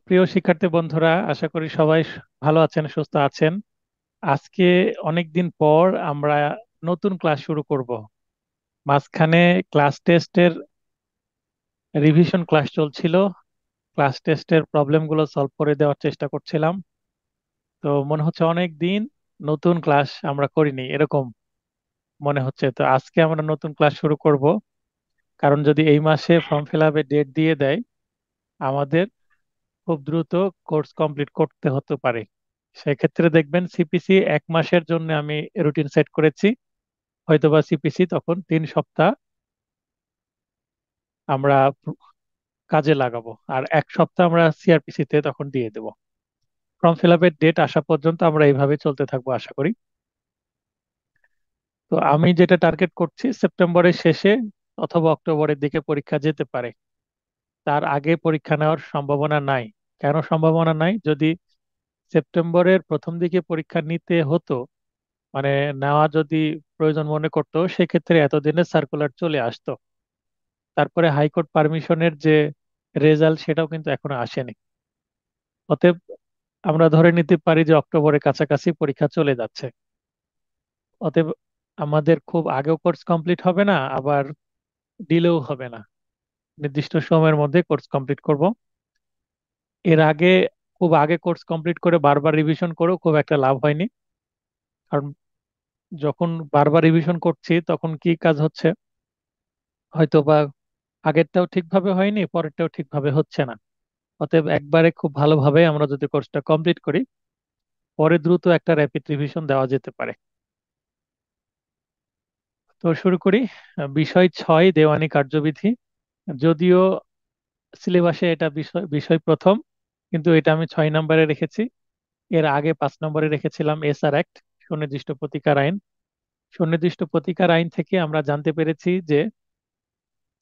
প্রিয় শিক্ষার্থী বন্ধুরা, আশা করি সবাই ভালো আছেন, সুস্থ আছেন। আজকে অনেকদিন পর আমরা নতুন ক্লাস শুরু করব। মাঝখানে ক্লাস টেস্টের রিভিশন ক্লাস চলছিল। ক্লাস টেস্টের প্রবলেমগুলো সলভ করে দেওয়ার চেষ্টা করছিলাম। তো মনে হচ্ছে অনেক দিন নতুন ক্লাস আমরা করিনি, এরকম মনে হচ্ছে। তো আজকে আমরা নতুন ক্লাস শুরু করব, কারণ যদি এই মাসে ফর্ম ফিল আপের ডেট দিয়ে দেয়, আমাদের খুব দ্রুত কোর্স কমপ্লিট করতে হতে পারে। সেক্ষেত্রে দেখবেন সিপিসি 1 মাসের জন্য আমি রুটিন সেট করেছি। হয়তোবা সিপিসি তখন 3 সপ্তাহ আমরা কাজে লাগাবো, আর 1 সপ্তাহ আমরা সিআরপিসি তে তখন দিয়ে দেব। ফর্ম ফিল আপের ডেট আসা পর্যন্ত আমরা এইভাবে চলতে থাকবো আশা করি। তো আমি যেটা টার্গেট করছি, সেপ্টেম্বরের শেষে অথবা অক্টোবরের দিকে পরীক্ষা যেতে পারে। তার আগে পরীক্ষা নেওয়ার সম্ভাবনা নাই। কেন সম্ভাবনা নাই? যদি সেপ্টেম্বরের প্রথম দিকে পরীক্ষা নিতে হতো, মানে নেওয়া যদি প্রয়োজন মনে করতো, সেক্ষেত্রে এতদিনে সার্কুলার চলে আসতো। তারপরে হাইকোর্ট পারমিশনের যে রেজাল্ট, সেটাও কিন্তু এখনো আসেনি। অতএব আমরা ধরে নিতে পারি যে অক্টোবরের কাছাকাছি পরীক্ষা চলে যাচ্ছে। অতএব আমাদের খুব আগেও কোর্স কমপ্লিট হবে না, আবার ডিলেও হবে না। নির্দিষ্ট সময়ের মধ্যে কোর্স কমপ্লিট করব। এর আগে খুব আগে কোর্স কমপ্লিট করে বারবার রিভিশন করেও খুব একটা লাভ হয়নি। কারণ যখন বারবার রিভিশন করছি, তখন কি কাজ হচ্ছে, হয়তো বা আগেরটাও ঠিকভাবে হয়নি, পরেরটাও ঠিকভাবে হচ্ছে না। অতএব একবারে খুব ভালোভাবে আমরা যদি কোর্সটা কমপ্লিট করি, পরে দ্রুত একটা র্যাপিড রিভিশন দেওয়া যেতে পারে। তো শুরু করি। বিষয় 6, দেওয়ানি কার্যবিধি। যদিও সিলেবাসে এটা বিষয় বিষয় প্রথম, কিন্তু এটা আমি 6 নম্বরে রেখেছি। এর আগে 5 নম্বরে রেখেছিলাম এসআর অ্যাক্ট, সুনির্দিষ্ট প্রতিকার আইন। সুনির্দিষ্ট প্রতিকার আইন থেকে আমরা জানতে পেরেছি যে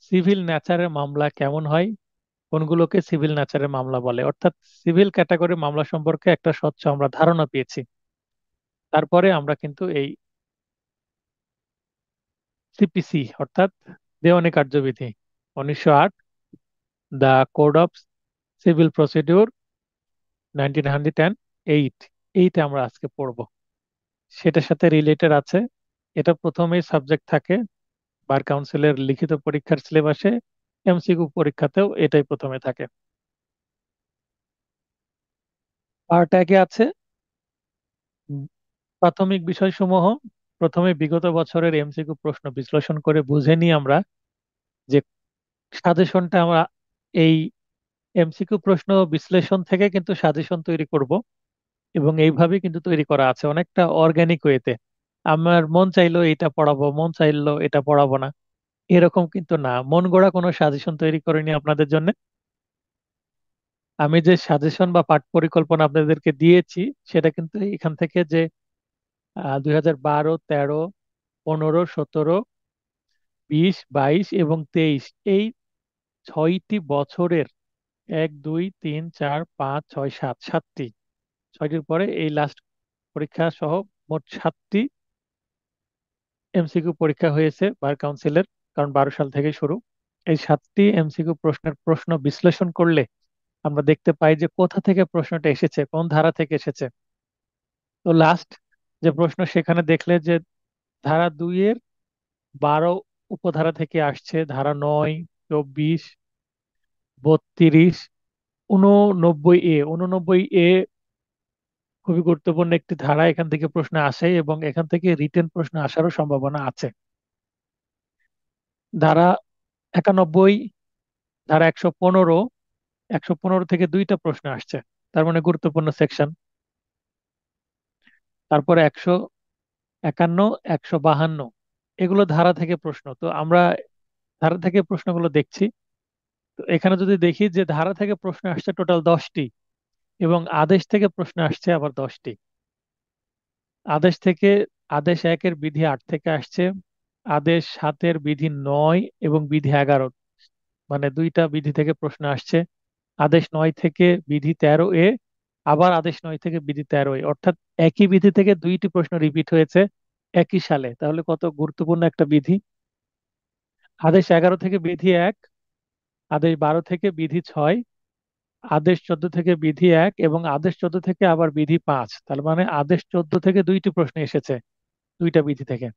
সিভিল ন্যাচারের মামলা কেমন হয়, কোনগুলোকে সিভিল ন্যাচারের মামলা বলে, অর্থাৎ সিভিল ক্যাটাগরি মামলা সম্পর্কে একটা স্বচ্ছ আমরা ধারণা পেয়েছি। তারপরে আমরা কিন্তু এই সিপিসি অর্থাৎ দেওয়ানি কার্যবিধি 1908, the code of civil procedure 1908, এইটা আমরা আজকে পড়বো। সেটার সাথে রিলেটেড আছে। এটা প্রথমেই সাবজেক্ট থাকে বার কাউন্সিলের লিখিত পরীক্ষার সিলেবাসে। এমসিকিউ পরীক্ষাতেও এটাই প্রথমে থাকে। পার্ট একে আছে উম, প্রাথমিক বিষয়সমূহ। প্রথমে বিগত বছরের এমসিকিউ প্রশ্ন বিশ্লেষণ করে বুঝে নিই আমরা যে সাজেশনটা আমরা এই এমসিকিউ প্রশ্ন বিশ্লেষণ থেকে কিন্তু সাজেশন তৈরি করব। এবং এইভাবে কিন্তু তৈরি করা আছে অনেকটা অর্গানিক ওয়েতে। আমার মন চাইলো এটা পড়াবো, মন চাইলো এটা পড়াবো না, এরকম কিন্তু না। মন গড়া কোনো সাজেশন তৈরি করিনি আপনাদের জন্য। আমি যে সাজেশন বা পাঠ পরিকল্পনা আপনাদেরকে দিয়েছি, সেটা কিন্তু এখান থেকে যে 2012, 13, 15, 17, 20, 22 এবং 23, এই 6টি বছরের 1, 2, 3, 4, 5, 6, 7, 7টি, 6টির পরে এই লাস্ট পরীক্ষা সহ মোট 7টি এমসিকিউ পরীক্ষা হয়েছে বার কাউন্সিলের। কারণ 12 সাল থেকে শুরু। এই 7টি এমসিকিউ প্রশ্নের প্রশ্ন বিশ্লেষণ করলে আমরা দেখতে পাই যে কোথা থেকে প্রশ্নটা এসেছে, কোন ধারা থেকে এসেছে। তো লাস্ট যে প্রশ্ন, সেখানে দেখলে যে ধারা 2 এর 12 উপধারা থেকে আসছে, ধারা 9, 24, 32, 89 এ খুবই গুরুত্বপূর্ণ একটি ধারা। এখান থেকে প্রশ্ন আসে এবং এখান থেকে রিটেন প্রশ্ন আসারও সম্ভাবনা আছে। ধারা 91, ধারা 115, 115 থেকে 2টা প্রশ্ন আসছে, তার মানে গুরুত্বপূর্ণ সেকশন। তারপরে 151, 152, এগুলো ধারা থেকে প্রশ্ন। তো আমরা ধারা থেকে প্রশ্নগুলো দেখছি। তো এখানে যদি দেখি যে ধারা থেকে প্রশ্ন আসছে টোটাল 10টি, এবং আদেশ থেকে প্রশ্ন আসছে আবার 10টি। আদেশ থেকে আদেশ 1-এর বিধি 8 থেকে আসছে, আদেশ 7-এর বিধি 9 এবং বিধি 11, মানে 2টা বিধি থেকে প্রশ্ন আসছে। আদেশ 9 থেকে বিধি 13 এ, আবার আদেশ 9 থেকে বিধি 13 এ, অর্থাৎ একই বিধি থেকে 2টি প্রশ্ন রিপিট হয়েছে একই সালে। তাহলে কত গুরুত্বপূর্ণ একটা বিধি। আদেশ 11 থেকে বিধি 1, আদেশ 12 থেকে বিধি 6, আদেশ 14 থেকে বিধি 1 এবং আদেশ 14 থেকে আবার বিধি 5। তার মানে আদেশ 14 থেকে দুইটি প্রশ্ন এসেছে দুইটা বিধি থেকে।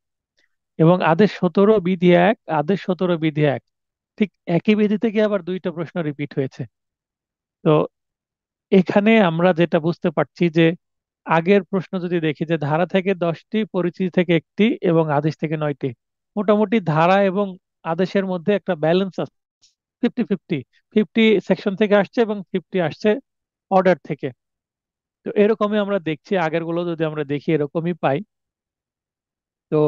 এবং আদেশ 17 বিধি 1, আদেশ 17 বিধি 1 ঠিক একই বিধি থেকে আবার দুইটা প্রশ্ন রিপিট হয়েছে। তো এখানে আমরা যেটা বুঝতে পারছি যে আগের প্রশ্ন যদি দেখি যে ধারা থেকে 10টি, পরিচিতি থেকে একটি এবং আদেশ থেকে 9টি, মোটামুটি ধারা এবং আদেশের মধ্যে একটা ব্যালেন্স আছে। 50-50, 50 সেকশন থেকে আসছে এবং 50 আসছে অর্ডার থেকে। তো এরকমই আমরা দেখছি, আগের গুলো যদি আমরা দেখি এরকমই পাই। তো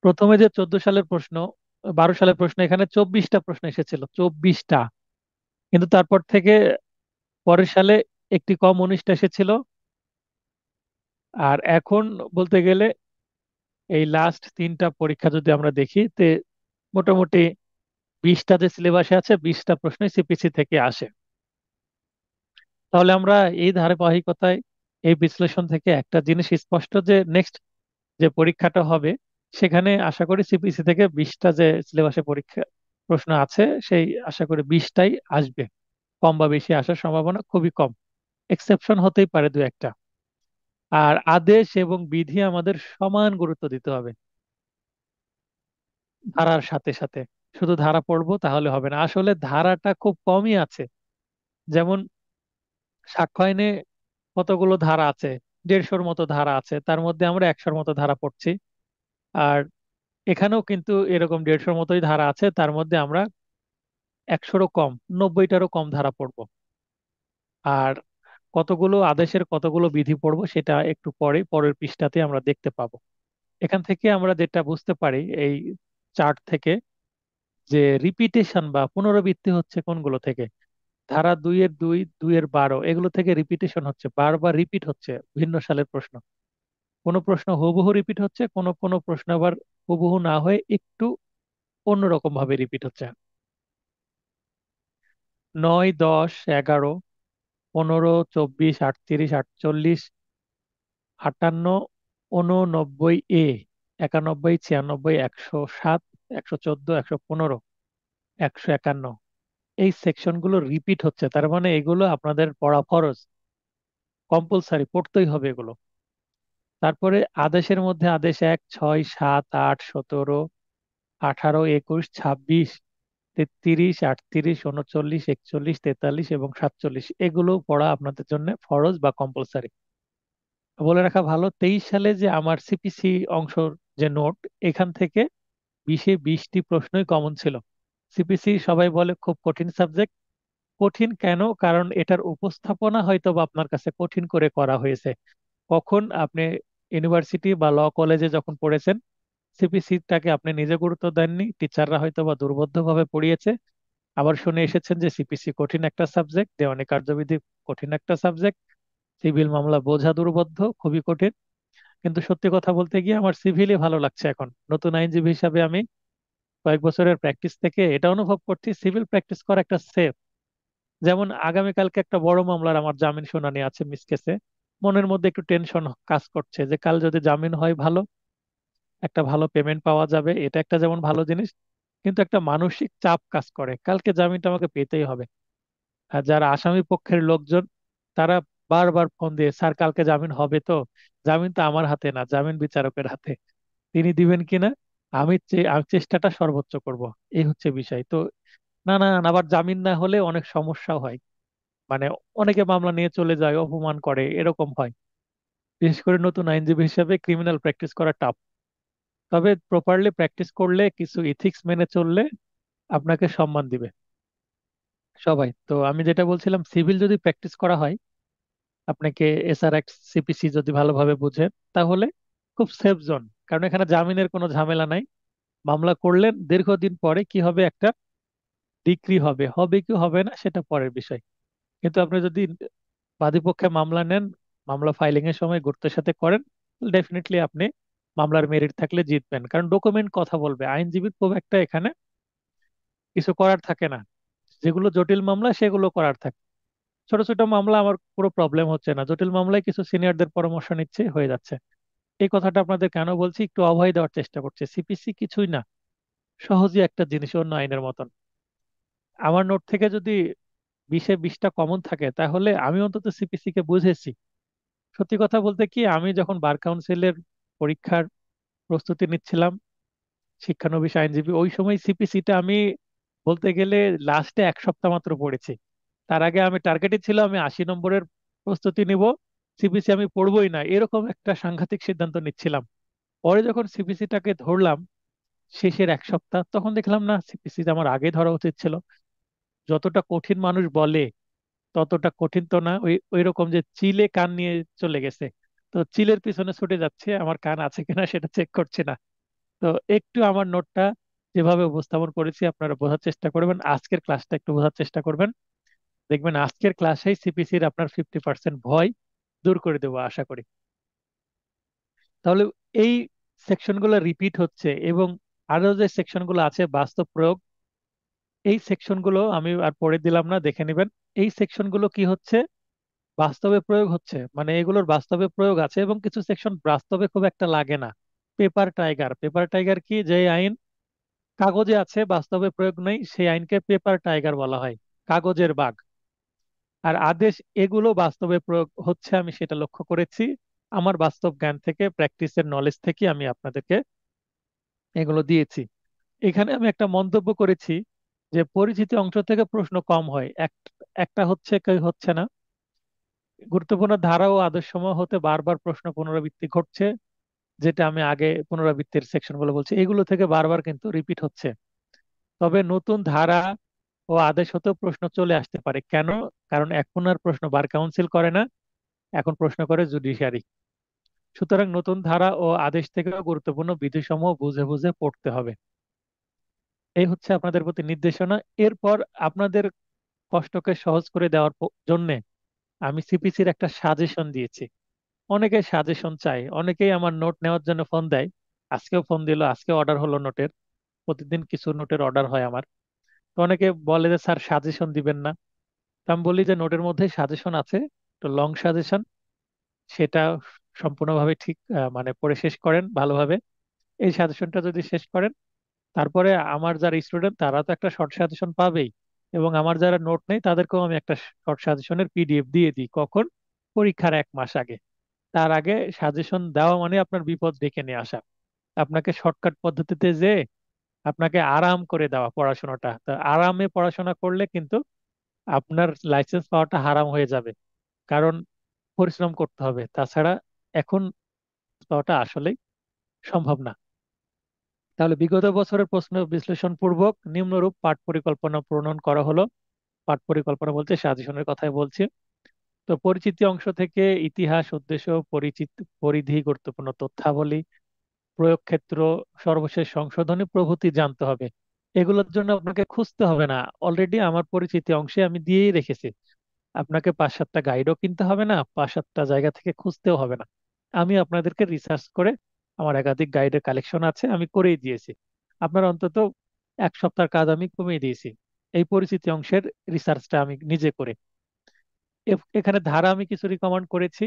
প্রথমে যে 14 সালের প্রশ্ন, 12 সালের প্রশ্ন, এখানে 24টা প্রশ্ন এসেছিল, 24টা। কিন্তু তারপর থেকে পরের সালে একটি কম, 19টা এসেছিল। আর এখন বলতে গেলে এই লাস্ট 3টা পরীক্ষা যদি আমরা দেখি তে মোটামুটি 20টা যে সিলেবাসে আছে 20টা প্রশ্নই সিপিসি থেকে আসে। তাহলে আমরা এই ধারাবাহিকতায়, এই বিশ্লেষণ থেকে একটা জিনিস স্পষ্ট যে নেক্সট যে পরীক্ষাটা হবে সেখানে আশা করি সিপিসি থেকে 20টা যে সিলেবাসে পরীক্ষা প্রশ্ন আছে সেই আশা করি 20টাই আসবে। কম বা বেশি আসার সম্ভাবনা খুবই কম, এক্সেপশন হতেই পারে দু একটা। আর আদেশ এবং বিধি আমাদের সমান গুরুত্ব দিতে হবে ধারার সাথে সাথে। শুধু ধারা পড়বো তাহলে হবে না, আসলে ধারাটা খুব কমই আছে। যেমন সাক্ষ্য আইনে কতগুলো ধারা আছে, 150-র মতো ধারা আছে, তার মধ্যে আমরা 100-র মতো ধারা পড়ছি। আর এখানেও কিন্তু এরকম 150-র মতোই ধারা আছে, তার মধ্যে আমরা 100-রও কম, 90টারও কম ধারা পড়বো। আর কতগুলো আদেশের কতগুলো বিধি পড়বো সেটা একটু পরে পরের পৃষ্ঠাতে আমরা দেখতে পাবো। এখান থেকে আমরা যেটা বুঝতে পারি এই চার্ট থেকে, যে রিপিটেশন বা পুনরাবৃত্তি হচ্ছে কোনগুলো থেকে, ধারা 2-এর 2, 2-এর 12, এগুলো থেকে রিপিটেশন হচ্ছে, বারবার রিপিট হচ্ছে ভিন্ন সালের প্রশ্ন। কোনো প্রশ্ন হুবহু রিপিট হচ্ছে, কোনো কোনো প্রশ্ন আবার হুবহু না হয়ে একটু অন্যরকম ভাবে রিপিট হচ্ছে। 9, 10, 11, 15, 24, 38, 48, 58, 89 এ, 91, 96, 107, 114, 115, 151, এই সেকশনগুলো রিপিট হচ্ছে। তার মানে এগুলো আপনাদের পড়া ফরজ, কম্পালসারি পড়তেই হবে এগুলো। তারপরে আদেশের মধ্যে আদেশ 1, 6, 7, 8, 17, 18, 21, 26, 33, 38, 39, 41, 43 এবং 47, এগুলো পড়া আপনাদের জন্য ফরজ বা কম্পালসারি। বলে রাখা ভালো, 23 সালে যে আমার সিপিসি অংশ যে নোট, এখান থেকে 20-এ 20টি প্রশ্নই কমন ছিল। সিপিসি সবাই বলে খুব কঠিন সাবজেক্ট। কঠিন কেন? কারণ এটার উপস্থাপনা হয়তো বা আপনার কাছে কঠিন করে করা হয়েছে। কখন আপনি ইউনিভার্সিটি বা ল কলেজে যখন পড়েছেন, সিপিসিটাকে আপনি নিজে গুরুত্ব দেননি, টিচাররা হয়তো বা দুর্বোধ্যভাবে পড়িয়েছে। আবার শুনে এসেছেন যে সিপিসি কঠিন একটা সাবজেক্ট, দেওয়ানি কার্যবিধি কঠিন একটা সাবজেক্ট, সিভিল মামলা বোঝা দুর্বোধ্য, খুবই কঠিন। কিন্তু সত্যি কথা বলতে গিয়ে আমার সিভিলই ভালো লাগছে এখন। নতুন আইনজীবী হিসাবে আমি কয়েক বছরের প্র্যাকটিস থেকে এটা অনুভব করছি, সিভিল প্র্যাকটিস করা একটা সেফ। যেমন আগামীকালকে একটা বড় মামলার আমার জামিন শুনানি আছে মিস কেসে, মনের মধ্যে একটু টেনশন কাজ করছে যে কাল যদি জামিন হয় ভালো, একটা ভালো পেমেন্ট পাওয়া যাবে, এটা একটা যেমন ভালো জিনিস। কিন্তু একটা মানসিক চাপ কাজ করে, কালকে জামিনটা আমাকে পেতেই হবে। আর যারা আসামি পক্ষের লোকজন, তারা বারবার ফোন দিয়ে, স্যার কালকে জামিন হবে তো? জামিন তো আমার হাতে না, জামিন বিচারকের হাতে, তিনি দিবেন কিনা। আমি চেষ্টাটা সর্বোচ্চ করব, এই হচ্ছে বিষয়। তো না না, আবার জামিন না হলে অনেক সমস্যা হয়, মানে অনেকে মামলা নিয়ে চলে যায়, অপমান করে, এরকম হয়। বিশেষ করে নতুন আইনজীবী হিসেবে ক্রিমিনাল প্র্যাকটিস করা টাফ। তবে প্রপারলি প্র্যাকটিস করলে, কিছু ইথিক্স মেনে চললে আপনাকে সম্মান দিবে সবাই। তো আমি যেটা বলছিলাম, সিভিল যদি প্র্যাকটিস করা হয়, আপনাকে এসআর অ্যাক্ট, সিপিসি যদি ভালোভাবে বুঝেন, তাহলে খুব সেফ জোন। কারণ এখানে জামিনের কোনো ঝামেলা নাই। মামলা করলেন, দীর্ঘদিন পরে কি হবে, একটা ডিক্রি হবে, হবে কি হবে না সেটা পরের বিষয়। কিন্তু আপনি যদি বাদীপক্ষে মামলা নেন, মামলা ফাইলিং এর সময় গুরুত্বের সাথে করেন, ডেফিনেটলি আপনি মামলার মেরিট থাকলে জিতবেন। কারণ ডকুমেন্ট কথা বলবে, আইনজীবীর খুব একটা এখানে কিছু করার থাকে না। যেগুলো জটিল মামলা সেগুলো করার থাকে। ছোট ছোট মামলা আমার পুরো প্রবলেম হচ্ছে না, জটিল মামলায় কিছু সিনিয়রদের পরামর্শ নিচ্ছে, হয়ে যাচ্ছে। এই কথাটা আপনাদের কেন বলছি, একটু অভয় দেওয়ার চেষ্টা করছে। সিপিসি কিছুই না, সহজই একটা জিনিস, অন্য আইনের মতন। আমার নোট থেকে যদি 20-এ 20টা কমন থাকে, তাহলে আমি অন্তত সিপিসি কে বুঝেছি। সত্যি কথা বলতে কি, আমি যখন বার কাউন্সিলের পরীক্ষার প্রস্তুতি নিচ্ছিলাম, শিক্ষানবিশ আইনজীবী, ওই সময় সিপিসিটা আমি বলতে গেলে লাস্টে 1 সপ্তাহ মাত্র পড়েছি। তার আগে আমি টার্গেটে ছিল আমি 80 নম্বরের প্রস্তুতি নিব, সিপিসি আমি পড়বই না, এরকম একটা সাংঘাতিক সিদ্ধান্ত নিচ্ছিলাম। পরে যখন সিপিসিটাকে ধরলাম শেষের 1 সপ্তাহ, তখন দেখলাম না, সিপিসি আমার আগে ধরা উচিত ছিল। যতটা কঠিন মানুষ বলে ততটা কঠিন তো না, ওই ওই রকম যে চিলে কান নিয়ে চলে গেছে, তো চিলের পিছনে ছুটে যাচ্ছে, আমার কান আছে কিনা সেটা চেক করছে না। তো একটু আমার নোটটা যেভাবে উপস্থাপন করেছি আপনারা বোঝার চেষ্টা করবেন, আজকের ক্লাসটা একটু বোঝার চেষ্টা করবেন। দেখবেন আজকের ক্লাসেই সিপিসির আপনার 50% ভয় দূর করে দেবো আশা করি। তাহলে এই সেকশনগুলো রিপিট হচ্ছে, এবং আরো যে সেকশনগুলো আছে বাস্তব প্রয়োগ, এই সেকশনগুলো আমি আর পড়ে দিলাম না, দেখে নেবেন। এই সেকশনগুলো কি হচ্ছে, বাস্তবে প্রয়োগ হচ্ছে, মানে এগুলোর বাস্তবে প্রয়োগ আছে, এবং কিছু সেকশন বাস্তবে খুব একটা লাগে না। পেপার টাইগার, পেপার টাইগার কি, যে আইন কাগজে আছে বাস্তবে প্রয়োগ নেই, সেই আইনকে পেপার টাইগার বলা হয়, কাগজের বাঘ। আর আদেশ, এগুলো বাস্তবে প্রয়োগ হচ্ছে, আমি সেটা লক্ষ্য করেছি। আমার বাস্তব জ্ঞান থেকে, প্র্যাকটিসের নলেজ থেকে আমি আপনাদেরকে এগুলো দিয়েছি। এখানে আমি একটা মন্তব্য করেছি যে পরিচিতি অংশ থেকে প্রশ্ন কম হয়, একটা হচ্ছে কি হচ্ছে না, গুরুত্বপূর্ণ ধারা ও আদর্শসমূহ হতে বারবার প্রশ্ন পুনরাবৃত্তি ঘটছে, যেটা আমি আগে পুনরাবৃত্তির সেকশন গুলো বলছি, এগুলো থেকে বারবার কিন্তু রিপিট হচ্ছে। তবে নতুন ধারা ও আদেশ হতেও প্রশ্ন চলে আসতে পারে, কেন? কারণ এখন আর প্রশ্ন বার কাউন্সিল করে না, এখন প্রশ্ন করে জুডিশিয়ারি। সুতরাং নতুন ধারা ও আদেশ থেকেও গুরুত্বপূর্ণ বিধিসমূহ বুঝে বুঝে পড়তে হবে। এই হচ্ছে আপনাদের প্রতি নির্দেশনা। এরপর আপনাদের কষ্টকে সহজ করে দেওয়ার জন্যে আমি সিপিসির একটা সাজেশন দিয়েছি। অনেকে সাজেশন চায়, অনেকেই আমার নোট নেওয়ার জন্য ফোন দেয়। আজকেও ফোন দিল, আজকে অর্ডার হলো নোটের, প্রতিদিন কিছু নোটের অর্ডার হয় আমার। তো অনেকে বলে যে স্যার সাজেশন দিবেন না। তো আমি বলি যে নোটের মধ্যে সাজেশন আছে, তো লং সাজেশন, সেটা সম্পূর্ণভাবে ঠিক মানে পড়ে শেষ করেন ভালোভাবে। এই সাজেশনটা যদি শেষ করেন, তারপরে আমার যারা স্টুডেন্ট তারা তো একটা শর্ট সাজেশন পাবেই, এবং আমার যারা নোট নেই তাদেরকেও আমি একটা শর্ট সাজেশনের পিডিএফ দিয়ে দিই। কখন? পরীক্ষার 1 মাস আগে। তার আগে সাজেশন দেওয়া মানে আপনার বিপদ ডেকে নিয়ে আসা, আপনাকে শর্টকাট পদ্ধতিতে যে আপনাকে আরাম করে দেওয়া পড়াশোনাটা, তো আরামে পড়াশোনা করলে কিন্তু আপনার লাইসেন্স পাওয়াটা হারাম হয়ে যাবে। কারণ পরিশ্রম করতে হবে, তাছাড়া এখন পাওয়াটা আসলেই সম্ভব না। তাহলে বিগত বছরের প্রশ্ন বিশ্লেষণ পূর্বক নিম্নরূপ পাঠ পরিকল্পনা প্রণয়ন করা হলো। পাঠ পরিকল্পনা বলতে সাজেশনের কথাই বলছি। তো পরিচিতি অংশ থেকে ইতিহাস, উদ্দেশ্য, পরিচিত, পরিধি, গুরুত্বপূর্ণ তথ্যাবলী, প্রয়োগ ক্ষেত্র, সর্বশেষ সংশোধনী প্রভৃতি জানতে হবে। এগুলোর জন্য আপনাকে খুঁজতে হবে না, অলরেডি আমার পরিচিতি অংশে আমি দিয়েই রেখেছি। আপনাকে 5-7টা গাইডও কিনতে হবে না, 5-7টা জায়গা থেকে খুঁজতেও হবে না। আমি আপনাদেরকে রিসার্চ করে, আমার একাধিক গাইডের কালেকশন আছে, আমি করেই দিয়েছি। আপনার অন্তত 1 সপ্তাহের কাজ আমি কমিয়ে দিয়েছি এই পরিচিতি অংশের রিসার্চটা আমি নিজে করে। এখানে ধারা আমি কিছু রিকমেন্ড করেছি।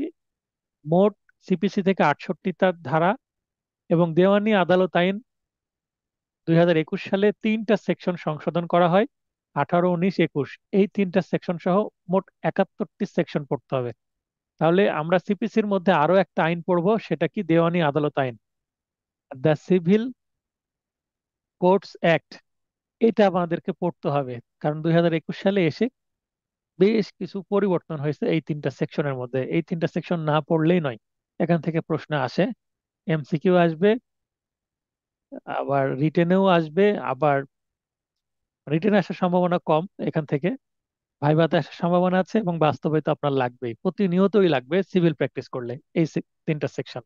মোট সিপিসি থেকে 68টা ধারা, এবং দেওয়ানি আদালত আইন 2021 সালে 3টা সেকশন সংশোধন করা হয়, 18, 19, 21, এই 3টা সেকশন সহ মোট 71টি সেকশন পড়তে হবে। তাহলে আমরা সিপিসির মধ্যে আরো একটা আইন পড়বো, সেটা কি, দেওয়ানি আদালত আইন, দ্য সিভিল কোর্টস অ্যাক্ট। এটা আমাদেরকে পড়তে হবে, কারণ 2021 সালে এসে বেশ কিছু পরিবর্তন হয়েছে এই 3টা সেকশনের মধ্যে। এই 3টা সেকশন না পড়লেই নয়, এখান থেকে প্রশ্ন আসে, এমসিকিউ আসবে, আবার রিটেনেও আসবে। আবার রিটেনে আসার সম্ভাবনা কম এখান থেকে, ভাইভাতে আসার সম্ভাবনা আছে, এবং বাস্তবে তো আপনার লাগবেই, প্রতিনিয়তই লাগবে সিভিল প্র্যাকটিস করলে এই 3টা সেকশন।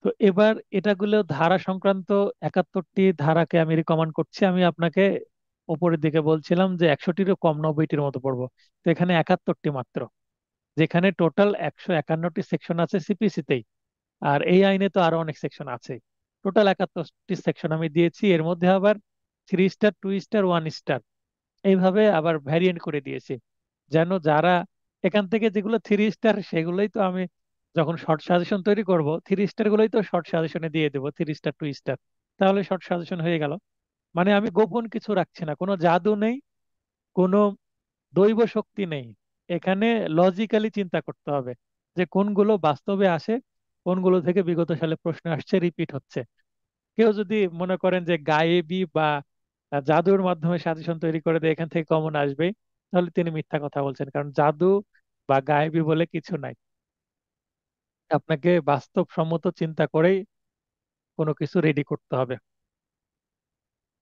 তো এবার এটাগুলো ধারা সংক্রান্ত 71টি ধারাকে আমি রিকমেন্ড করছি। আমি আপনাকে উপরের দিকে বলছিলাম যে 100টিরও কম, 90টির মতো পড়বো, তো এখানে 71টি মাত্র, যেখানে টোটাল 151টি সেকশন আছে সিপিসিতেই। আর এই আইনে তো আরো অনেক সেকশন আছে। টোটাল 71টি সেকশন আমি দিয়েছি, এর মধ্যে আবার 3 স্টার, 2 স্টার, 1 স্টার, এইভাবে আবার ভ্যারিয়েন্ট করে দিয়েছি, যেন যারা এখান থেকে যেগুলো 3 স্টার সেগুলোই তো আমি যখন শর্ট সাজেশন তৈরি করব, 3 স্টার গুলোই তো শর্ট সাজেশনে দিয়ে দেবো, 3 স্টার, 2 স্টার, তাহলে শর্ট সাজেশন হয়ে গেল। মানে আমি গোপন কিছু রাখছি না, কোনো জাদু নেই, কোনো দৈব শক্তি নেই। এখানে লজিক্যালি চিন্তা করতে হবে যে কোনগুলো বাস্তবে আসে, কোনগুলো থেকে বিগত সালে প্রশ্ন আসছে, রিপিট হচ্ছে। কেউ যদি মনে করেন যে গায়েবী বা জাদুর মাধ্যমে সাজেশন তৈরি করে দেয় এখান থেকে কমন আসবে, তাহলে তিনি মিথ্যা কথা বলছেন, কারণ জাদু বা গায়েবী বলে কিছু নাই। আপনাকে বাস্তবসম্মত চিন্তা করেই কোনো কিছু রেডি করতে হবে,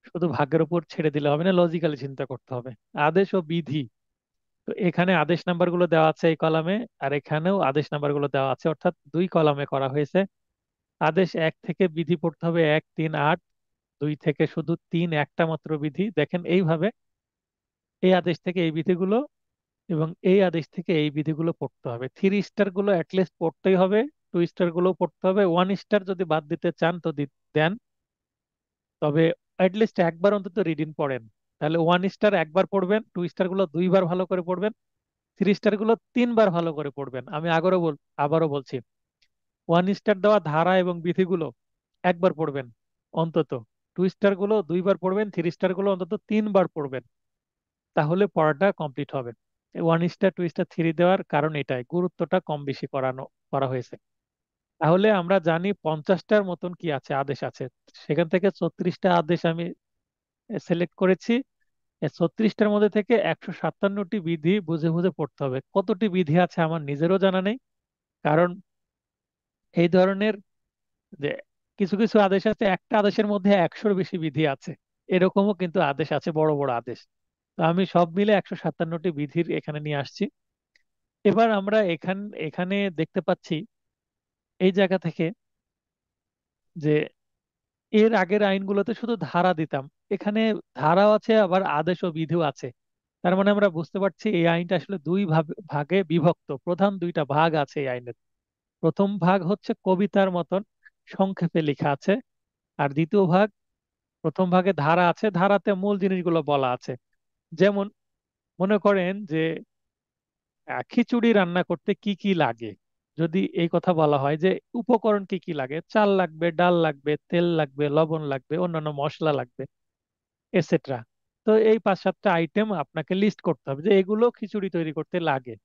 শুধু ভাগ্যের উপর ছেড়ে দিলে হবে না, লজিক্যালি চিন্তা করতে হবে। আদেশ ও বিধি, তো এখানে আদেশ নাম্বার গুলো দেওয়া আছে এই কলামে, আর এখানেও আদেশ নাম্বার গুলো দেওয়া আছে, অর্থাৎ দুই কলামে করা হয়েছে। আদেশ এক থেকে বিধি পড়তে হবে 1, 3, 8, 2 থেকে শুধু 3 একটা মাত্র বিধি। দেখেন এইভাবে, এই আদেশ থেকে এই বিধিগুলো এবং এই আদেশ থেকে এই বিধিগুলো পড়তে হবে। 3 স্টার গুলো অ্যাটলিস্ট পড়তেই হবে, 2 স্টার গুলো পড়তে হবে। 1 স্টার যদি বাদ দিতে চান তো দেন, তবে অ্যাটলিস্ট একবার অন্তত রিডিং পড়েন। তাহলে 1 স্টার একবার পড়বেন, 2 স্টার গুলো 2বার ভালো করে পড়বেন, 3 স্টার গুলো 3বার ভালো করে পড়বেন। আমি আবারও বলছি, 1 স্টার দেওয়া ধারা এবং বিধিগুলো একবার পড়বেন অন্তত, 2 স্টার গুলো 2বার পড়বেন, 3 স্টার গুলো অন্তত 3বার পড়বেন। তাহলে পড়াটা কমপ্লিট হবে। 1 স্টার 2 স্টার 3 দেওয়ার কারণ এটাই, গুরুত্বটা কম বেশি করা হয়েছে। তাহলে আমরা জানি 50টার মতন কি আছে, আদেশ আছে। সেখান থেকে 36টা আদেশ আমি সিলেক্ট করেছি। এই 36টার মধ্যে থেকে 157টি বিধি বুঝে বুঝে পড়তে হবে। কতটি বিধি আছে আমার নিজেরও জানা নেই, কারণ এই ধরনের যে কিছু কিছু আদেশ আছে, একটা আদেশের মধ্যে 100-র বেশি বিধি আছে, এরকমও কিন্তু আদেশ আছে, বড় বড় আদেশ। তো আমি সব মিলে 157টি বিধির এখানে নিয়ে আসছি। এবার আমরা এখানে দেখতে পাচ্ছি এই জায়গা থেকে যে এর আগের আইনগুলোতে শুধু ধারা দিতাম, এখানে ধারাও আছে আবার আদেশ ও বিধিও আছে। তার মানে আমরা বুঝতে পারছি এই আইনটা আসলে দুই ভাগে বিভক্ত, প্রধান দুইটা ভাগ আছে এই আইনের। প্রথম ভাগ হচ্ছে কবিতার মতন সংক্ষেপে লেখা আছে, আর দ্বিতীয় ভাগ, প্রথম ভাগে ধারা আছে, ধারাতে মূল জিনিসগুলো বলা আছে। যেমন মনে করেন যে খিচুড়ি রান্না করতে কি কি লাগে, যদি এই কথা বলা হয় যে উপকরণ কি কি লাগে, চাল লাগবে, ডাল লাগবে, তেল লাগবে, লবণ লাগবে, অন্যান্য মশলা লাগবে, এটসেট্রা। তো এই 5-7টা আইটেম আপনাকে লিস্ট করতে হবে যে এগুলো খিচুড়ি তৈরি করতে লাগে।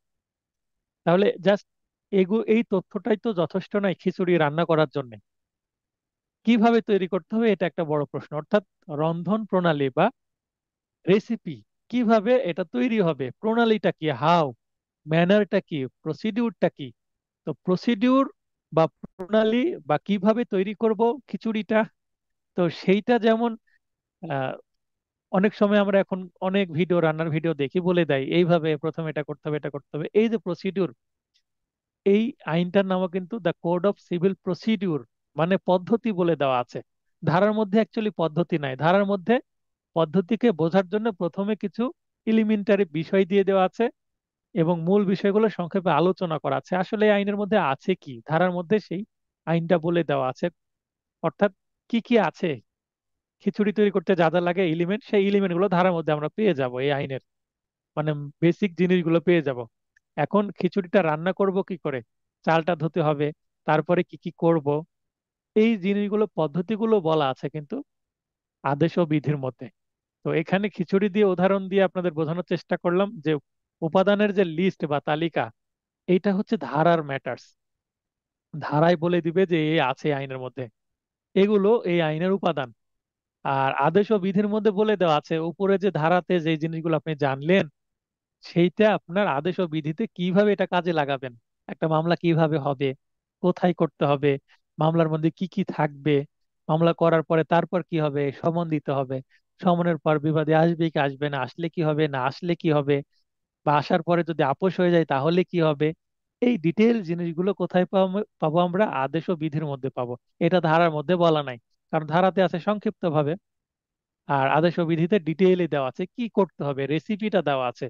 তাহলে জাস্ট এই তথ্যটাই তো যথেষ্ট নয় খিচুড়ি রান্না করার জন্য। কিভাবে তৈরি করতে হবে এটা একটা বড় প্রশ্ন, অর্থাৎ রন্ধন প্রণালী বা রেসিপি, কিভাবে এটা তৈরি হবে, প্রণালীটা কি, হাউ, ম্যানারটা কি, প্রসিডিউরটা কি। তো প্রসিডিউর বা প্রণালী বা কিভাবে তৈরি করব খিচুড়িটা, তো সেইটা যেমন আহ, অনেক সময় আমরা এখন অনেক ভিডিও, রান্নার ভিডিও দেখি, বলে দেয় এইভাবে প্রথমে এটা করতে হবে, এটা করতে হবে। এই যে প্রসিডিউর, এই আইনটার নামও কিন্তু the code of civil procedure, মানে পদ্ধতি বলে দেওয়া আছে। ধারার মধ্যে অ্যাকচুয়ালি পদ্ধতি নাই, ধারার মধ্যে পদ্ধতিকে বোঝার জন্য প্রথমে কিছু এলিমেন্টারি বিষয় দিয়ে দেওয়া আছে এবং মূল বিষয়গুলো সংক্ষেপে আলোচনা করা আছে। আসলে এই আইনের মধ্যে আছে কি, ধারার মধ্যে সেই আইনটা বলে দেওয়া আছে, অর্থাৎ কি কি আছে, খিচুড়ি তৈরি করতে যা যা লাগে এলিমেন্ট, সেই এলিমেন্ট গুলো ধারার মধ্যে আমরা পেয়ে যাব এই আইনের, মানে বেসিক জিনিসগুলো পেয়ে যাব। এখন খিচুড়িটা রান্না করব কি করে, চালটা ধুতে হবে, তারপরে কি কি করব, এই জিনিসগুলো পদ্ধতিগুলো বলা আছে কিন্তু আদেশ ও বিধির মধ্যে। তো এখানে খিচুড়ি দিয়ে উদাহরণ দিয়ে আপনাদের বোঝানোর চেষ্টা করলাম যে উপাদানের যে লিস্ট বা তালিকা, এইটা হচ্ছে ধারার ম্যাটার্স। ধারায় বলে দিবে যে এই আছে এই আইনের মধ্যে, এগুলো এই আইনের উপাদান। আর আদেশ ও বিধির মধ্যে বলে দেওয়া আছে উপরে যে ধারাতে যে জিনিসগুলো আপনি জানলেন, সেইটা আপনার আদেশ ও বিধিতে কিভাবে এটা কাজে লাগাবেন। একটা মামলা কিভাবে হবে, কোথায় করতে হবে, মামলার মধ্যে কি কি থাকবে, মামলা করার পরে তারপর কি হবে, সমন দিতে হবে, সমনের পর বিবাদী আসবে কি আসবে না, আসলে কি হবে, না আসলে কি হবে, বা আসার পরে যদি আপোষ হয়ে যায় তাহলে কি হবে। এই ডিটেল জিনিসগুলো কোথায় পাবো আমরা, আদেশ ও বিধির মধ্যে পাবো। এটা ধারার মধ্যে বলা নাই, কারণ ধারাতে আছে সংক্ষিপ্ত ভাবে, আর আদেশ ও বিধিতে ডিটেইলে দেওয়া আছে কি করতে হবে, রেসিপিটা দেওয়া আছে,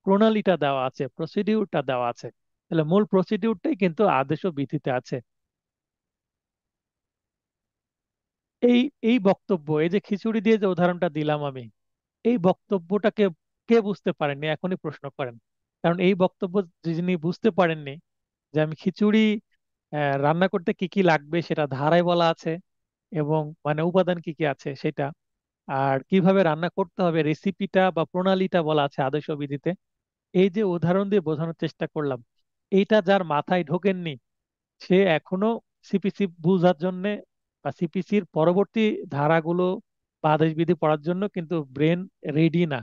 প্রণালীটা দেওয়া আছে, প্রসিডিউরটা দেওয়া আছে। তাহলে মূল প্রসিডিউরটাই কিন্তু আদেশ ও বিধিতে আছে। এই এই বক্তব্য, এই যে খিচুড়ি দিয়ে যে উদাহরণটা দিলাম আমি, এই বক্তব্যটাকে কে বুঝতে পারেননি এখনই প্রশ্ন করেন। কারণ এই বক্তব্য যিনি বুঝতে পারেননি যে আমি খিচুড়ি রান্না করতে কি কি লাগবে সেটা ধারায় বলা আছে, এবং মানে উপাদান কি কি আছে সেটা, আর কিভাবে রান্না করতে হবে রেসিপিটা বা প্রণালীটা বলা আছে আদেশ ও বিধিতে। এই যে উদাহরণ দিয়ে বোঝানোর চেষ্টা করলাম, এইটা যার মাথায় ঢোকেননি সে এখনো সিপিসি বুঝার জন্য বা সিপিসির পরবর্তী ধারাগুলো বা আদেশ বিধি পড়ার জন্য কিন্তু ব্রেন রেডি না।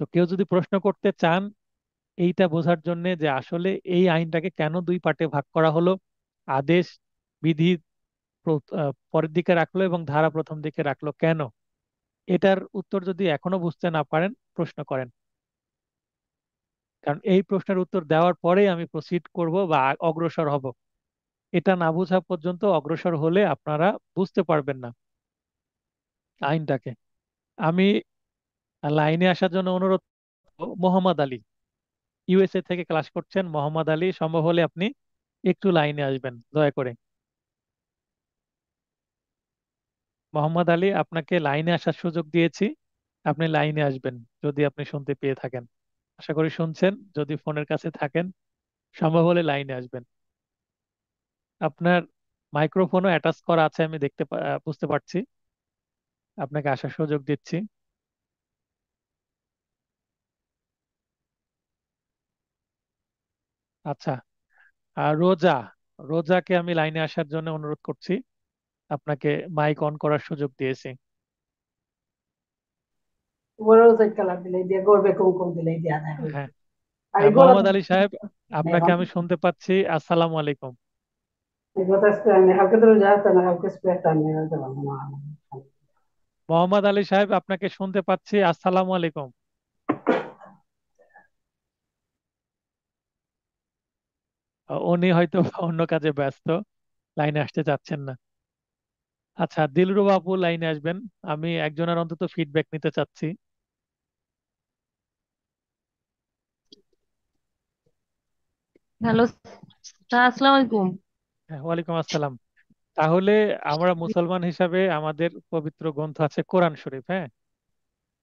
তো কেউ যদি প্রশ্ন করতে চান এইটা বোঝার জন্য যে আসলে এই আইনটাকে কেন দুই পার্টে ভাগ করা হলো, আদেশ বিধি পরের দিকে রাখলো এবং ধারা প্রথম দিকে রাখলো কেন, এটার উত্তর যদি এখনো বুঝতে না পারেন প্রশ্ন করেন। কারণ এই প্রশ্নের উত্তর দেওয়ার পরেই আমি প্রসিড করব বা অগ্রসর হব। এটা না বোঝা পর্যন্ত অগ্রসর হলে আপনারা বুঝতে পারবেন না আইনটাকে। আমি লাইনে আসার জন্য অনুরোধ করব মোহাম্মদ আলী, ইউএসএ থেকে ক্লাস করছেন। মোহাম্মদ আলী, সম্ভব হলে আপনি একটু লাইনে আসবেন দয়া করে। মোহাম্মদ আলী, আপনাকে লাইনে আসার সুযোগ দিয়েছি, আপনি লাইনে আসবেন যদি আপনি শুনতে পেয়ে থাকেন। আশা করি শুনছেন। যদি ফোনের কাছে থাকেন সম্ভব হলে লাইনে আসবেন। আপনার মাইক্রোফোনও অ্যাটাচ করা আছে আমি বুঝতে পারছি। আপনাকে আসার সুযোগ দিচ্ছি। আচ্ছা। আর রোজা, রোজাকে আমি লাইনে আসার জন্য অনুরোধ করছি। আপনাকে মাইক অন করার সুযোগ দিয়েছি। Bueno, soy calafila y de gorbe con de la idea de hoy. হ্যাঁ। Ay, gola মোহাম্মদ আলী সাহেব, de আপনাকে আমি শুনতে পাচ্ছি। আসসালামু আলাইকুম। gotas que me ha quedado ya tan algo que esperta me da la mano. Mohammad Ali সাহেব, আপনাকে শুনতে পাচ্ছি। আসসালামু আলাইকুম। উনি হয়তো অন্য কাজে ব্যস্ত, লাইনে আসতে চাচ্ছেন না। আচ্ছা, দিলরুবা আপু লাইনে আসবেন। আমি একজনের অন্তত ফিডব্যাক নিতে চাচ্ছি। হ্যালো স্যার, আসসালামু আলাইকুম। হ্যাঁ, ওয়ালাইকুম আসসালাম। তাহলে আমরা মুসলমান হিসাবে আমাদের পবিত্র গ্রন্থ আছে কোরআন শরীফ, হ্যাঁ।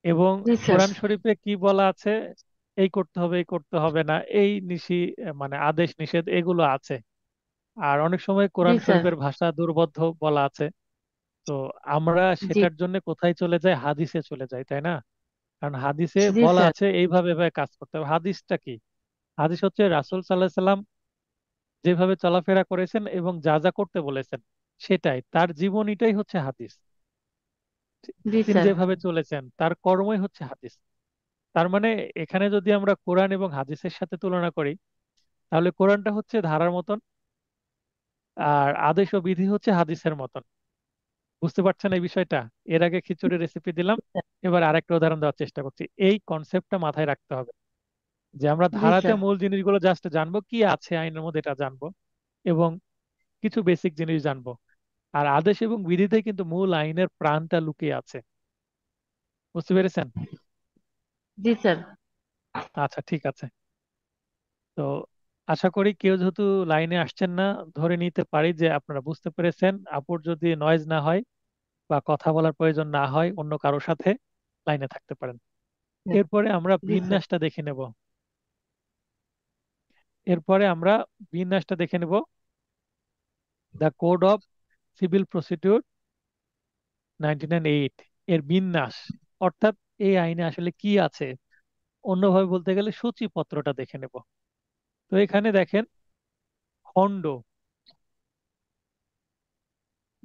এবং জি স্যার। কোরআন শরীফে কি বলা আছে, এই করতে হবে এই করতে হবে না, এই মানে আদেশ নিষেধ এগুলো আছে। আর অনেক সময় জি কোরআন স্যার। শরীফের ভাষা দুর্বোধ্য বলা আছে। তো আমরা জি। সেটার জন্য কোথায় চলে যাই, হাদিসে চলে যাই, তাই না? কারণ হাদিসে জি বলা স্যার। আছে এইভাবে এভাবে কাজ করতে হবে। হাদিসটা কি? হাদিস হচ্ছে রাসূল সাল্লাহ সাল্লাম যেভাবে চলাফেরা করেছেন এবং যা যা করতে বলেছেন সেটাই তার জীবনীটাই হচ্ছে হাদিস। জি তিনি স্যার। যেভাবে চলেছেন তার কর্মই হচ্ছে হাদিস। তার মানে এখানে যদি আমরা কোরআন এবং হাদিসের সাথে তুলনা করি তাহলে কোরআনটা হচ্ছে ধারার মতন, আর আদেশ ও বিধি হচ্ছে হাদিসের মতন। বুঝতে পারছেন এই বিষয়টা? এর আগে খিচুড়ি রেসিপি দিলাম, এবার আরেকটা উদাহরণ দেওয়ার চেষ্টা করছি। এই কনসেপ্টটা মাথায় রাখতে হবে যে আমরা জি ধারাতে স্যার। মূল জিনিসগুলো জাস্ট জানবো, কি আছে আইনের মধ্যে এটা জানবো, এবং কিছু বেসিক জিনিস জানবো। আর আদেশ এবং বিধিতে কিন্তু মূল আইনের প্রাণটা লুকিয়ে আছে। বুঝতে পেরেছেন? জি স্যার। আচ্ছা, ঠিক আছে। তো আশা করি কেউ যেহেতু লাইনে আসছেন না, ধরে নিতে পারি যে আপনারা বুঝতে পেরেছেন। আপুর যদি নয়েজ না হয় বা কথা বলার প্রয়োজন না হয় অন্য কারোর সাথে লাইনে থাকতে পারেন। এরপরে আমরা জি স্যার। বিন্যাসটা দেখে নেব। এরপরে আমরা বিন্যাসটা দেখে নেব। The code of civil procedure 1908 এর বিন্যাস, অর্থাৎ এই আইনে আসলে কি আছে, অন্যভাবে বলতে গেলে সূচিপত্রটা দেখে নেব। তো এখানে দেখেন খণ্ড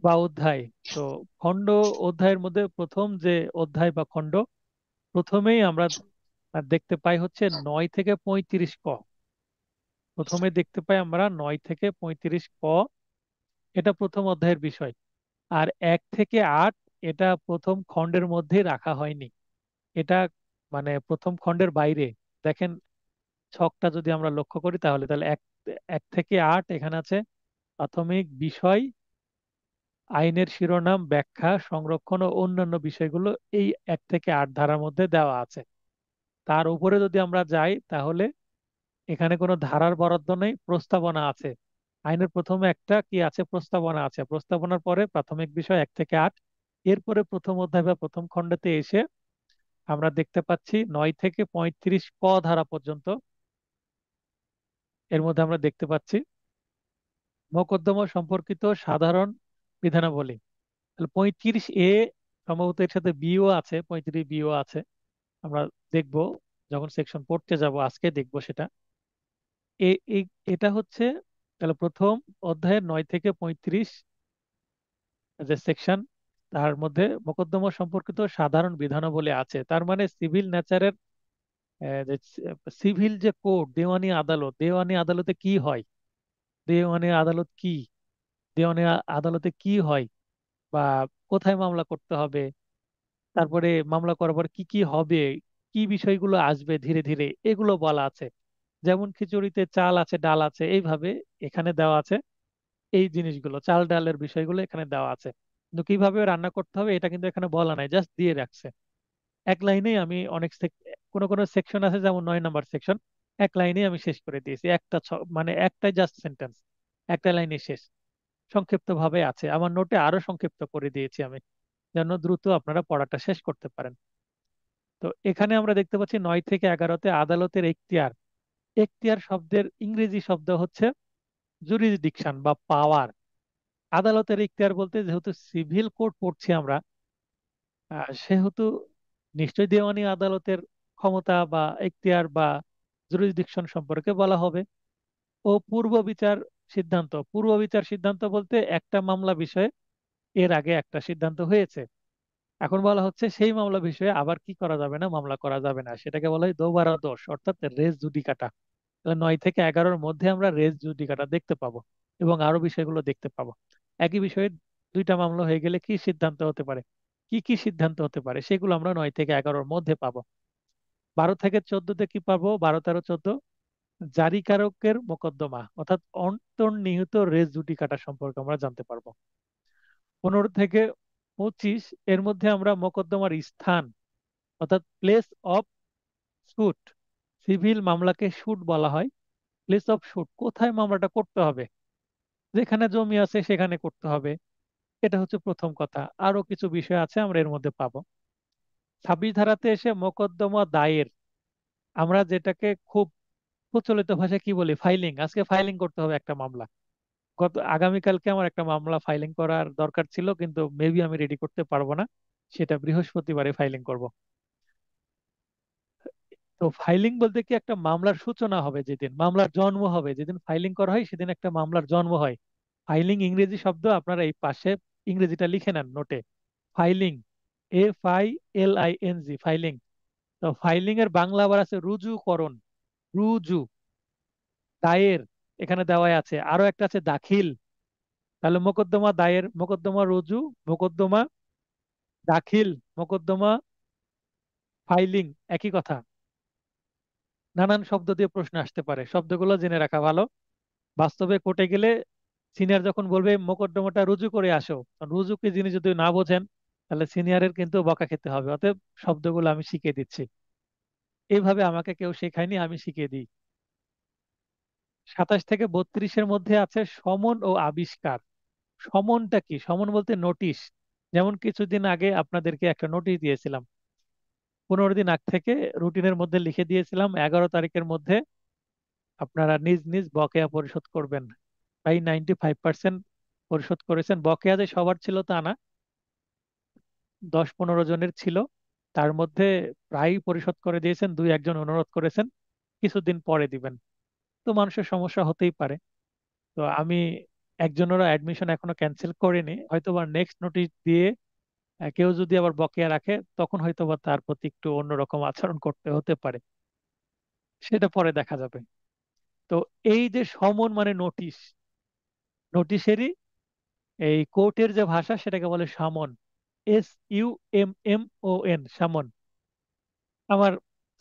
বা অধ্যায়। তো খণ্ড অধ্যায়ের মধ্যে প্রথম যে অধ্যায় বা খণ্ড, প্রথমেই আমরা দেখতে পাই হচ্ছে 9 থেকে 35 ক। প্রথমে দেখতে পাই আমরা 9 থেকে 35 ক, এটা প্রথম অধ্যায়ের বিষয়। আর 1 থেকে 8 এটা প্রথম খণ্ডের মধ্যে রাখা হয়নি, এটা মানে প্রথম খণ্ডের বাইরে। দেখেন ছকটা যদি আমরা লক্ষ্য করি তাহলে তাহলে 1 থেকে 8 এখানে আছে প্রাথমিক বিষয়, আইনের শিরোনাম, ব্যাখ্যা, সংরক্ষণ ও অন্যান্য বিষয়গুলো এই 1 থেকে 8 ধারার মধ্যে দেওয়া আছে। তার উপরে যদি আমরা যাই তাহলে এখানে কোনো ধারার বরাদ্দ নেই, প্রস্তাবনা আছে। আইনের প্রথমে একটা কি আছে, প্রস্তাবনা আছে। প্রস্তাবনার পরে প্রাথমিক বিষয় 1 থেকে 8। এরপরে প্রথম অধ্যায় বা প্রথম খণ্ডতে এসে আমরা দেখতে পাচ্ছি 9 থেকে 35 ক ধারা পর্যন্ত। এর মধ্যে আমরা দেখতে পাচ্ছি মোকদ্দমা সম্পর্কিত সাধারণ বিধানাবলী। তাহলে 35 এ সম্ভবত এর সাথে বিও আছে, 35 বিও আছে। আমরা দেখব যখন সেকশন পড়তে যাব, আজকে দেখব সেটা। এটা হচ্ছে তাহলে প্রথম অধ্যায়ের 9 থেকে 35 যে সেকশন, তার মধ্যে মোকদ্দমা সম্পর্কিত সাধারণ বিধানাবলী আছে। তার মানে সিভিল নেচারের যে সিভিল যে কোড, দেওয়ানি আদালত, দেওয়ানি আদালতে কি হয়, দেওয়ানি আদালত কি, দেওয়ানি আদালতে কি হয়, বা কোথায় মামলা করতে হবে, তারপরে মামলা করার পর কি কি হবে, কি বিষয়গুলো আসবে ধীরে ধীরে, এগুলো বলা আছে। যেমন খিচুড়িতে চাল আছে ডাল আছে, এইভাবে এখানে দেওয়া আছে। এই জিনিসগুলো, চাল ডালের বিষয়গুলো এখানে দেওয়া আছে, কিন্তু কিভাবে রান্না করতে হবে এটা কিন্তু এখানে বলা নাই, জাস্ট দিয়ে রাখছে। এক লাইনেই আমি কোন কোন সেকশন আছে যেমন 9 নম্বর সেকশন, এক লাইনেই আমি শেষ করে দিয়েছি। মানে একটাই জাস্ট সেন্টেন্স, একটা লাইনে শেষ। সংক্ষিপ্ত ভাবে আছে, আমার নোটে আরো সংক্ষিপ্ত করে দিয়েছি আমি, যেন দ্রুত আপনারা পড়াটা শেষ করতে পারেন। তো এখানে আমরা দেখতে পাচ্ছি 9 থেকে 11তে আদালতের এখতিয়ার। এখতিয়ার শব্দের ইংরেজি শব্দ হচ্ছে জুরিসডিকশন বা পাওয়ার। আদালতের এখতিয়ার বলতে, যেহেতু সিভিল কোর্ট পড়ছি আমরা, সেহেতু নিশ্চয়ই দেওয়ানি আদালতের ক্ষমতা বা এখতিয়ার বা জুরিসডিকশন সম্পর্কে বলা হবে। ও পূর্ব বিচার সিদ্ধান্ত, পূর্ব বিচার সিদ্ধান্ত বলতে একটা মামলা বিষয়ে এর আগে একটা সিদ্ধান্ত হয়েছে, এখন বলা হচ্ছে সেই মামলা বিষয়ে আবার কি করা যাবে না, মামলা করা যাবে না, সেটাকে বলা হয় দোবারা দোষ, অর্থাৎ রেস জুডিকাটা। তাহলে 9 থেকে 11-র মধ্যে আমরা রেস জুডিকাটা দেখতে পাবো এবং আরো বিষয়গুলো দেখতে পাবো। একই বিষয়ে দুইটা মামলা হয়ে গেলে কি সিদ্ধান্ত হতে পারে, কি কি সিদ্ধান্ত হতে পারে, সেগুলো আমরা 9 থেকে 11-র মধ্যে পাবো। 12 থেকে 14-তে কি পাবো, 12, 13, 14 জারিকারকের মোকদ্দমা, অর্থাৎ অন্তর্নিহিত রেস জুডিকাটা সম্পর্কে আমরা জানতে পারবো। 15 থেকে 25 এর মধ্যে আমরা মোকদ্দমার স্থান, অর্থাৎ প্লেস অফ শুট, সিভিল মামলাকে শুট বলা হয়। প্লেস অফ শুট, কোথায় মামলাটা করতে হবে, যেখানে জমি আছে সেখানে করতে হবে, এটা হচ্ছে প্রথম কথা। আরো কিছু বিষয় আছে আমরা এর মধ্যে পাবো। 26 ধারাতে এসে মোকদ্দমা দায়ের, আমরা যেটাকে খুব প্রচলিত ভাষায় কি বলি, ফাইলিং। আজকে ফাইলিং করতে হবে একটা মামলা। আগামীকালকে আমার একটা মামলা ফাইলিং করার দরকার ছিল, কিন্তু মেবি আমি রেডি করতে পারবো না, সেটা বৃহস্পতিবারে ফাইলিং করব। তো ফাইলিং বলতে কি, একটা মামলার সূচনা হবে যেদিন, মামলার জন্ম হবে যেদিন ফাইলিং করা হয়, সেদিন একটা মামলার জন্ম হয়। ফাইলিং ইংরেজি শব্দ, আপনারা এই পাশে ইংরেজিটা লিখে নেন নোটে। Filing, FILING, filing. তো ফাইলিং এর বাংলা আবার আছে রুজুকরণ, রুজু। দায়ের এখানে দেওয়াই আছে, আরো একটা আছে দাখিল। তাহলে মোকদ্দমা দায়ের, মোকদ্দমা রুজু, মোকদ্দমা দাখিল, মোকদ্দমা ফাইলিং, একই কথা। নানান শব্দ দিয়ে প্রশ্ন আসতে পারে, শব্দগুলো জেনে রাখা ভালো। বাস্তবে কোর্টে গেলে সিনিয়র যখন বলবে মোকদ্দমাটা রুজু করে আসো, তখন রুজুকে যিনি যদি না বোঝেন, তাহলে সিনিয়রের কিন্তু বকা খেতে হবে। অতএব শব্দগুলো আমি শিখিয়ে দিচ্ছি, এইভাবে আমাকে কেউ শেখায়নি, আমি শিখিয়ে দিই। 27 থেকে 32-এর মধ্যে আছে সমন ও আবিষ্কার। সমনটা কি, সমন বলতে নোটিশ। যেমন কিছুদিন আগে আপনাদেরকে একটা নোটিশ দিয়েছিলাম, 15 দিন আগ থেকে রুটিনের মধ্যে লিখে দিয়েছিলাম 11 তারিখের মধ্যে আপনারা নিজ নিজ বকেয়া পরিশোধ করবেন। প্রায় 95% পরিশোধ করেছেন। বকেয়া যে সবার ছিল তা না, 10-15 জনের ছিল, তার মধ্যে প্রায় পরিশোধ করে দিয়েছেন, দুই একজন অনুরোধ করেছেন কিছুদিন পরে দিবেন। তো মানুষের সমস্যা হতেই পারে। তো আমি একজনেরও অ্যাডমিশন এখনো ক্যান্সেল করিনি, হয়তোবা নেক্সট নোটিশ দিয়ে কেউ যদি আবার বকেয়া রাখে, তখন হয়তোবা তার প্রতি একটু অন্যরকম আচরণ করতে হতে পারে, সেটা পরে দেখা যাবে। তো এই যে সমন মানে নোটিশ, নোটিশেরই এই কোর্টের যে ভাষা সেটাকে বলে সামন, SUMMON, সামন। আমার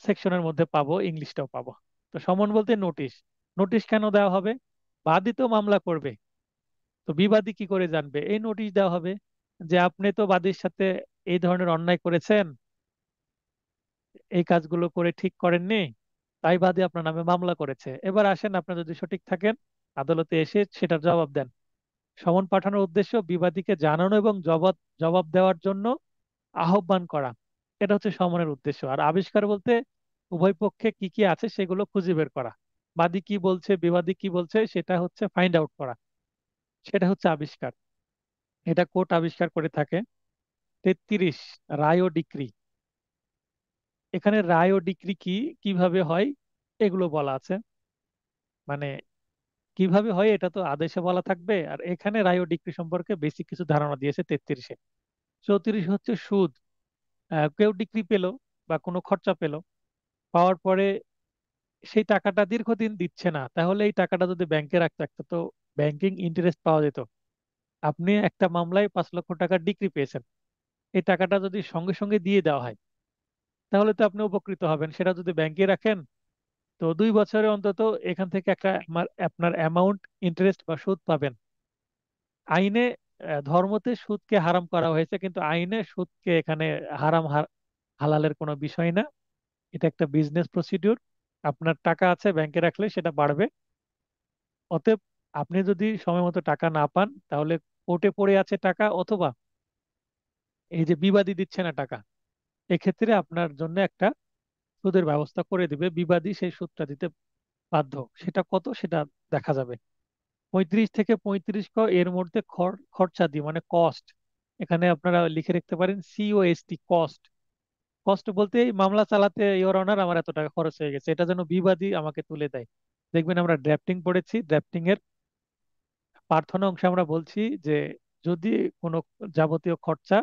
সেকশনের মধ্যে পাবো, ইংলিশটাও পাবো। তো সমন বলতে নোটিশ। নোটিশ কেন দেওয়া হবে, বাদী তো মামলা করবে, তো বিবাদী কি করে জানবে, এই নোটিশ দেওয়া হবে যে আপনি তো বাদীর সাথে এই ধরনের অন্যায় করেছেন, এই কাজগুলো করে ঠিক করেননি, তাই বাদী আপনার নামে মামলা করেছে। এবার আসেন, আপনি যদি সঠিক থাকেন আদালতে এসে সেটার জবাব দেন। সমন পাঠানোর উদ্দেশ্য বিবাদীকে জানানো এবং জবাব জবাব দেওয়ার জন্য আহ্বান করা, এটা হচ্ছে সমনের উদ্দেশ্য। আর আবিষ্কার বলতে উভয় পক্ষে কি কি আছে সেগুলো খুঁজে বের করা, বাদী কি বলছে বিবাদী কি বলছে সেটা হচ্ছে ফাইন্ড আউট করা, সেটা হচ্ছে আবিষ্কার। এটা কোর্ট আবিষ্কার করে থাকে। 33, রায় ও ডিক্রি। এখানে রায় ও ডিক্রি কি, কিভাবে হয়, এগুলো বলা আছে। মানে কিভাবে হয় এটা তো আদেশে বলা থাকবে, আর এখানে রায় ও ডিক্রি সম্পর্কে বেসিক কিছু ধারণা দিয়েছে 33-এ। 34 হচ্ছে সুদ। কেউ ডিক্রি পেলো বা কোনো খরচা পেলো, পাওয়ার পরে সেই টাকাটা দীর্ঘদিন দিচ্ছে না, তাহলে এই টাকাটা যদি ব্যাংকে রাখতো, একটা তো ব্যাংকিং ইন্টারেস্ট পাওয়া যেত। আপনি একটা মামলায় 5 লক্ষ টাকা ডিক্রি পেয়েছেন, এই টাকাটা যদি সঙ্গে সঙ্গে দিয়ে দেওয়া হয়, তাহলে তো আপনি উপকৃত হবেন। সেটা যদি ব্যাংকে রাখেন, তো 2 বছরে অন্তত এখান থেকে একটা আপনার অ্যামাউন্ট, ইন্টারেস্ট বা সুদ পাবেন। আইনে ধর্মতে সুদকে হারাম করা হয়েছে, কিন্তু আইনে সুদকে এখানে হারাম হালালের কোনো বিষয় না। এটা একটা বিজনেস প্রসিডিউর। আপনার টাকা আছে, ব্যাংকে রাখলে সেটা বাড়বে। অতএব আপনি যদি সময় মতো টাকা না পান, তাহলে কোর্টে পড়ে আছে টাকা, অথবা এই যে বিবাদী দিচ্ছে না টাকা, এক্ষেত্রে আপনার জন্য একটা সুদের ব্যবস্থা করে দিবে, বিবাদী সেই সুদটা দিতে বাধ্য। সেটা কত, সেটা দেখা যাবে। 35 থেকে 35 এর মধ্যে খরচা দিয়ে, মানে কস্ট। এখানে আপনারা লিখে রাখতে পারেন COST, কস্ট। কস্ট বলতে এই মামলা চালাতে, ইওর অনার আমার এত টাকা খরচ হয়ে গেছে, এটা যেন বিবাদী আমাকে তুলে দেয়। দেখবেন আমরা ড্রাফটিং পড়েছি, ড্রাফটিং এর প্রার্থনা অংশে আমরা বলছি যে যদি কোনো যাবতীয় খরচা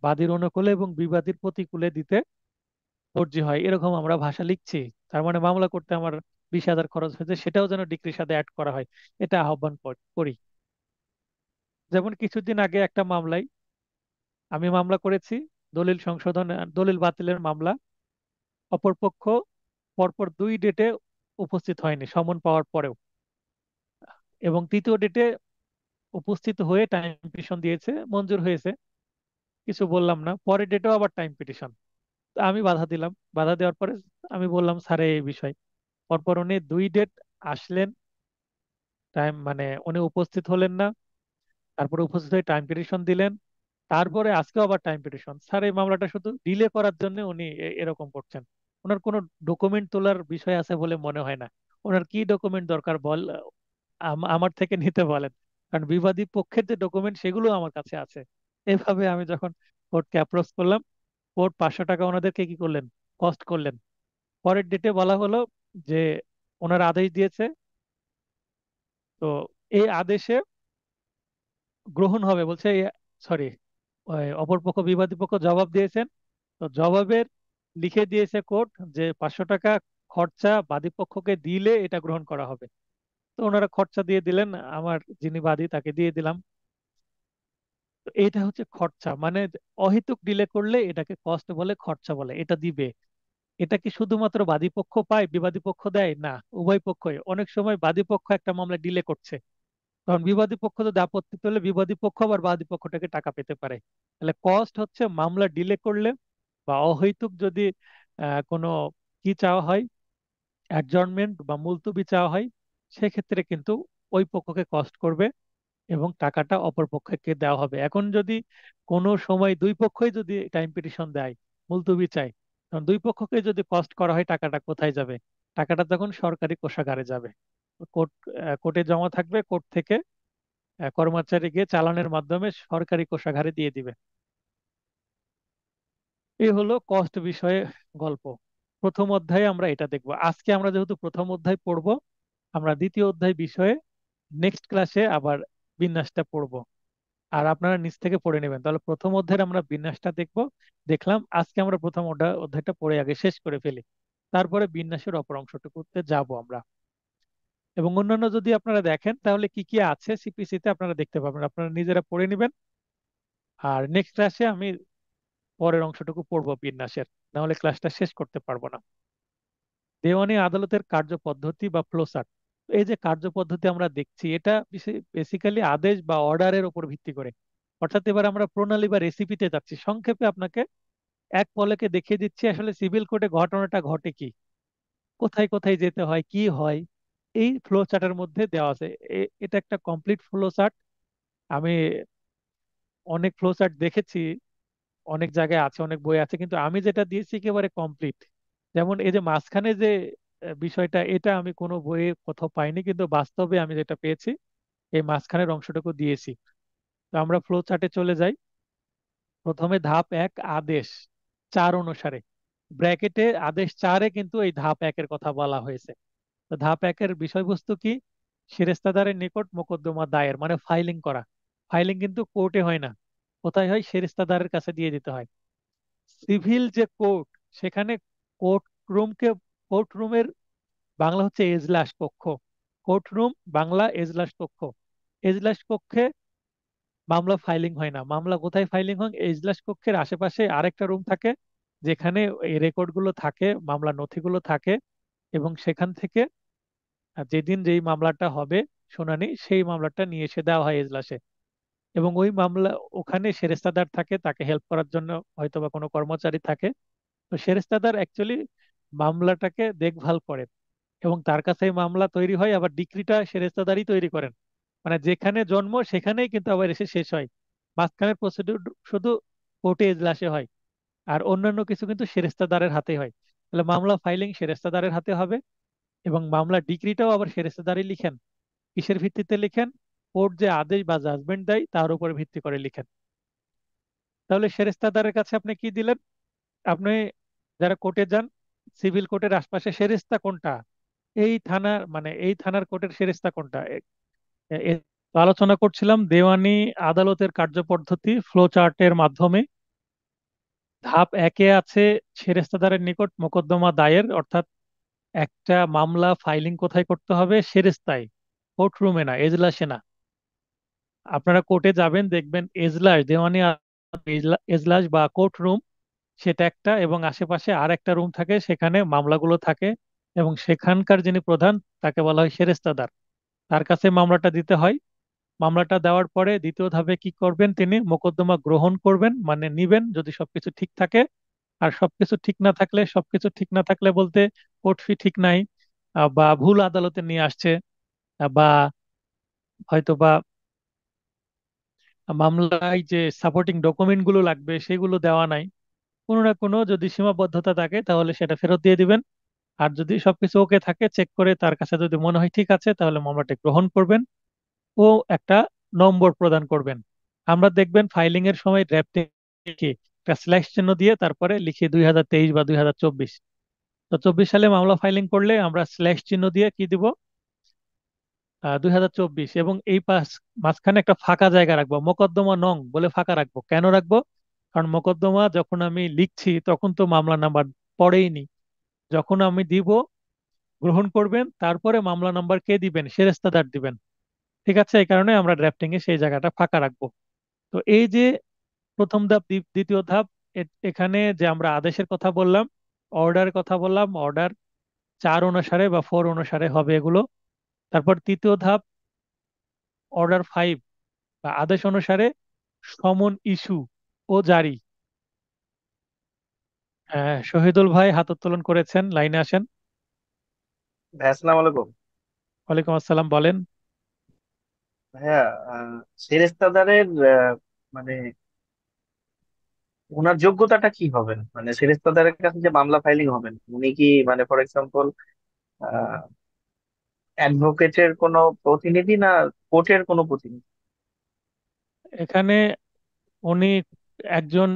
বাদীর অনুকূলে এবং বিবাদীর প্রতিকূলে দিতে অর্জি হয়, এরকম আমরা ভাষা লিখছি। তার মানে মামলা করতে আমার 20,000 খরচ হয়েছে, সেটাও যেন ডিক্রির সাথে অ্যাড করা হয়, এটা আহ্বান করি। যেমন কিছুদিন আগে একটা মামলায় আমি মামলা করেছি, দলিল সংশোধন, দলিল বাতিলের মামলা। অপরপক্ষ পরপর 2 ডেটে উপস্থিত হয়নি সমন পাওয়ার পরেও, এবং তৃতীয় ডেটে উপস্থিত হয়ে টাইম পিটিশন দিয়েছে, মঞ্জুর হয়েছে, কিছু বললাম না। পরের ডেটেও আবার টাইম পিটিশন, আমি বাধা দিলাম। বাধা দেওয়ার পরে আমি বললাম স্যারে এই বিষয়, পরপর উনি 2 ডেট আসলেন, টাইম মানে উনি উপস্থিত হলেন না, তারপরে উপস্থিত হয়ে টাইম পিটিশন দিলেন, তারপরে আজকে আবার টাইম পিটিশন। স্যার এই মামলাটা শুধু ডিলে করার জন্য উনি এরকম করছেন। ওনার কোনো ডকুমেন্ট তোলার বিষয় আছে বলে মনে হয় না। ওনার কি ডকুমেন্ট দরকার বল, আমার থেকে নিতে বলেন, কারণ বিবাদী পক্ষের যে ডকুমেন্ট সেগুলো আমার কাছে আছে। এভাবে আমি যখন কোর্টকে অ্যাপ্রোচ করলাম, কোর্ট 500 টাকা ওনাদেরকে কি করলেন, কস্ট করলেন। পরের ডেটে বলা হলো যে ওনার আদেশ দিয়েছে, তো এই আদেশে গ্রহণ হবে বলছে। সরি, অপরপক্ষ বিবাদী পক্ষ জবাব দিয়েছেন, তো জবাবের লিখে দিয়েছে কোর্ট যে 500 টাকা খরচা বাদী পক্ষকে দিলে এটা গ্রহণ করা হবে। তো ওনারা খরচা দিয়ে দিলেন, আমার যিনি বাদী তাকে দিয়ে দিলাম। তো এটা হচ্ছে খরচা, মানে অহেতুক ডিলে করলে এটাকে কস্ট বলে, খরচা বলে, এটা দিবে। এটা কি শুধুমাত্র বাদী পক্ষ পায়, বিবাদী পক্ষ দেয় না? উভয় পক্ষই। অনেক সময় বাদী পক্ষ একটা মামলা ডিলে করছে, কারণ বিবাদী পক্ষ যদি আপত্তি তোলে, বিবাদী পক্ষ আবার বাদী পক্ষটাকে টাকা পেতে পারে। তাহলে কস্ট হচ্ছে মামলা ডিলে করলে বা অহেতুক যদি কোনো কি চাওয়া হয়, অ্যাডজর্নমেন্ট বা মুলতবি চাওয়া হয়, সেক্ষেত্রে কিন্তু ওই পক্ষকে কস্ট করবে এবং টাকাটা অপর পক্ষকে দেওয়া হবে। এখন যদি কোনো সময় দুই পক্ষই যদি টাইম পিটিশন দেয়, মুলতবি চায়, তখন দুই পক্ষকে যদি কস্ট করা হয়, টাকাটা কোথায় যাবে? টাকাটা তখন সরকারি কোষাগারে যাবে, কোর্ট, কোর্টে জমা থাকবে, কোর্ট থেকে কর্মচারী গিয়ে চালানের মাধ্যমে সরকারি কোষাগারে দিয়ে দিবে। এই হলো কস্ট বিষয়ে গল্প। প্রথম অধ্যায়ে আমরা এটা দেখব। আজকে আমরা যেহেতু প্রথম অধ্যায় পড়ব, আমরা দ্বিতীয় অধ্যায় বিষয়ে নেক্সট ক্লাসে আবার বিন্যাসটা পড়ব। আর আপনারা নিচ থেকে পড়ে নেবেন। তাহলে প্রথম অধ্যায়ের আমরা বিন্যাসটা দেখব, দেখলাম। আজকে আমরা প্রথম অধ্যায়টা পড়ে আগে শেষ করে ফেলি, তারপরে বিন্যাসের অপর অংশটুকুতে যাব আমরা। এবং অন্যান্য যদি আপনারা দেখেন, তাহলে কি কি আছে CPC তে আপনারা দেখতে পাবেন, আপনারা নিজেরা পড়ে নেবেন। আর নেক্সট ক্লাসে আমি পরের অংশটুকু পড়বো বিন্যাসের, নাহলে ক্লাসটা শেষ করতে পারবো না। দেওয়ানি আদালতের কার্যপদ্ধতি বা ফ্লোচার্ট। এই যে কার্যপদ্ধতি আমরা দেখছি, এটা বেসিক্যালি আদেশ বা অর্ডারের উপর ভিত্তি করে। অর্থাৎ এবার আমরা প্রণালী বা রেসিপিতে যাচ্ছি। সংক্ষেপে আপনাকে এক পলকে দেখিয়ে দিচ্ছি আসলে সিভিল কোর্টে ঘটনাটা ঘটে কি, কোথায় কোথায় যেতে হয়, কি হয়, এই ফ্লো চার্টের মধ্যে দেওয়া আছে। এটা একটা কমপ্লিট ফ্লো চার্ট। আমি অনেক ফ্লো চার্ট দেখেছি, অনেক জায়গায় আছে, অনেক বই আছে, কিন্তু আমি যেটা দিয়েছি একেবারে কমপ্লিট। যেমন এই যে মাঝখানে যে বিষয়টা, এটা আমি কোনো বইয়ে কোথাও পাইনি, কিন্তু বাস্তবে আমি যেটা পেয়েছি এই মাঝখানের অংশটুকু দিয়েছি। তো আমরা ফ্লো চার্টে চলে যাই। প্রথমে ধাপ 1 আদেশ 4 অনুসারে, ব্র্যাকেটে আদেশ 4-এ কিন্তু এই ধাপ 1-এর কথা বলা হয়েছে। তো ধাপ 1-এর বিষয়বস্তু কি? সেরেস্তাদারের নিকট মোকদ্দমা দায়ের, মানে ফাইলিং করা। ফাইলিং কিন্তু কোর্টে হয় না, কোথায় হয়? সেরেস্তাদারের কাছে দিয়ে দিতে হয়। সিভিল যে কোর্ট, সেখানে কোর্ট রুমকে, কোর্ট রুমের বাংলা হচ্ছে এজলাস কক্ষ। কোর্ট রুম বাংলা এজলাস কক্ষ। এজলাস কক্ষে মামলা ফাইলিং হয় না। মামলা কোথায় ফাইলিং হয়? এজলাস কক্ষের আশেপাশে আরেকটা রুম থাকে, যেখানে এই রেকর্ড গুলো থাকে, মামলা নথিগুলো থাকে। এবং সেখান থেকে যেদিন যেই মামলাটা হবে শুনানি, সেই মামলাটা নিয়ে এসে দেওয়া হয় এজলাসে। এবং ওই মামলা, ওখানে সেরেস্তাদার থাকে, তাকে হেল্প করার জন্য হয়তো বা কোনো কর্মচারী থাকে। তো সেরেস্তাদার অ্যাকচুয়ালি মামলাটাকে দেখভাল করেন, এবং তার কাছে এই মামলা তৈরি হয়। আবার ডিক্রিটা সেরেস্তাদারই তৈরি করেন, মানে যেখানে জন্ম সেখানেই কিন্তু আবার এসে শেষ হয়। মাঝখানের প্রসিডিউর শুধু কোর্টে এজলাসে হয়, আর অন্যান্য কিছু কিন্তু সেরেস্তাদারের হাতে হয়। তাহলে মামলা ফাইলিং সেরেস্তাদারের হাতে হবে, এবং মামলা ডিক্রিটাও আবার সেরেস্তাদারই লিখেন। কিসের ভিত্তিতে লিখেন? কোর্ট যে আদেশ বা জাজমেন্ট দেয় তার উপর ভিত্তি করে লিখেন। তাহলে সেরেস্তাদারের কাছে আপনি কি দিলেন? আপনি যারা কোর্টে যান, সিভিল কোর্টের আশপাশে সেরেস্তা কোনটা, এই থানার, মানে এই থানার কোর্টের সেরেস্তা কোনটা, তো আলোচনা করছিলাম দেওয়ানি আদালতের কার্যপদ্ধতি ফ্লো চার্টের মাধ্যমে। ধাপ 1-এ আছে সেরেস্তাদারের নিকট মোকদ্দমা দায়ের, অর্থাৎ একটা মামলা ফাইলিং কোথায় করতে হবে? সেরেস্তায়, কোর্ট রুমে না, এজলাসে না। আপনারা কোর্টে যাবেন, দেখবেন এজলাস, দেওয়ানি এজলাস বা কোর্ট রুম, সেটা একটা, এবং আশেপাশে আর একটা রুম থাকে, সেখানে মামলাগুলো থাকে। এবং সেখানকার যিনি প্রধান, তাকে বলা হয় সেরেস্তাদার। তার কাছে মামলাটা দিতে হয়। মামলাটা দেওয়ার পরে দ্বিতীয় ধাপে কি করবেন? তিনি মোকদ্দমা গ্রহণ করবেন, মানে নিবেন যদি সবকিছু ঠিক থাকে। আর সবকিছু ঠিক না থাকলে, সবকিছু ঠিক না থাকলে বলতে কোর্ট ফি ঠিক নাই, বা ভুল আদালতে নিয়ে আসছে, বা হয়তো বা মামলায় যে সাপোর্টিং ডকুমেন্ট গুলো লাগবে সেগুলো দেওয়া নাই, কোনো না কোনো যদি সীমাবদ্ধতা থাকে, তাহলে সেটা ফেরত দিয়ে দিবেন। আর যদি সবকিছু ওকে থাকে, চেক করে তার কাছে যদি মনে হয় ঠিক আছে, তাহলে মামলাটি গ্রহণ করবেন ও একটা নম্বর প্রদান করবেন। আমরা দেখবেন ফাইলিং এর সময় ড্রাফটিং কি একটা স্ল্যাশ চিহ্ন দিয়ে তারপরে লিখি 2023 বা 2024। তো 24 সালে মামলা ফাইলিং করলে আমরা স্ল্যাশ চিহ্ন দিয়ে কি দিব? 2024। এবং এই পাশ মাঝখানে একটা ফাঁকা জায়গা রাখবো, মোকদ্দমা নং বলে ফাঁকা রাখবো। কেন রাখবো? কারণ মোকদ্দমা যখন আমি লিখছি তখন তো মামলা নাম্বার পড়েইনি। যখন আমি দিব, গ্রহণ করবেন, তারপরে মামলা নাম্বার কে দিবেন? সেরেস্তাদার দিবেন। ঠিক আছে, এই কারণে আমরা ড্রাফটিং এ সেই জায়গাটা ফাঁকা রাখবো। তো এই যে প্রথম ধাপ, দ্বিতীয় ধাপ, এখানে যে আমরা আদেশের কথা বললাম, অর্ডারের কথা বললাম, অর্ডার 4 অনুসারে বা 4 অনুসারে হবে এগুলো। তারপর তৃতীয় ধাপ, অর্ডার 5 বা আদেশ অনুসারে সমন ইস্যু ও জারি। শহীদুল ভাই হাত উত্তোলন করেছেন, লাইনে আসেন। ভাই আসসালামু আলাইকুম। ওয়ালাইকুম আসসালাম, বলেন। ভাইয়া, সেরেস্তাদারের মানে ওনার যোগ্যতাটা কি হবেন? মানে সেরেস্তাদারের কাছে যে মামলা ফাইলিং হবেন, উনি কি মানে ফর এক্সাম্পল অ্যাডভোকেটের কোনো প্রতিনিধি, না কোর্টের কোনো প্রতিনিধি? এখানে উনি একজন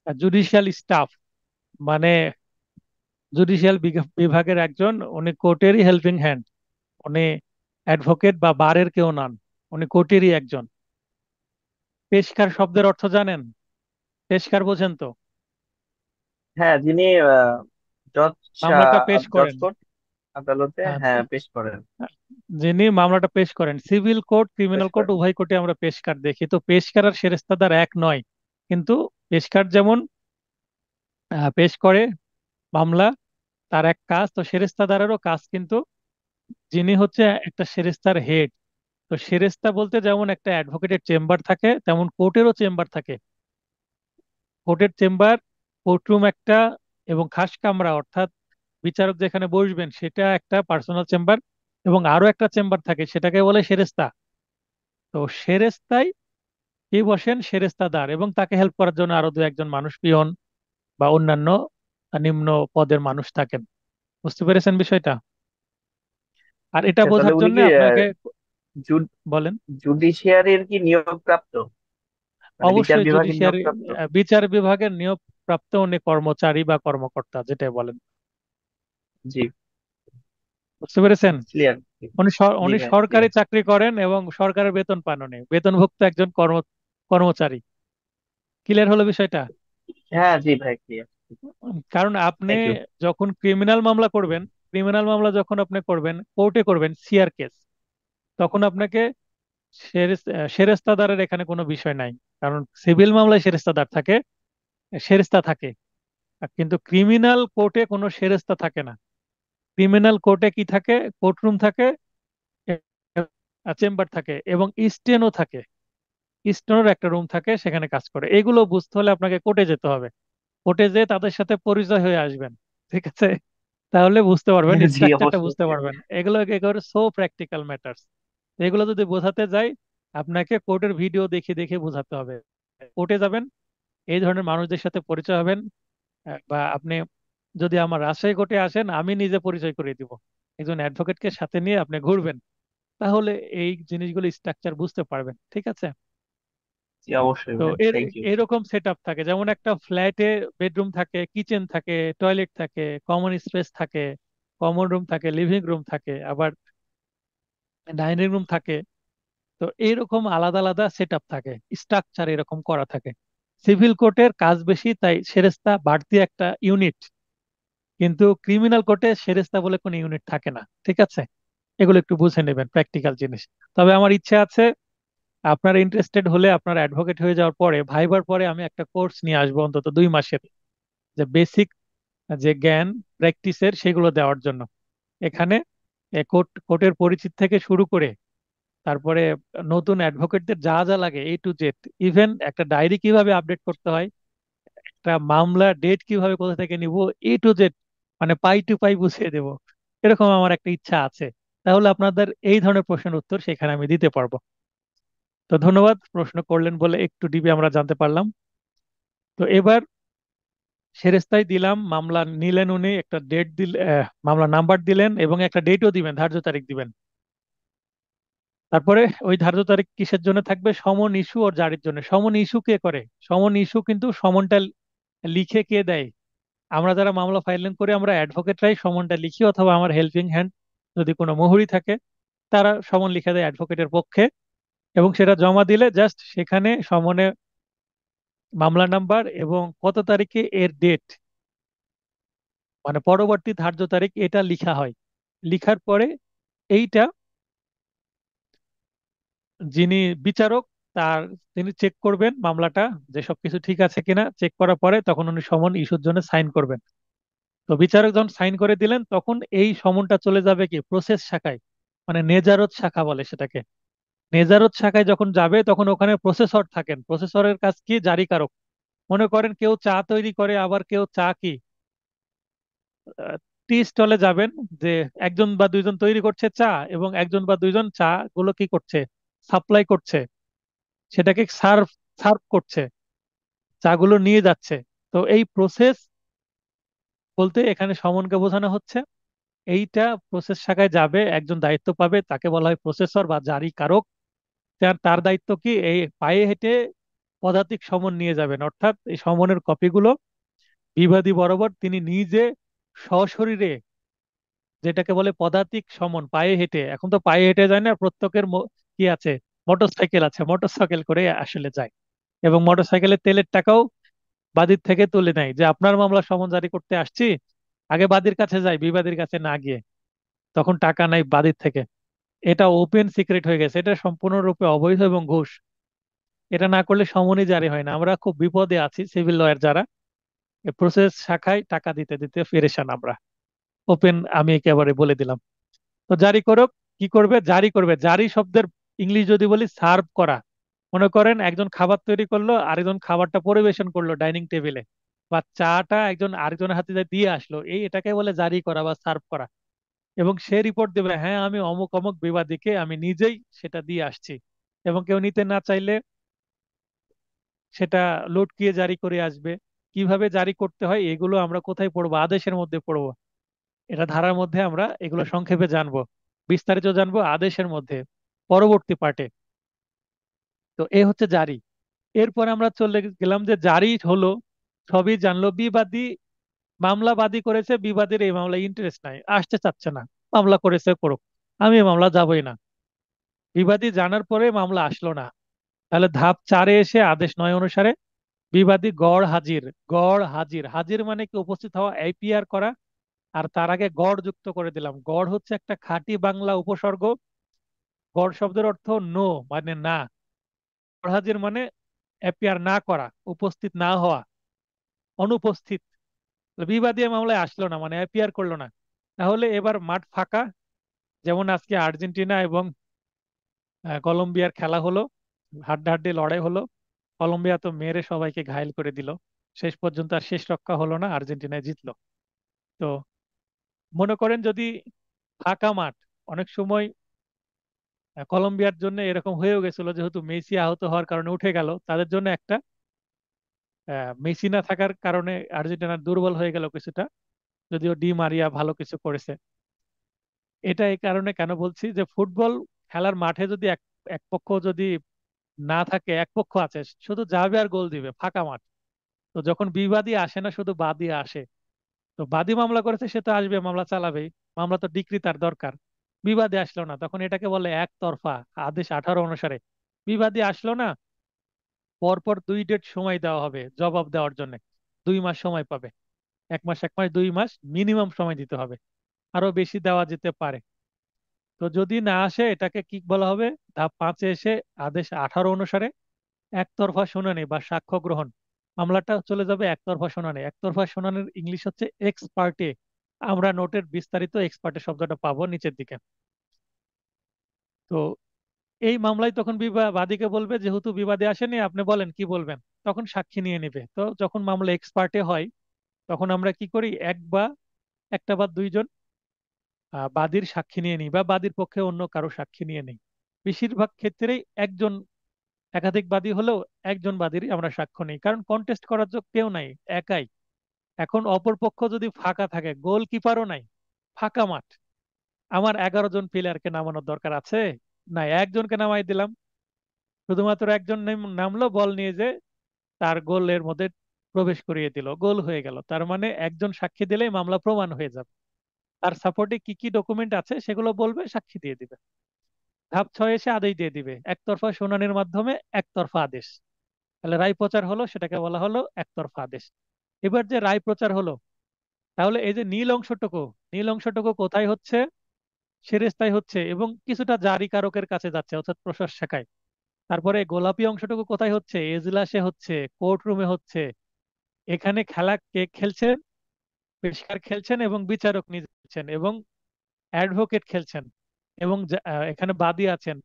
জুডিশিয়াল স্টাফ, মানে জুডিশিয়াল বিভাগের একজন, উনি কোর্টেরই হেল্পিং হ্যান্ড। উনি অ্যাডভোকেট বা বারের কেউ নন, উনি কোর্টেরই একজন। পেশকার শব্দের অর্থ জানেন? পেশকার বোঝেন তো? হ্যাঁ, যিনি জজ মামলাটা পেশ জজ করেন। কোর্ট আদালতে, আহ, হ্যাঁ, পেশ করেন। যিনি মামলাটা পেশ করেন, সিভিল কোর্ট পেশ ক্রিমিনাল কোর্ট করেন। উভয় কোর্টে আমরা পেশকার দেখি। তো পেশকার আর সেরেস্তাদার এক নয়, কিন্তু পেশকার যেমন পেশ করে মামলা, তার এক কাজ, তো সেরেস্তাদারেরও কাজ কিন্তু। যিনি হচ্ছে একটা সেরেস্তার হেড। তো সেরেস্তা বলতে যেমন একটা অ্যাডভোকেটের চেম্বার থাকে, তেমন কোর্টেরও চেম্বার থাকে। কোর্টের চেম্বার, কোর্টরুম একটা, এবং খাস কামরা, অর্থাৎ বিচারক যেখানে বসবেন সেটা একটা পার্সোনাল চেম্বার। এবং আরো একটা চেম্বার থাকে, সেটাকে বলে সেরেস্তা। তো সেরেস্তায় কে বসেন? সেরেস্তাদার, এবং তাকে হেল্প করার জন্য আরো দু একজন মানুষ, পিয়ন বা অন্যান্য নিম্ন পদের মানুষ থাকেন। বুঝতে পেরেছেন বিষয়টা? আর এটা আচ্ছা, তাহলে বোঝার উনি জন্য কি আপনাকে বলেন। জুডিশিয়ারির কি নিয়োগপ্রাপ্ত? মানে বিচার অবশ্যই বিভাগের জুডিশিয়ারি, নিয়োগপ্রাপ্ত। বিচার বিভাগের নিয়োগপ্রাপ্ত উনি কর্মচারী বা কর্মকর্তা যেটাই বলেন। জি, বুঝতে পেরেছেন? ক্লিয়ার। জি উনি ভাই সরকারি ক্লিয়ার। চাকরি করেন এবং সরকারের বেতন পান, উনি বেতনভুক্ত একজন কর্মচারী। ক্লিয়ার হলো বিষয়টা? হ্যাঁ জি ভাই ক্লিয়ার। কারণ আপনি থ্যাংক ইউ। যখন ক্রিমিনাল মামলা করবেন, ক্রিমিনাল মামলা যখন আপনি করবেন কোর্টে করবেন, সিআর কেস, তখন আপনাকে সেরেস্তাদারের এখানে কোনো বিষয় নাই। কারণ সিভিল মামলায় সেরেস্তাদার থাকে, সেরেস্তা থাকে। কিন্তু ক্রিমিনাল কোর্টে কোনো সেরেস্তা থাকে না। ক্রিমিনাল কোর্টে কি থাকে? কোর্টরুম থাকে, চেম্বার থাকে এবং স্টেনও থাকে। স্টেনোর একটা রুম থাকে, সেখানে কাজ করে। এগুলো বুঝতে হলে আপনাকে কোর্টে যেতে হবে। কোর্টে যেয়ে তাদের সাথে পরিচয় হয়ে আসবেন, ঠিক আছে? তাহলে বুঝতে পারবেন, জি স্ট্রাকচারটা অবশ্যই। বুঝতে পারবেন। এগুলো একেবারে সো প্র্যাকটিক্যাল ম্যাটার্স। এগুলো যদি বোঝাতে যাই, আপনাকে কোর্টের ভিডিও দেখে দেখে বোঝাতে হবে। কোর্টে যাবেন, এই ধরনের মানুষদের সাথে পরিচয় হবেন। বা আপনি যদি আমার রাজশাহী কোর্টে আসেন, আমি নিজে পরিচয় করিয়ে দিব। একজন অ্যাডভোকেটকে সাথে নিয়ে আপনি ঘুরবেন, তাহলে এই জিনিসগুলো স্ট্রাকচার বুঝতে পারবেন, ঠিক আছে? জি অবশ্যই তো ভাই, থ্যাংক ইউ। এরকম সেট আপ থাকে, যেমন একটা ফ্ল্যাটে বেডরুম থাকে, কিচেন থাকে, টয়লেট থাকে, কমন স্পেস থাকে, কমন রুম থাকে, লিভিং রুম থাকে, আবার ডাইনিং রুম থাকে। তো এইরকম আলাদা আলাদা সেট আপ থাকে, স্ট্রাকচার এরকম করা থাকে। সিভিল কোর্টের কাজ বেশি, তাই সেরেস্তা বাড়তি একটা ইউনিট। কিন্তু ক্রিমিনাল কোর্টে সেরেস্তা বলে কোনো ইউনিট থাকে না, ঠিক আছে? এগুলো একটু বুঝে নেবেন, প্র্যাকটিক্যাল জিনিস। তবে আমার ইচ্ছা আছে, আপনারা ইন্টারেস্টেড হলে আপনার অ্যাডভোকেট হয়ে যাওয়ার পরে ভাইবার পরে আমি একটা কোর্স নিয়ে আসবো অন্তত 2 মাসের, যে বেসিক যে জ্ঞান প্র্যাকটিসের সেগুলো দেওয়ার জন্য। এখানে কোর্টের পরিচিত থেকে শুরু করে, তারপরে নতুন অ্যাডভোকেটদের যা যা লাগে A to Z, ইভেন একটা ডায়েরি কিভাবে আপডেট করতে হয়, একটা মামলা ডেট কিভাবে কোথা থেকে নিব, A to Z, মানে পাই টু পাই বুঝিয়ে দেব। এরকম আমার একটা ইচ্ছা আছে। তাহলে আপনাদের এই ধরনের প্রশ্নের উত্তর সেখানে আমি দিতে পারবো। তো ধন্যবাদ, প্রশ্ন করলেন বলে একটু ডিপে আমরা জানতে পারলাম। তো এবার সেরেস্তায় দিলাম, মামলা নিলেন উনি, একটা ডেট দিল, মামলা নাম্বার দিলেন এবং একটা ডেটও দিবেন, ধার্য তারিখ দিবেন। তারপরে ওই ধার্য তারিখ কিসের জন্য থাকবে? সমন ইস্যু ওর জারির জন্য। সমন ইস্যু কে করে? সমন ইস্যু কিন্তু সমনটা লিখে কে দেয়? আমরা যারা মামলা ফাইলিং করি, আমরা অ্যাডভোকেটরাই সমনটা লিখি, অথবা আমার হেল্পিং হ্যান্ড যদি কোনো মুহুরি থাকে, তারা সমন লিখে দেয় অ্যাডভোকেটের পক্ষে। এবং সেটা জমা দিলে জাস্ট সেখানে সমনে মামলা নাম্বার এবং কত তারিখে এর ডেট, মানে পরবর্তী ধার্য তারিখ, এটা লিখা হয়। লিখার পরে এইটা যিনি বিচারক, তার তিনি চেক করবেন মামলাটা, যে সবকিছু ঠিক আছে কিনা। চেক করার পরে তখন উনি সমন ইস্যুর জন্য সাইন করবেন। তো বিচারক যখন সাইন করে দিলেন, তখন এই সমনটা চলে যাবে কি প্রসেস শাখায়, মানে নেজারত শাখা বলে সেটাকে। নেজারত শাখায় যখন যাবে, তখন ওখানে প্রসেসর থাকেন। প্রসেসরের কাজ কি? জারিকারক। মনে করেন কেউ চা তৈরি করে, আবার কেউ চা কি টি স্টলে যাবেন, যে একজন বা দুইজন তৈরি করছে চা, এবং একজন বা দুইজন চা গুলো কি করছে, সাপ্লাই করছে, সেটাকে সার্ভ সার্ভ করছে, চাগুলো নিয়ে যাচ্ছে। তো এই প্রসেস বলতে এখানে সমনকে বোঝানো হচ্ছে। এইটা প্রসেস শাখায় যাবে, একজন দায়িত্ব পাবে, তাকে বলা হয় প্রসেসর বা জারিকারক। তার দায়িত্ব কি? এই পায়ে হেঁটে পদাতিক সমন নিয়ে যাবেন, অর্থাৎ এই সমনের কপিগুলো বিবাদী বরাবর তিনি নিজে সশরীরে, যেটাকে বলে পদাতিক সমন, পায়ে হেঁটে। এখন তো পায়ে হেঁটে যায় না, প্রত্যেকের কি আছে, মোটরসাইকেল আছে, মোটরসাইকেল করে আসলে যায়। এবং মোটরসাইকেলের তেলের টাকাও বাদীর থেকে তুলে নেয়, যে আপনার মামলা সমন জারি করতে আসছি, আগে বাদীর কাছে যাই, বিবাদীর কাছে না গিয়ে। তখন টাকা নাই বাদীর থেকে। এটা ওপেন সিক্রেট হয়ে গেছে, এটা সম্পূর্ণরূপে অবৈধ এবং ঘুষ। এটা না করলে সমনই জারি হয় না। আমরা খুব বিপদে আছি সিভিল লয়ার যারা, প্রসেস শাখায় টাকা দিতে দিতে পেরেশান আমরা। ওপেন আমি একেবারে বলে দিলাম। তো জারি করুক, কি করবে? জারি করবে। জারি শব্দের ইংলিশ যদি বলি, সার্ভ করা। মনে করেন একজন খাবার তৈরি করলো, আরেকজন খাবারটা পরিবেশন করলো ডাইনিং টেবিলে, বা চাটা একজন আরেকজনের হাতে দিয়ে আসলো, এটাকে বলে জারি করা বা সার্ভ করা। এবং সে রিপোর্ট দেবে, হ্যাঁ আমি অমুক অমুক বিবাদীকে আমি নিজেই সেটা দিয়ে আসছি। এবং কেউ নিতে না চাইলে সেটা লটকিয়ে জারি করে আসবে। কিভাবে জারি করতে হয় এগুলো আমরা কোথায় পড়বো? আদেশের মধ্যে পড়বো। এটা ধারার মধ্যে আমরা এগুলো সংক্ষেপে জানবো, বিস্তারিত জানবো আদেশের মধ্যে, পরবর্তী পার্টে। তো এ হচ্ছে জারি। এরপর আমরা চলে গেলাম যে জারি হলো, সবই জানলো, বিবাদী মামলা বাদী করেছে, বিবাদীর এই মামলায় ইন্টারেস্ট নাই, আসতে চাচ্ছে না, মামলা করেছে করুক, আমি এই মামলা যাবই না। বিবাদী জানার পরে মামলা আসলো না। তাহলে ধাপ 4-এ এসে আদেশ 9 অনুসারে বিবাদী গড় হাজির। গড় হাজির, হাজির মানে কি উপস্থিত হওয়া, এপিআর করা। আর তার আগে গড় যুক্ত করে দিলাম। গড় হচ্ছে একটা খাঁটি বাংলা উপসর্গ। গড় শব্দের অর্থ নো, মানে না। গড় হাজির মানে অ্যাপিয়ার না করা, উপস্থিত না হওয়া, অনুপস্থিত। তো বিবাদী এই মামলায় আসলো না, মানে অ্যাপিয়ার করলো না। তাহলে এবার মাঠ ফাঁকা। যেমন আজকে আর্জেন্টিনা এবং কলম্বিয়ার খেলা হলো, হাড্ডাহাড্ডি লড়াই হলো। কলম্বিয়া তো মেরে সবাইকে ঘায়েল করে দিল। শেষ পর্যন্ত আর শেষ রক্ষা হলো না, আর্জেন্টিনায় জিতলো। তো মনে করেন যদি ফাঁকা মাঠ, অনেক সময় কলম্বিয়ার জন্য এরকম হয়েও গেছিল, যেহেতু মেসি আহত হওয়ার কারণে উঠে গেল, তাদের জন্য একটা মেসি না থাকার কারণে আর্জেন্টিনা দুর্বল হয়ে গেল কিছুটা, যদিও ডি মারিয়া ভালো কিছু করেছে। এটা এই কারণে কেন বলছি, যে ফুটবল খেলার মাঠে যদি এক এক পক্ষ যদি না থাকে, এক পক্ষ আছে, শুধু যাবে আর গোল দিবে, ফাঁকা মাঠ। তো যখন বিবাদী আসে না, শুধু বাদী আসে। তো বাদী মামলা করেছে, সে তো আসবে, মামলা চালাবেই। মামলা তো ডিক্রি তার দরকার। বিবাদী আসলো না, তখন এটাকে বলে একতরফা। আদেশ 18 অনুসারে বিবাদী আসলো না, পরপর 2 ডেট সময় দেওয়া হবে জবাব দেওয়ার জন্য। 2 মাস সময় পাবে। 1 মাস, 1 মাস, 2 মাস মিনিমাম সময় দিতে হবে। আরো বেশি দেওয়া যেতে পারে। তো যদি না আসে, এটাকে কি বলা হবে, ধাপ 5-এ এসে আদেশ 18 অনুসারে একতরফা শুনানি বা সাক্ষ্য গ্রহণ। মামলাটা চলে যাবে একতরফা শুনানি। একতরফা শুনানির ইংলিশ হচ্ছে এক্স পার্টে। আমরা নোটের বিস্তারিত এক্স পার্টে শব্দটা পাবো নিচের দিকে। তো এই মামলায় তখন বাদীকে বলবে, যেহেতু বিবাদী আসেনি, আপনি বলেন কি বলবেন। তখন সাক্ষী নিয়ে নেবে। তো যখন মামলা এক্স পার্টে হয়, তখন আমরা কি করি, একটা বা দুইজন বাদীর সাক্ষী নিয়ে নিই, বা বাদীর পক্ষে অন্য কারো সাক্ষী নিয়ে নিই। বেশিরভাগ ক্ষেত্রেই একজন, একাধিক বাদী হলেও একজন বাদীরই আমরা সাক্ষ্য নিই, কারণ কন্টেস্ট করার জন্য কেউ নাই, একাই। এখন অপর পক্ষ যদি ফাঁকা থাকে, গোলকিপারও নাই, ফাঁকা মাঠ, আমার 11 জন প্লেয়ারকে নামানোর দরকার আছে? না, একজনকে নামাই দিলাম। শুধুমাত্র একজন নামলো, বল নিয়ে যে তার গোলের মধ্যে প্রবেশ করিয়ে দিল, গোল হয়ে গেল। তার মানে একজন সাক্ষী দিলেই মামলা প্রমাণ হয়ে যাবে। তার সাপোর্টে কি কি ডকুমেন্ট আছে সেগুলো বলবে, সাক্ষী দিয়ে দিবে। ধাপ 6 এসে আদেশ দিয়ে দিবে, একতরফা শুনানির মাধ্যমে একতরফা আদেশ। তাহলে রায় প্রচার হলো, সেটাকে বলা হলো একতরফা আদেশ। এবার যে রায় প্রচার হলো, তাহলে এই যে নীল অংশটুকু, নীল অংশটুকু কোথায় হচ্ছে, সেরেস্তায় হচ্ছে, এবং কিছুটা জারিকারকের কাছে যাচ্ছে, অর্থাৎ প্রশাস শাখায়। তারপরে গোলাপি অংশটুকু কোথায় হচ্ছে, এজলাসে হচ্ছে, কোর্ট রুমে হচ্ছে। এখানে খেলা কে খেলছেন, পেশকার খেলছেন, এবং বিচারক নিজে খেলছেন, এবং অ্যাডভোকেট খেলছেন, এবং এখানে বাদী আছেন,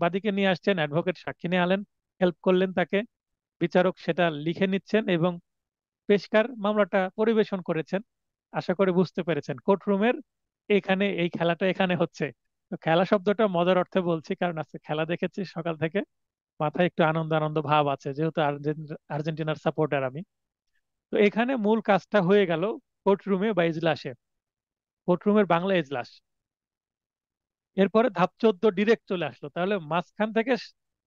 বাদীকে নিয়ে আসছেন, অ্যাডভোকেট সাক্ষী নিয়ে আলেন, হেল্প করলেন তাকে। বিচারক সেটা লিখে নিচ্ছেন, এবং পেশকার মামলাটা পরিবেশন করেছেন। আশা করি বুঝতে পেরেছেন কোর্টরুমের এখানে এই খেলাটা এখানে হচ্ছে। তো খেলা শব্দটা মজার অর্থে বলছি, কারণ আজকে খেলা দেখেছি সকাল থেকে, মাথায় একটু আনন্দ আনন্দ ভাব আছে, যেহেতু আর্জেন্টিনার সাপোর্টার আমি। তো এখানে মূল কাজটা হয়ে গেল কোর্টরুমে বা এজলাসে, কোর্টরুমের বাংলা এজলাস। এরপরে ধাপ 14 ডিরেক্ট চলে আসলো। তাহলে মাঝখান থেকে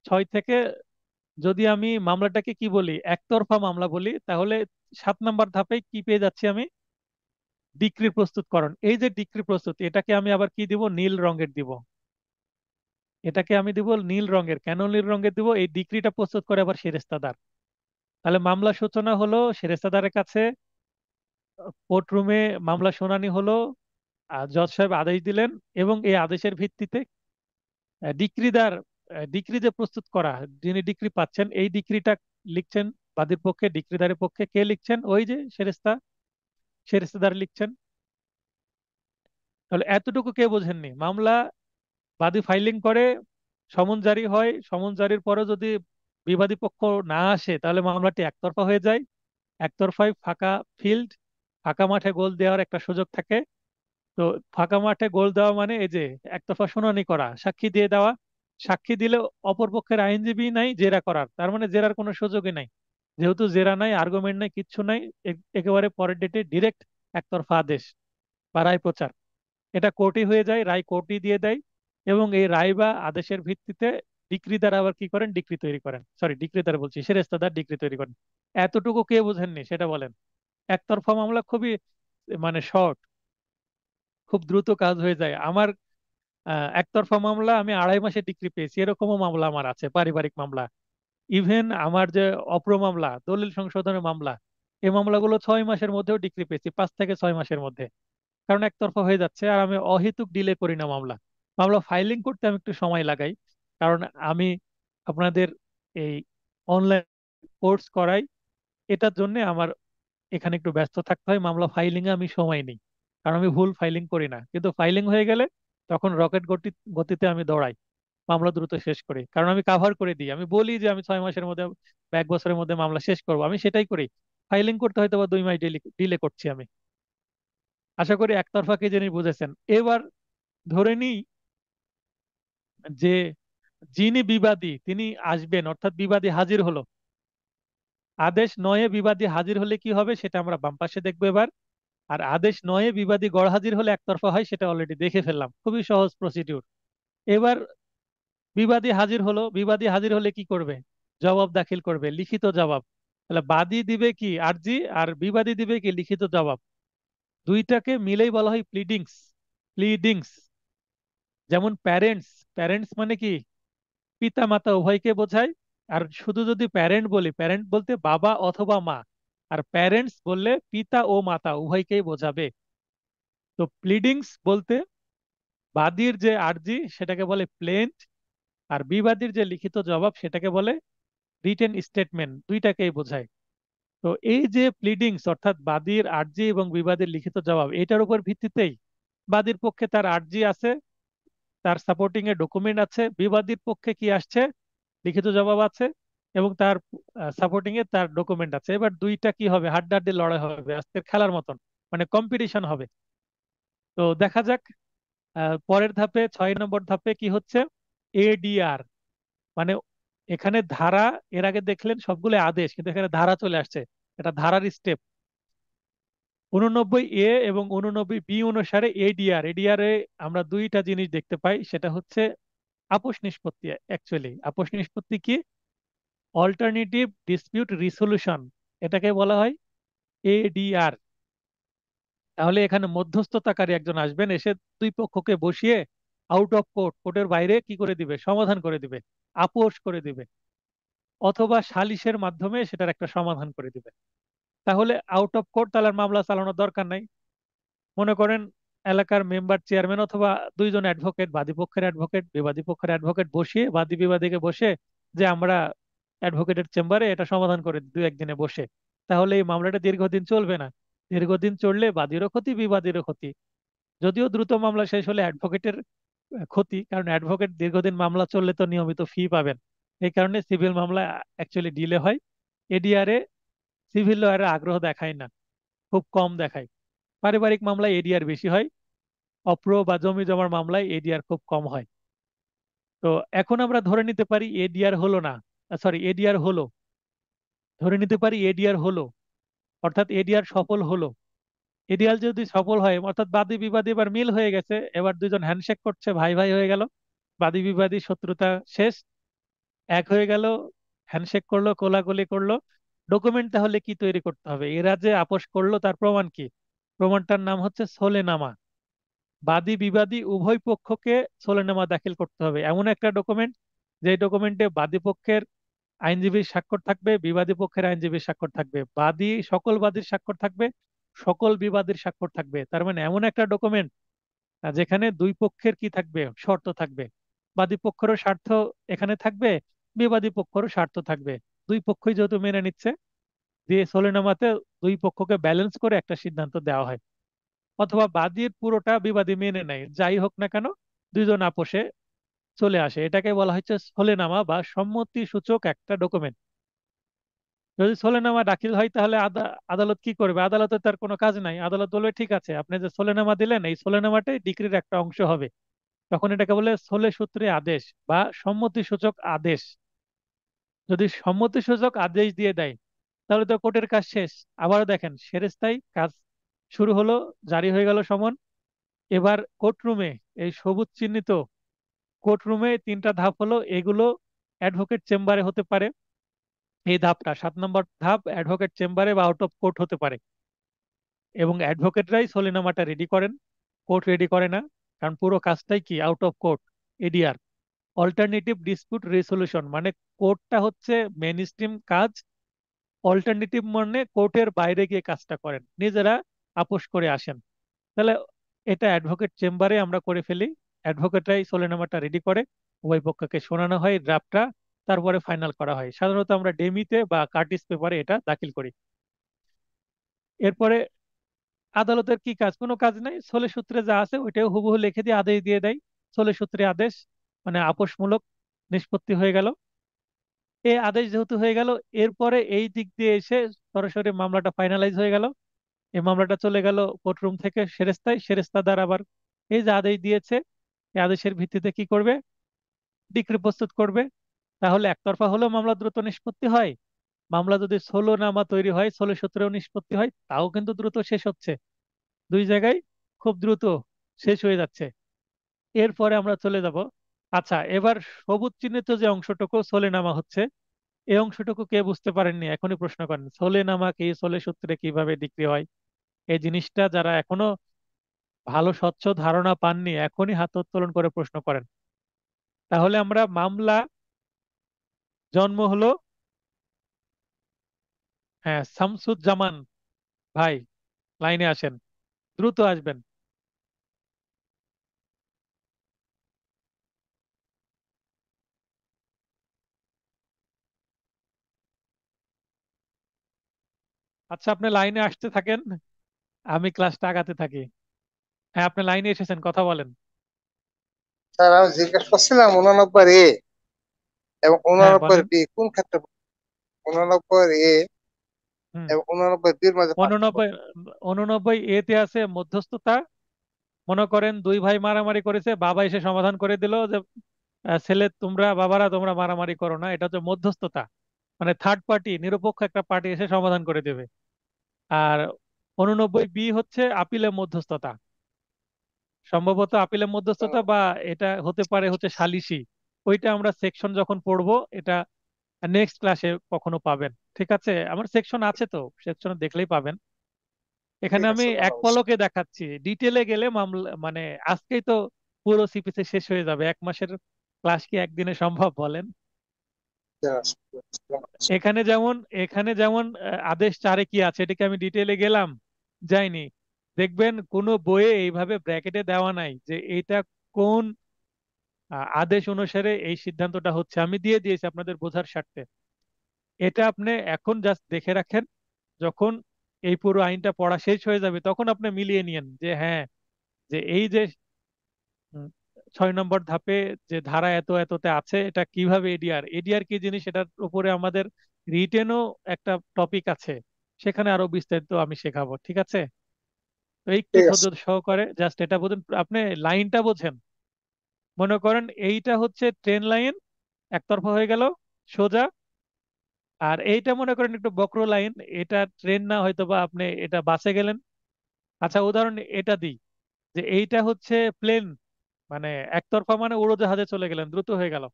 6 থেকে, যদি আমি মামলাটাকে কি বলি, একতরফা মামলা বলি, তাহলে 7 নম্বর ধাপে কি পেয়ে যাচ্ছি আমি, ডিক্রি প্রস্তুতকরণ। এই যে ডিক্রি প্রস্তুত, এটাকে আমি আবার কি দিব, নীল রঙের দিব। এটাকে আমি দিব নীল রঙের। কেন নীল রঙের দিব, এই ডিক্রিটা প্রস্তুত করে আবার সেরেস্তাদার। তাহলে মামলা সূচনা হলো সেরেস্তাদারের কাছে, কোর্ট রুমে মামলা শুনানি হলো, জজ সাহেব আদেশ দিলেন, এবং এই আদেশের ভিত্তিতে ডিক্রিদার, ডিক্রি যে প্রস্তুত করা, যিনি ডিক্রি পাচ্ছেন, এই ডিক্রিটা লিখছেন বাদীর পক্ষে, ডিক্রিদারের পক্ষে কে লিখছেন, ওই যে সেরেস্তাদার লিখছেন। তাহলে এতটুকু কে বোঝেননি, মামলা বাদী ফাইলিং করে, সমন জারি হয়, সমন জারির পরে যদি বিবাদী পক্ষ না আসে, তাহলে মামলাটি একতরফা হয়ে যায়। একতরফায় ফাঁকা ফিল্ড, ফাঁকা মাঠে গোল দেওয়ার একটা সুযোগ থাকে। তো ফাঁকা মাঠে গোল দেওয়া মানে এই যে একতরফা শুনানি করা, সাক্ষী দিয়ে দেওয়া। সাক্ষী দিলে অপর পক্ষের আইনজীবী নাই জেরা করার, তার মানে জেরার কোনো সুযোগই নাই। যেহেতু জেরা নাই, আর্গুমেন্ট নাই, কিচ্ছু নাই, একেবারে পরের ডেটে ডিরেক্ট একতরফা আদেশ বা রায় প্রচার। এটা কোর্টই হয়ে যায়, রায় কোর্টই দিয়ে দেয়। এবং এই রায় বা আদেশের ভিত্তিতে ডিক্রি দ্বারা আবার কি করেন, ডিক্রি তৈরি করেন, সরি ডিক্রি দ্বারা বলছি, সেরেস্তাদার ডিক্রি তৈরি করেন। এতটুকু কে বুঝেননি সেটা বলেন। একতরফা মামলা খুবই মানে শর্ট, খুব দ্রুত কাজ হয়ে যায়। আমার একতরফা মামলা আমি 2.5 মাসে ডিক্রি পেয়েছি, এরকমও মামলা আমার আছে, পারিবারিক মামলা। ইভেন আমার যে অপ্র মামলা, দলিল সংশোধনের মামলা, এই মামলাগুলো 6 মাসের মধ্যেও ডিক্রি পেয়েছি, 5 থেকে 6 মাসের মধ্যে। কারণ একতরফা হয়ে যাচ্ছে, আর আমি অহেতুক ডিলে করি না মামলা। মামলা ফাইলিং করতে আমি একটু সময় লাগাই, কারণ আমি আপনাদের এই অনলাইন কোর্স করাই, এটার জন্য আমার এখানে একটু ব্যস্ত থাকতে হয়। মামলা ফাইলিং এ আমি সময় নেই, কারণ আমি ভুল ফাইলিং করি না। কিন্তু ফাইলিং হয়ে গেলে তখন রকেট গতিতে আমি দৌড়াই, মামলা দ্রুত শেষ করি। কারণ আমি কাভার করে দিই, আমি বলি যে আমি 6 মাসের মধ্যে বা 1 বছরের মধ্যে মামলা শেষ করবো, আমি সেটাই করি। ফাইলিং করতে হয়তো বা 2 মাস ডিলে করছি আমি। আশা করি একতরফা কি জিনিস বুঝেছেন। এবার ধরে নিই যে যিনি বিবাদী তিনি আসবেন, অর্থাৎ বিবাদী হাজির হলো। আদেশ নয়ে বিবাদী হাজির হলে কি হবে সেটা আমরা বাম পাশে দেখবো এবার। আর আদেশ নয়ে বিবাদী গড়হাজির হলে একতরফা হয়, সেটা অলরেডি দেখে ফেললাম, খুবই সহজ প্রসিডিউর। এবার বিবাদী হাজির হলো, বিবাদী হাজির হলে কি করবে, জবাব দাখিল করবে, লিখিত জবাব। তাহলে বাদী দিবে কি আরজি, আর বিবাদী দিবে কি লিখিত জবাব। দুইটাকে মিলেই বলা হয় প্লিডিংস। প্লিডিংস, যেমন প্যারেন্টস, প্যারেন্টস মানে কি পিতা মাতা উভয়কে বোঝায়। আর শুধু যদি প্যারেন্ট বলি, প্যারেন্ট বলতে বাবা অথবা মা, আর প্যারেন্টস বললে পিতা ও মাতা উভয়কেই বোঝাবে। তো প্লিডিংস বলতে বাদীর যে আর্জি সেটাকে বলে প্লেন্ট, আর বিবাদীর যে লিখিত জবাব সেটাকে বলে রিটেন স্টেটমেন্ট, দুইটাকেই বোঝায়। তো এই যে প্লিডিংস অর্থাৎ বাদীর আর্জি এবং বিবাদীর লিখিত জবাব, এটার উপর ভিত্তিতেই বাদীর পক্ষে তার আর্জি আছে, তার সাপোর্টিং এ ডকুমেন্ট আছে, বিবাদীর পক্ষে কি আসছে, লিখিত জবাব আছে, এবং তার সাপোর্টিং এ তার ডকুমেন্ট আছে। এবার দুইটা কি হবে, হাড্ডাহাড্ডি লড়াই হবে, আজকের খেলার মতন, মানে কম্পিটিশন হবে। তো দেখা যাক পরের ধাপে, 6 নম্বর ধাপে কি হচ্ছে, এডিআর। মানে এখানে ধারা, এর আগে দেখলেন সবগুলো আদেশ, কিন্তু এখানে ধারা চলে আসছে, এটা ধারার স্টেপ। 89 এ এবং 89 বি অনুসারে এডিআর, এডিআর এ আমরা দুইটা জিনিস দেখতে পাই, সেটা হচ্ছে আপোষ নিষ্পত্তি। অ্যাকচুয়ালি আপোষ নিষ্পত্তি কি, অল্টারনেটিভ ডিসপিউট রিসলিউশন, এটাকে বলা হয় এডিআর। তাহলে এখানে মধ্যস্থতাকারী একজন আসবেন, এসে দুই পক্ষকে বসিয়ে আউট অফ কোর্ট, কোর্টের বাইরে কি করে দিবে, সমাধান করে দিবে, আপোষ করে দিবে, অথবা সালিশের মাধ্যমে সেটার একটা সমাধান করে দিবে। তাহলে আউট অফ কোর্ট, তাহলে আর মামলা চালানোর দরকার নাই। মনে করেন এলাকার মেম্বার চেয়ারম্যান অথবা দুইজন অ্যাডভোকেট, বাদী পক্ষের অ্যাডভোকেট বিবাদী পক্ষের অ্যাডভোকেট বসিয়ে বাদী বিবাদীকে বসে, যে আমরা অ্যাডভোকেটের চেম্বারে এটা সমাধান করে দিই 2-1 দিনে বসে, তাহলে এই মামলাটা দীর্ঘদিন চলবে না। দীর্ঘদিন চললে বাদীরও ক্ষতি, বিবাদীরও ক্ষতি। যদিও দ্রুত মামলা শেষ হলে অ্যাডভোকেটের ক্ষতি, কারণ অ্যাডভোকেট দীর্ঘদিন মামলা চললে তো নিয়মিত ফি পাবেন। এই কারণে সিভিল মামলা অ্যাকচুয়ালি ডিলে হয়। এডিআরে সিভিল লয়াররা আগ্রহ দেখায় না, খুব কম দেখায়। পারিবারিক মামলায় এডিআর বেশি হয়, অপ্র বা জমি জমার মামলায় এডিআর খুব কম হয়। তো এখন আমরা ধরে নিতে পারি এডিআর হলো না, সরি এডিআর হলো, ধরে নিতে পারি এডিআর হলো, অর্থাৎ এডিআর সফল হলো। এডিআর যদি সফল হয়, অর্থাৎ বাদী বিবাদী এবার মিল হয়ে গেছে, এবার দুজন হ্যান্ডশেক করছে, ভাই ভাই হয়ে গেল, বাদী বিবাদী শত্রুতা শেষ, এক হয়ে গেল, হ্যান্ডশেক করলো, কোলাকুলি করলো। ডকুমেন্ট তাহলে কি তৈরি করতে হবে, এরা যে আপোষ করলো তার প্রমাণ কি, প্রমাণটার নাম হচ্ছে সোলেনামা। বাদী বিবাদী উভয় পক্ষকে সোলেনামা দাখিল করতে হবে, এমন একটা ডকুমেন্ট যে ডকুমেন্টে বাদী পক্ষের আইনজীবীর স্বাক্ষর থাকবে, বিবাদী পক্ষের আইনজীবীর স্বাক্ষর থাকবে, বাদী সকল বাদীর স্বাক্ষর থাকবে, সকল বিবাদীর স্বাক্ষর থাকবে। তার মানে এমন একটা ডকুমেন্ট যেখানে দুই পক্ষের কি থাকবে, শর্ত থাকবে। বাদী পক্ষেরও স্বার্থ এখানে থাকবে, বিবাদী পক্ষেরও স্বার্থ থাকবে। দুই পক্ষই যেহেতু মেনে নিচ্ছে, দিয়ে সোলেনামাতে দুই পক্ষকে ব্যালেন্স করে একটা সিদ্ধান্ত দেওয়া হয়। অথবা বাদীর পুরোটা বিবাদী মেনে নেয়, যাই হোক না কেন, দুইজন আপোষে চলে আসে, এটাকে বলা হচ্ছে সোলেনামা বা সম্মতি সূচক একটা ডকুমেন্ট। যদি সোলেনামা দাখিল হয় তাহলে আদালত কি করবে, আদালতে তার কোনো কাজ নাই। আদালত বলবে ঠিক আছে, আপনি যে সোলেনামা দিলেন এই সোলেনামাটাই ডিক্রির একটা অংশ হবে। তখন এটাকে বলে সোলে সূত্রে আদেশ বা সম্মতি সূচক আদেশ। যদি সম্মতি সূচক আদেশ দিয়ে দেয় তাহলে তো কোর্টের কাজ শেষ। আবারও দেখেন সেরেস্তাই কাজ শুরু হলো, জারি হয়ে গেল সমন। এবার কোর্টরুমে এই সবুজ চিহ্নিত কোর্ট রুমে তিনটা ধাপ হলো, এগুলো অ্যাডভোকেট চেম্বারে হতে পারে। এই ধাপটা 7 নম্বর ধাপ, অ্যাডভোকেট চেম্বারে বা আউট অফ কোর্ট হতে পারে। এবং অ্যাডভোকেটরাই সলিনামাটা রেডি করেন, কোর্ট রেডি করে না। কারণ পুরো কাজটাই কি out of court, ADR, alternative dispute resolution. মানে কোর্টটা হচ্ছে মেন স্ট্রিম কাজ, অল্টারনেটিভ মানে কোর্টের বাইরে গিয়ে কাজটা করেন, নিজেরা আপোষ করে আসেন। তাহলে এটা অ্যাডভোকেট চেম্বারে আমরা করে ফেলি, অ্যাডভোকেটরাই সলিনামাটা রেডি করে, উভয় পক্ষকে শোনানো হয় ড্রাফটটা, তারপরে ফাইনাল করা হয়। সাধারণত আমরা ডেমিতে বা কার্টিস পেপারে এটা দাখিল করি। এরপরে আদালতের কি কাজ? কোনো কাজ নাই, সলে সূত্রে যা আছে ওইটাও হুবহু লিখে দিয়ে আদেশ দিয়ে দেয়। সলে সূত্রে আদেশ মানে আপোষমূলক নিষ্পত্তি হয়ে গেল। এই আদেশ যেহেতু হয়ে গেল, এরপরে এই দিক দিয়ে এসে সরাসরি মামলাটা ফাইনালাইজ হয়ে গেল। এই মামলাটা চলে গেল কোর্টরুম থেকে সেরেস্তায়, সেরেস্তাদার আবার এই যে আদেশ দিয়েছে, এই আদেশের ভিত্তিতে কি করবে? ডিক্রি প্রস্তুত করবে। তাহলে একতরফা হলেও মামলা দ্রুত নিষ্পত্তি হয়। মামলা যদি ষোলো নামা তৈরি হয়, ষোলো সূত্রেও নিষ্পত্তি হয়, তাও কিন্তু দ্রুত শেষ হচ্ছে। দুই জায়গায় খুব দ্রুত শেষ হয়ে যাচ্ছে। এরপরে আমরা চলে যাব, আচ্ছা এবার সবুজ চিহ্নিত যে অংশটুকু সলেনামা হচ্ছে, এই অংশটুকু কে বুঝতে পারেননি এখনই প্রশ্ন করেন, সলেনামা কি, সলে সূত্রে কিভাবে ডিক্রি হয়? এই জিনিসটা যারা এখনো ভালো স্বচ্ছ ধারণা পাননি, এখনই হাত উত্তোলন করে প্রশ্ন করেন। তাহলে আমরা মামলা জন্ম হলো, হ্যাঁ শামসুজ্জামান ভাই লাইনে আসেন, দ্রুত আসবেন। আচ্ছা আপনি লাইনে আসতে থাকেন, আমি ক্লাসটা আগাতে থাকি। হ্যাঁ আপনি লাইনে এসেছেন, কথা বলেন। স্যার আমি জিজ্ঞেস করছিলাম 89 এ এবং হ্যাঁ 89 বলেন। বি কোন ক্ষেত্রে 89 এ হুম। এবং 89 বির মাঝে পার্থক্য 89, 89 এতে আছে মধ্যস্থতা। মনে করেন দুই ভাই মারামারি করেছে, বাবা এসে সমাধান করে দিল যে ছেলে তোমরা, বাবারা তোমরা মারামারি করো না, এটা হচ্ছে মধ্যস্থতা। মানে থার্ড পার্টি, নিরপেক্ষ একটা পার্টি এসে সমাধান করে দেবে। আর 89 বি হচ্ছে আপিলের মধ্যস্থতা, সম্ভবত আপিলের মধ্যস্থতা, বা এটা হতে পারে হচ্ছে সালিসি। ওইটা আমরা সেকশন যখন পড়বো, এটা নেক্সট ক্লাসে কখনো পাবেন। ঠিক আছে, আমার সেকশন আছে তো, সেকশনে দেখলেই পাবেন। এখানে ঠিক আমি আছে বলা এক উচিত। পলকে দেখাচ্ছি, ডিটেলে গেলে মামলা মানে আজকেই তো পুরো সিপিসি শেষ হয়ে যাবে। 1 মাসের ক্লাস কি একদিনে সম্ভব বলেন? এখানে যেমন, আদেশ 4-এ কি আছে, এটাকে আমি ডিটেলে গেলাম? যাইনি। দেখবেন কোনো বইয়ে এইভাবে ব্র্যাকেটে দেওয়া নাই যে এটা কোন আদেশ অনুসারে এই সিদ্ধান্তটা হচ্ছে। আমি দিয়ে দিয়েছি আপনাদের বোঝার স্বার্থে। এটা আপনি এখন জাস্ট দেখে রাখেন, যখন এই পুরো আইনটা পড়া শেষ হয়ে যাবে তখন আপনি মিলিয়ে নিয়েন যে হ্যাঁ, যে এই যে উম, 6 নম্বর ধাপে যে ধারা এত এততে আছে, এটা কিভাবে এডিআর, এডিআর কি জিনিস, এটার উপরে আমাদের রিটেনও একটা টপিক আছে, সেখানে আরো বিস্তারিত আমি শেখাবো। ঠিক আছে, তো একটু ঠিক আছে। ধৈর্য সহকারে জাস্ট এটা বোঝেন, আপনি লাইনটা বোঝেন। মনে করেন এইটা হচ্ছে ট্রেন লাইন, একতরফা হয়ে গেল সোজা। আর এইটা মনে করেন একটু বক্র লাইন, এটা ট্রেন না, হয়তো বা আপনি এটা বাসে গেলেন। আচ্ছা উদাহরণ এটা দিই, যে এইটা হচ্ছে প্লেন, মানে একতরফা মানে উড়োজাহাজে চলে গেলেন, দ্রুত হয়ে গেল।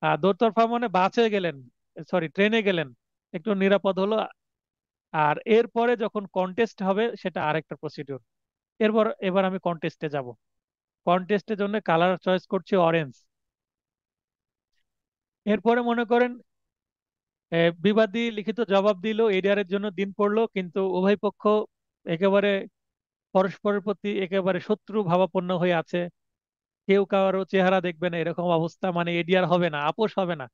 আর দোতরফা মানে বাসে গেলেন, সরি ট্রেনে গেলেন, একটু নিরাপদ হলো। আর এরপরে যখন কন্টেস্ট হবে সেটা আরেকটা প্রসিডিউর। এবার আমি কন্টেস্টে যাব। কন্টেস্টের জন্য কালার চয়েস করছি অরেঞ্জ। এরপরে মনে করেন বিবাদী লিখিত জবাব দিল, এডিআর এর জন্য দিন পড়লো, কিন্তু উভয় পক্ষ একেবারে পরস্পরের প্রতি একেবারে শত্রু ভাবাপন্ন হয়ে আছে। কেউ কারো চেহারা দেখবে না, এরকম অবস্থা, মানে এডিআর হবে না, আপোষ হবে না।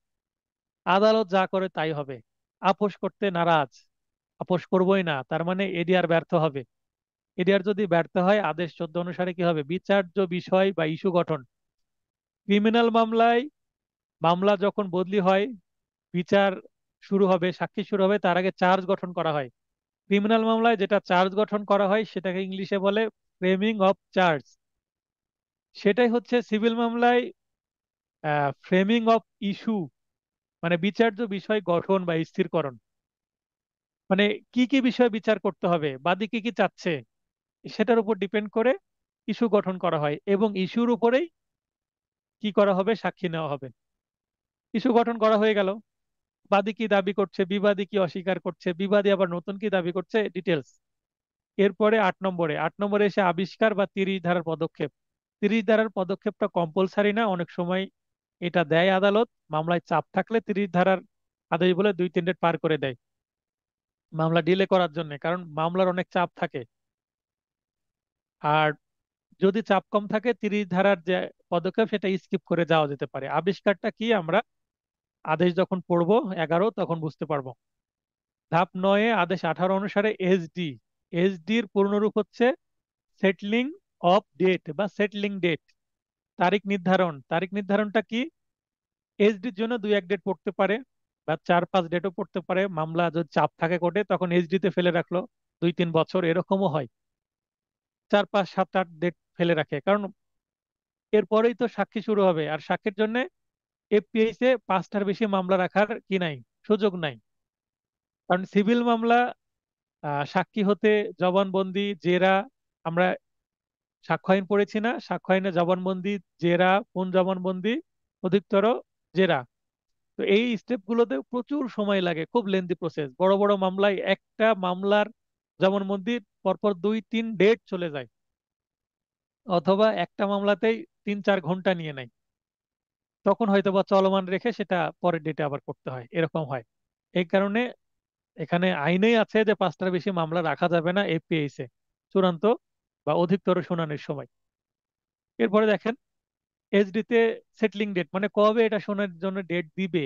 আদালত যা করে তাই হবে। আপোষ করতে নারাজ, আপোষ করবোই না, তার মানে এডিআর ব্যর্থ হবে। এডিআর যদি ব্যর্থ হয়, আদেশ 14 অনুসারে কি হবে? বিচার্য বিষয় বা ইস্যু গঠন। ক্রিমিনাল মামলায় মামলা যখন বদলি হয়, বিচার শুরু হবে, সাক্ষী শুরু হবে, তার আগে চার্জ গঠন করা হয়। ক্রিমিনাল মামলায় যেটা চার্জ গঠন করা হয় সেটাকে ইংলিশে বলে ফ্রেমিং অফ চার্জ। সেটাই হচ্ছে সিভিল মামলায় ফ্রেমিং অফ ইস্যু, মানে বিচার্য বিষয় গঠন বা স্থিরকরণ। মানে কি কি বিষয় বিচার করতে হবে, বাদী কি কি চাচ্ছে, সেটার উপর ডিপেন্ড করে ইস্যু গঠন করা হয়, এবং ইস্যুর উপরেই কি করা হবে? সাক্ষী নেওয়া হবে। ইস্যু গঠন করা হয়ে গেল। বাদী কি দাবি করছে, বিবাদী কি অস্বীকার করছে, বিবাদী আবার নতুন কি দাবি করছে, ডিটেলস। এরপরে 8 নম্বরে এসে আবিষ্কার বা 30 ধারার পদক্ষেপ। 30 ধারার পদক্ষেপটা কম্পালসারি না, অনেক সময় এটা দেয় আদালত। মামলায় চাপ থাকলে 30 ধারার আদেশ বলে 2-3 ডেট পার করে দেয় মামলা ডিলে করার জন্য, কারণ মামলার অনেক চাপ থাকে। আর যদি চাপ কম থাকে 30 ধারার যে পদক্ষেপ সেটা স্কিপ করে যাওয়া যেতে পারে। আবিষ্কারটা কি আমরা আদেশ যখন পড়বো 11 তখন বুঝতে পারবো। ধাপ 9-এ আদেশ 18 অনুসারে এসডি। এসডির পূর্ণরূপ হচ্ছে সেটলিং অফ ডেট বা সেটলিং ডেট, তারিখ নির্ধারণ। তারিখ নির্ধারণটা কি? এসডির জন্য 2-1 ডেট পড়তে পারে বা 4-5 ডেটও পড়তে পারে। মামলা যদি চাপ থাকে কোর্টে তখন এসডি তে ফেলে রাখলো 2-3 বছর, এরকমও হয়। 4-5-7-8 ডেট ফেলে রাখে, কারণ এরপরেই তো সাক্ষী শুরু হবে। আর সাক্ষীর জন্য এফপিএইচ এ 5টার বেশি মামলা রাখার কি নাই, সুযোগ নাই। কারণ সিভিল মামলা সাক্ষী হতে জবানবন্দি, জেরা, আমরা সাক্ষ্য আইন পড়েছি না? সাক্ষ্য আইনে জবানবন্দি, জেরা, পুন জবানবন্দি, অধিকতর, জেরা। তো এই স্টেপ গুলোতে প্রচুর সময় লাগে, খুব লেন্দি প্রসেস। বড় বড় মামলায় একটা মামলার জবানবন্দি পরপর 2-3 ডেট চলে যায়, অথবা একটা মামলাতেই 3-4 ঘন্টা নিয়ে নেয়। তখন হয়তো বা চলমান রেখে সেটা পরের ডেটে আবার করতে হয়, এরকম হয়। এই কারণে এখানে আইনেই আছে যে 5টার বেশি মামলা রাখা যাবে না এফপিএইচ এ চূড়ান্ত বা অধিকতর শুনানির সময়। এরপরে দেখেন এসডি তে সেটলিং ডেট, মানে কবে এটা শোনার জন্য ডেট দিবে,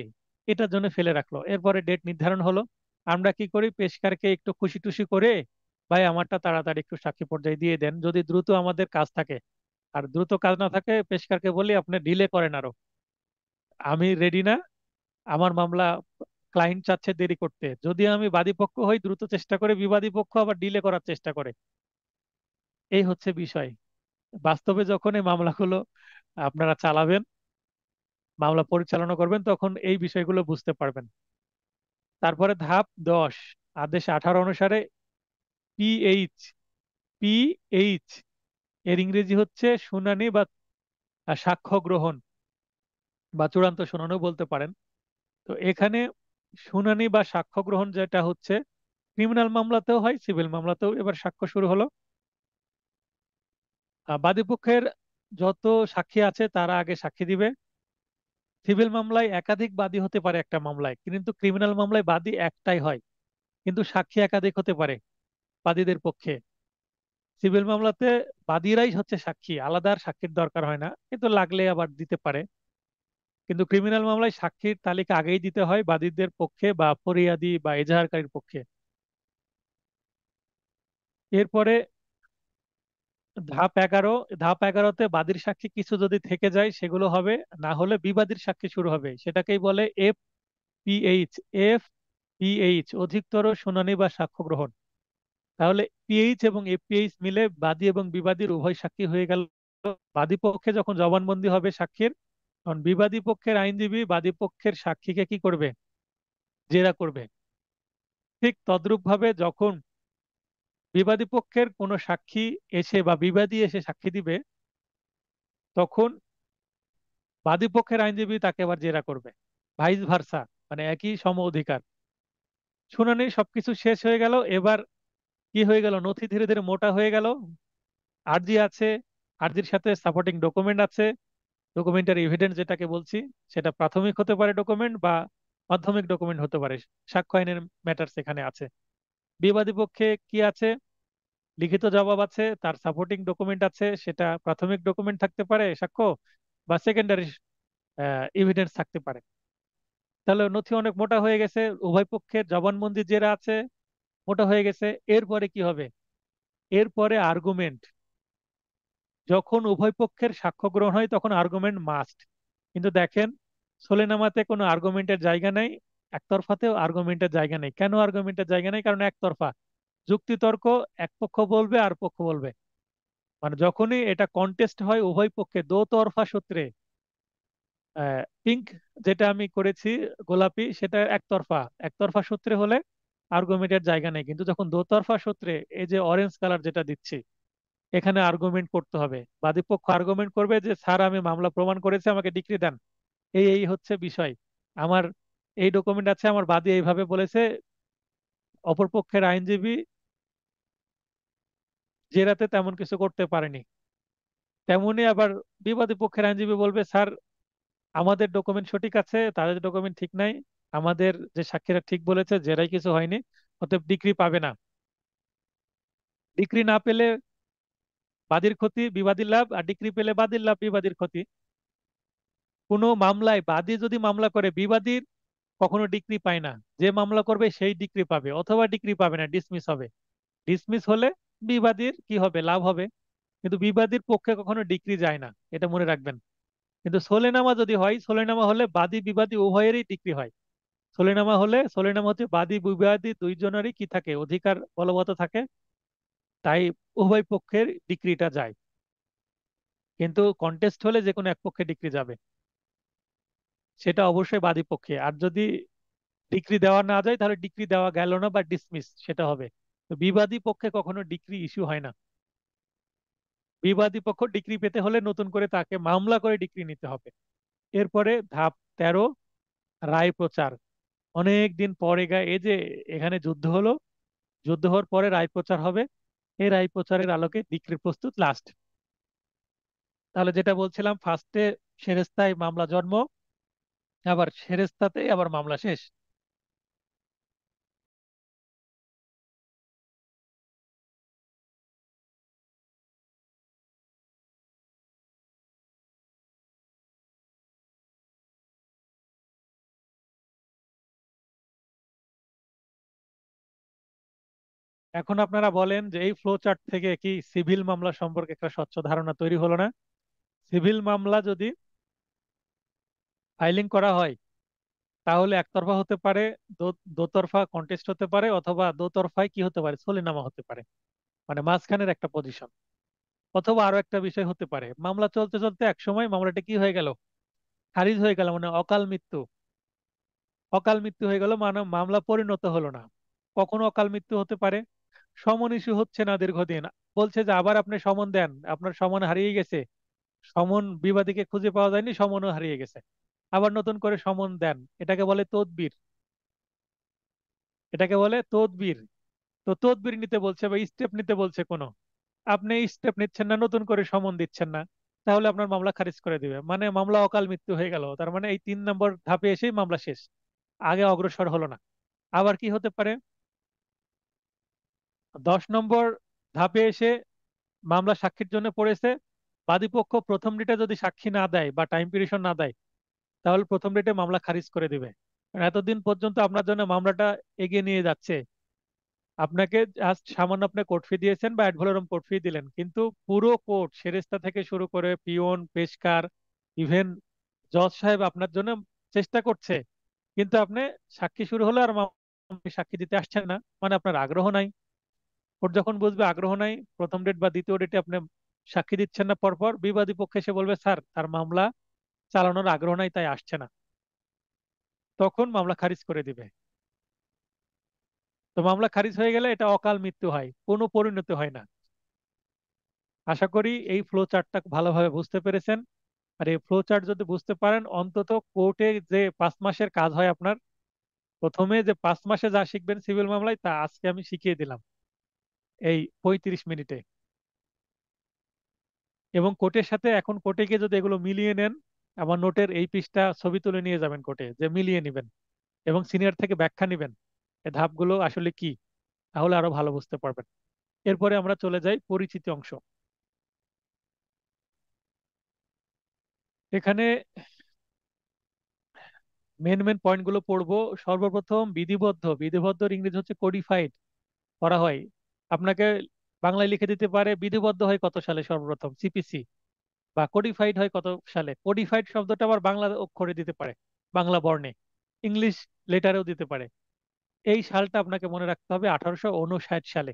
এটার জন্য ফেলে রাখলো। এরপরে ডেট নির্ধারণ হলো। আমরা কি করি? পেশকারকে একটু খুশি টুশি করে, ভাই আমারটা তাড়াতাড়ি একটু সাক্ষী পর্যায়ে দিয়ে দেন, যদি দ্রুত আমাদের কাজ থাকে। আর দ্রুত কাজ না থাকে পেশকারকে বলি আপনি ডিলে করেন আরো, আমি রেডি না, আমার মামলা ক্লায়েন্ট চাচ্ছে দেরি করতে। যদি আমি বাদী পক্ষ হই দ্রুত চেষ্টা করে, বিবাদী পক্ষ আবার ডিলে করার চেষ্টা করে। এই হচ্ছে বিষয়। বাস্তবে যখন এই মামলাগুলো আপনারা চালাবেন, মামলা পরিচালনা করবেন, তখন এই বিষয়গুলো বুঝতে পারবেন। তারপরে ধাপ 10, আদেশ 18 অনুসারে পিএইচ। পিএইচ এর ইংরেজি হচ্ছে শুনানি বা সাক্ষ্য গ্রহণ, বা চূড়ান্ত শুনানিও বলতে পারেন। তো এখানে শুনানি বা সাক্ষ্য গ্রহণ যেটা হচ্ছে, ক্রিমিনাল মামলাতেও হয়, সিভিল মামলাতেও। এবার সাক্ষ্য শুরু হলো। বাদীপক্ষের যত সাক্ষী আছে তারা আগে সাক্ষী দিবে। সিভিল মামলায় একাধিক বাদী হতে পারে একটা মামলায়, কিন্তু ক্রিমিনাল মামলায় বাদী একটাই হয়, কিন্তু সাক্ষী একাধিক হতে পারে বাদীদের পক্ষে। সিভিল মামলাতে বাদীরাই হচ্ছে সাক্ষী, আলাদা আর সাক্ষীর দরকার হয় না, কিন্তু লাগলে আবার দিতে পারে। কিন্তু ক্রিমিনাল মামলায় সাক্ষীর তালিকা আগেই দিতে হয় বাদীদের পক্ষে বা ফরিয়াদি বা এজাহারকারীর পক্ষে। এরপরে ধাপ 11। ধাপ 11-তে বাদীর সাক্ষী কিছু যদি থেকে যায় সেগুলো হবে, না হলে বিবাদীর সাক্ষী শুরু হবে। সেটাকেই বলে এফপিএইচ। এফপিএইচ অধিকতর শুনানি বা সাক্ষ্য গ্রহণ। তাহলে পিএইচ এবং এফপিএইচ মিলে বাদী এবং বিবাদীর উভয় সাক্ষী হয়ে গেল। বাদী পক্ষে যখন জবানবন্দি হবে সাক্ষীর, তখন বিবাদী পক্ষের আইনজীবী বাদী পক্ষের সাক্ষীকে কি করবে? জেরা করবে। ঠিক তদ্রূপ ভাবে যখন বিবাদী পক্ষের কোনো সাক্ষী এসে বা বিবাদী এসে সাক্ষী দিবে, তখন বাদী পক্ষের আইনজীবী তাকে আবার জেরা করবে, ভাইস ভার্সা, মানে একই সম অধিকার। শুনানি সবকিছু শেষ হয়ে গেল। এবার কি হয়ে গেল? নথি ধীরে ধীরে মোটা হয়ে গেল। আরজি আছে, আরজির সাথে সাপোর্টিং ডকুমেন্ট আছে। ডকুমেন্টারি এভিডেন্স যেটাকে বলছি, সেটা প্রাথমিক হতে পারে ডকুমেন্ট বা মাধ্যমিক ডকুমেন্ট হতে পারে। সাক্ষ্য আইনের ম্যাটার সেখানে আছে। বিবাদী পক্ষে কি আছে? লিখিত জবাব আছে, তার সাপোর্টিং ডকুমেন্ট আছে, সেটা প্রাথমিক ডকুমেন্ট থাকতে পারে সাক্ষ্য, বা সেকেন্ডারি এভিডেন্স থাকতে পারে। তাহলে নথি অনেক মোটা হয়ে গেছে, উভয় পক্ষের জবানবন্দি জেরা আছে, মোটা হয়ে গেছে। এরপরে কি হবে? এরপরে আর্গুমেন্ট। যখন উভয় পক্ষের সাক্ষ্য গ্রহণ হয় তখন আর্গুমেন্ট মাস্ট। কিন্তু দেখেন সলিনামাতে কোনো আর্গুমেন্টের জায়গা নেই, একতরফাতেও আর্গুমেন্টের জায়গা নেই। কেন আর্গুমেন্টের জায়গা নেই? কারণ একতরফা যুক্তিতর্ক, এক পক্ষ বলবে আর পক্ষ বলবে। মানে যখনই এটা কন্টেস্ট হয় উভয় পক্ষে দোতরফা সূত্রে, পিঙ্ক যেটা আমি করেছি গোলাপি, সেটা একতরফা। একতরফা সূত্রে হলে আর্গুমেন্টের জায়গা নেই, কিন্তু যখন দোতরফা সূত্রে, এই যে অরেঞ্জ কালার যেটা দিচ্ছি, এখানে আর্গুমেন্ট করতে হবে। বাদী পক্ষ আর্গুমেন্ট করবে যে স্যার আমি মামলা প্রমাণ করেছি, আমাকে ডিক্রি দেন। এই এই হচ্ছে বিষয়, আমার এই ডকুমেন্ট আছে, আমার বাদী এইভাবে বলেছে। অপর পক্ষের আইনজীবী জেরাতে তেমন কিছু করতে পারেনি। তেমনি আবার বিবাদী পক্ষের আইনজীবী বলবে স্যার আমাদের ডকুমেন্ট সঠিক আছে, তাদের ডকুমেন্ট ঠিক নাই, আমাদের যে সাক্ষীরা ঠিক বলেছে, জেরাই কিছু হয়নি, অতএব ডিগ্রি পাবে না। ডিগ্রি না পেলে বাদীর ক্ষতি, বিবাদীর লাভ, আর ডিগ্রি পেলে বাদীর লাভ, বিবাদীর ক্ষতি। কোনো মামলায় বাদী যদি মামলা করে, বিবাদীর কখনো ডিগ্রি পায় না। যে মামলা করবে সেই ডিগ্রি পাবে, অথবা ডিগ্রি পাবে না, ডিসমিস হবে। ডিসমিস হলে বিবাদীর কি হবে, লাভ হবে। কিন্তু বিবাদীর পক্ষে কখনো ডিগ্রি যায় না, এটা মনে রাখবেন। কিন্তু সোলেনামা যদি হয়, সোলেনামা হলে বাদী বিবাদী উভয়েরই ডিগ্রি হয়। সোলেনামা হচ্ছে বাদী বিবাদী দুইজনেরই কি থাকে, অধিকার বলবৎ থাকে। তাই উভয় পক্ষের ডিগ্রিটা যায়। কিন্তু কন্টেস্ট হলে যে কোনো এক পক্ষে ডিগ্রি যাবে, সেটা অবশ্যই বাদী পক্ষে। আর যদি ডিগ্রি দেওয়া না যায়, তাহলে ডিগ্রি দেওয়া গেল না বা ডিসমিস সেটা হবে। তো বিবাদী পক্ষে কখনো ডিগ্রি ইস্যু হয় না। বিবাদী পক্ষ ডিগ্রি পেতে হলে নতুন করে তাকে মামলা করে ডিগ্রি নিতে হবে। এরপরে ধাপ 13, রায় প্রচার। অনেক দিন পরে এই যে এখানে যুদ্ধ হলো, যুদ্ধ হওয়ার পরে রায় প্রচার হবে। এই রায় প্রচারের আলোকে ডিক্রি প্রস্তুত লাস্ট। তাহলে যেটা বলছিলাম, ফার্স্টে সেরেস্তায় মামলা জন্ম, আবার সেরেস্তাতে আবার মামলা শেষ। এখন আপনারা বলেন যে এই ফ্লো চার্ট থেকে কি সিভিল মামলা সম্পর্কে একটা স্বচ্ছ ধারণা তৈরি হলো না? সিভিল মামলা যদি ফাইলিং করা হয়, তাহলে একতরফা হতে পারে, দোতরফা কন্টেস্ট হতে পারে, অথবা দোতরফায় কি হতে পারে, সলিনামা হতে পারে, মানে মাঝখানের একটা পজিশন। অথবা আরো একটা বিষয় হতে পারে, মামলা চলতে চলতে এক সময় মামলাটা কি হয়ে গেল, খারিজ হয়ে গেল, মানে অকাল মৃত্যু। অকাল মৃত্যু হয়ে গেল মানে মামলা পরিণত হলো না। কখনো অকাল মৃত্যু হতে পারে, সমন ইস্যু হচ্ছে না দীর্ঘদিন, বলছে যে আবার আপনি সমন দেন, আপনার সমন হারিয়ে গেছে, সমন বিবাদীকে খুঁজে পাওয়া যায়নি, সমনও হারিয়ে গেছে, আবার নতুন করে সমন দেন। এটাকে বলে তদবির, এটাকে বলে তদবির। তো তদবির নিতে বলছে বা স্টেপ নিতে বলছে কোনো, আপনি স্টেপ নিচ্ছেন না, নতুন করে সমন দিচ্ছেন না, তাহলে আপনার মামলা খারিজ করে দিবে, মানে মামলা অকাল মৃত্যু হয়ে গেল। তার মানে এই 3 নম্বর ধাপে এসেই মামলা শেষ, আগে অগ্রসর হলো না। আবার কি হতে পারে, 10 নম্বর ধাপে এসে মামলা সাক্ষীর জন্য পড়েছে, বাদীপক্ষ প্রথম ডেটে যদি সাক্ষী না দেয় বা টাইম পিরিয়ড না দেয়, তাহলে প্রথম ডেটে মামলা খারিজ করে দিবে। কারণ এতদিন পর্যন্ত আপনার জন্য মামলাটা এগিয়ে নিয়ে যাচ্ছে। আপনাকে জাস্ট সামান্য আপনি কোর্ট ফি দিয়েছেন বা অ্যাড ভ্যালোরাম কোর্ট ফি দিলেন, কিন্তু পুরো কোর্ট সেরেস্তা থেকে শুরু করে পিওন, পেশকার, ইভেন জজ সাহেব আপনার জন্য চেষ্টা করছে। কিন্তু আপনি সাক্ষী শুরু হলো আর সাক্ষী দিতে আসছেন না, মানে আপনার আগ্রহ নাই। কোর্ট যখন বুঝবে আগ্রহ নাই, প্রথম ডেট বা দ্বিতীয় ডেটে আপনি সাক্ষী দিচ্ছেন না পরপর, বিবাদী পক্ষে এসে বলবে স্যার তার মামলা চালানোর আগ্রহ নাই, তাই আসছে না, তখন মামলা খারিজ করে দিবে। তো মামলা খারিজ হয়ে গেলে এটা অকাল মৃত্যু হয়, কোনো পরিণতি হয় না। আশা করি এই ফ্লো চার্টটা ভালোভাবে বুঝতে পেরেছেন। আর এই ফ্লো চার্ট যদি বুঝতে পারেন, অন্তত কোর্টে যে 5 মাসের কাজ হয় আপনার, প্রথমে যে 5 মাসে যা শিখবেন সিভিল মামলায়, তা আজকে আমি শিখিয়ে দিলাম এই 35 মিনিটে। এবং কোর্টের সাথে এখন কোর্টে গিয়ে যদি এগুলো মিলিয়ে নেন, আমার নোটের এই পৃষ্ঠা ছবি তুলে নিয়ে যাবেন কোর্টে, যে মিলিয়ে নেবেন এবং সিনিয়র থেকে ব্যাখ্যা নেবেন এই ধাপগুলো আসলে কি, তাহলে আরো ভালো বুঝতে পারবেন। এরপরে আমরা চলে যাই পরিচিতি অংশ। এখানে মেন মেন পয়েন্ট গুলো পড়বো। সর্বপ্রথম বিধিবদ্ধ, বিধিবদ্ধর ইংরেজি হচ্ছে কোডিফাইড করা হয়। আপনাকে বাংলায় লিখে দিতে পারে বিধিবদ্ধ হয় কত সালে সর্বপ্রথম, সিপিসি, বা কোডিফাইড হয় কত সালে। কোডিফাইড শব্দটা আবার বাংলা অক্ষরে দিতে পারে, বাংলা বর্ণে, ইংলিশ লেটারেও দিতে পারে। এই সালটা আপনাকে মনে রাখতে হবে, 1859 সালে।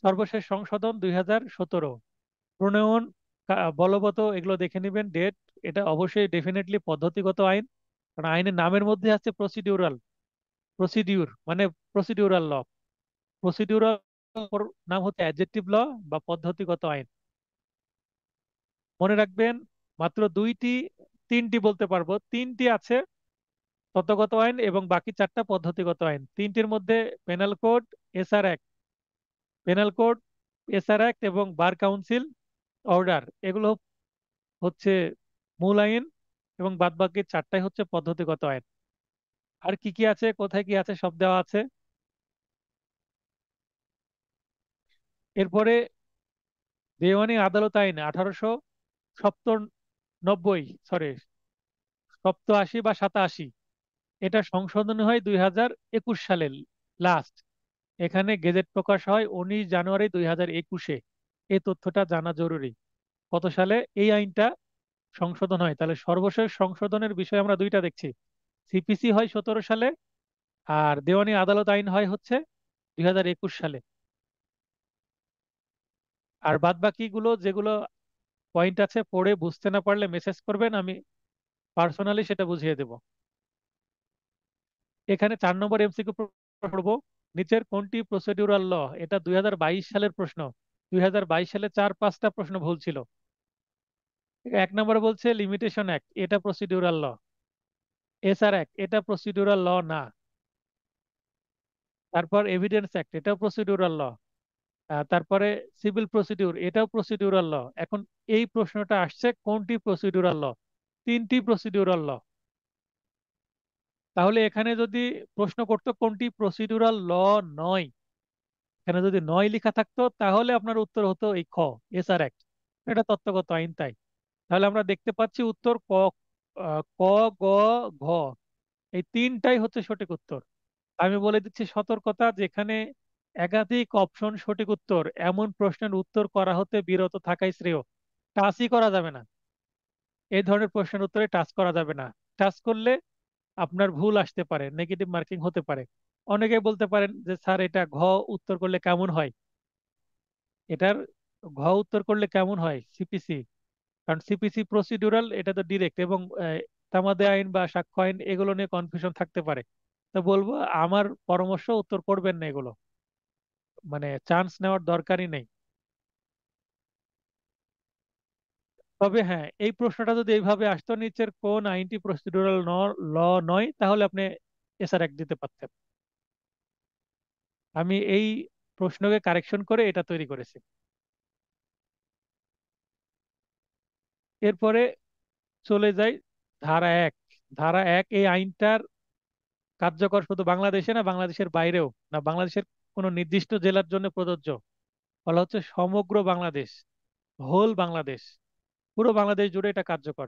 সর্বশেষ সংশোধন 2017। প্রণয়ন, বলবৎ, এগুলো দেখে নেবেন ডেট। এটা অবশ্যই ডেফিনেটলি পদ্ধতিগত আইন, কারণ আইনের নামের মধ্যে আছে প্রসিডিউরাল। প্রসিডিউর মানে প্রসিডিউরাল ল। প্রসিডিউরাল অপর নাম হচ্ছে অ্যাডজেক্টিভ ল বা পদ্ধতিগত আইন। মনে রাখবেন, মাত্র তিনটি বলতে পারবো, তিনটি আছে তত্ত্বগত আইন এবং বাকি চারটা পদ্ধতিগত আইন। তিনটির মধ্যে penal code, SR act, penal code, SR act এবং বার কাউন্সিল অর্ডার, এগুলো হচ্ছে মূল আইন এবং বাদবাকি চারটাই হচ্ছে পদ্ধতিগত আইন। আর কি কি আছে, কোথায় কি আছে, সব দেওয়া আছে। এরপরে দেওয়ানি আদালত আইন 1897, সরি 87 বা 87, এটা সংশোধন হয় 2021 সালে লাস্ট। এখানে গেজেট প্রকাশ হয় 19 জানুয়ারি 2021-এ। এই তথ্যটা জানা জরুরি। কত সালে এই আইনটা সংশোধন হয়? তাহলে সর্বশেষ সংশোধনের বিষয় আমরা দুইটা দেখছি। সিপিসি হয় 17 সালে, আর দেওয়ানি আদালত আইন হয় হচ্ছে 2021 সালে। আর বাদ বাকিগুলো যেগুলো পয়েন্ট আছে, পড়ে বুঝতে না পারলে মেসেজ করবেন, আমি পার্সোনালি সেটা বুঝিয়ে দেব। এখানে 4 নম্বর এমসিকিউ পড়বো। নিচের কোনটি প্রসিডিউরাল ল? এটা 2022 সালের প্রশ্ন। 2022 সালে 4-5টা প্রশ্ন ভুল ছিল। 1 নম্বরে বলছে লিমিটেশন অ্যাক্ট, এটা প্রসিডিউরাল ল। এসআর অ্যাক্ট, এটা প্রসিডিউরাল ল না। তারপর এভিডেন্স অ্যাক্ট, এটাও প্রসিডিউরাল ল। তারপরে সিভিল প্রসিডিউর, এটাও প্রসিডিউরাল ল। এখন এই প্রশ্নটা আসছে কোনটি প্রসিডিউরাল ল? তিনটি প্রসিডিউরাল ল। তাহলে এখানে যদি প্রশ্ন করতো কোনটি প্রসিডিউরাল ল নয়, এখানে যদি নয় লেখা থাকতো তাহলে আপনার উত্তর হতো এই খ, এসআর অ্যাক্ট। এটা তত্ত্বগত আইন তাই। তাহলে আমরা দেখতে পাচ্ছি উত্তর ক, ক, গ, ঘ, এই তিনটাই হচ্ছে সঠিক উত্তর। আমি বলে দিচ্ছি সতর্কতা, যেখানে একাধিক অপশন সঠিক উত্তর, এমন প্রশ্নের উত্তর করা হতে বিরত থাকাই শ্রেয়। টাচই করা যাবে না, এই ধরনের প্রশ্নের উত্তরে টাচ করা যাবে না। টাচ করলে আপনার ভুল আসতে পারে, নেগেটিভ মার্কিং হতে পারে। অনেকে বলতে পারেন যে স্যার এটা ঘ উত্তর করলে কেমন হয়, এটার ঘ উত্তর করলে কেমন হয় সিপিসি, কারণ সিপিসি প্রসিডিউরাল, এটা তো ডিরেক্ট, এবং তামাদে আইন বা সাক্ষ্য আইন এগুলো নিয়ে কনফিউশন থাকতে পারে। তো বলবো আমার পরামর্শ, উত্তর করবেন না এগুলো, মানে চান্স নেওয়ার দরকারই নেই। তবে হ্যাঁ, এই প্রশ্নটা যদি এইভাবে আসতো, নিচের কোন আইনটি প্রসিডিউরাল ল নয়, তাহলে আপনি এসআর এক দিতে পারতেন। আমি এই প্রশ্নকে কারেকশন করে এটা তৈরি করেছি। এরপরে চলে যাই ধারা 1। ধারা 1, এই আইনটার কার্যকর শুধু বাংলাদেশে না, বাংলাদেশের বাইরেও না, বাংলাদেশের কোনো নির্দিষ্ট জেলার জন্য প্রযোজ্য। বলা হচ্ছে সমগ্র বাংলাদেশ, হোল বাংলাদেশ, পুরো বাংলাদেশ জুড়ে এটা কার্যকর।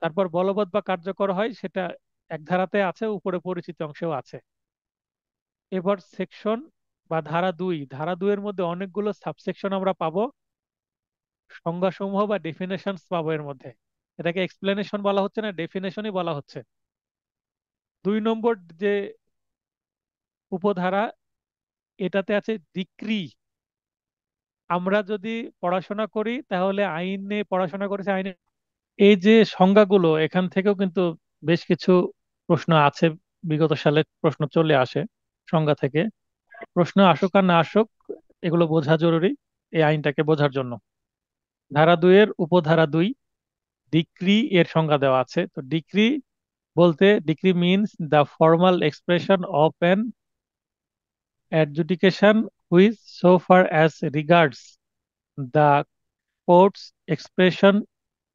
তারপর বলবৎ বা কার্যকর হয় সেটা এক ধারাতে আছে, উপরে পরিচিত অংশেও আছে। এবার সেকশন বা ধারা 2, ধারা 2 এর মধ্যে অনেকগুলো সাবসেকশন আমরা পাবো, সংজ্ঞাসমূহ বা ডেফিনেশন পাবো এর মধ্যে। এটাকে এক্সপ্লেনেশন বলা হচ্ছে না, ডেফিনেশনই বলা হচ্ছে। 2 নম্বর যে উপধারা, এটাতে আছে ডিক্রি। আমরা যদি পড়াশোনা করি তাহলে আইনে পড়াশোনা করেছি, আইনে এই যে সংজ্ঞাগুলো, এখান থেকেও কিন্তু বেশ কিছু প্রশ্ন আছে। বিগত সালে প্রশ্ন চলে আসে সংজ্ঞা থেকে। প্রশ্ন আসুক আর না আসুক, এগুলো বোঝা জরুরি এই আইনটাকে বোঝার জন্য। ধারা 2 এর উপধারা 2, ডিক্রি এর সংজ্ঞা দেওয়া আছে। তো ডিক্রি বলতে, decree means the formal expression of an adjudication which, so far as regards the court's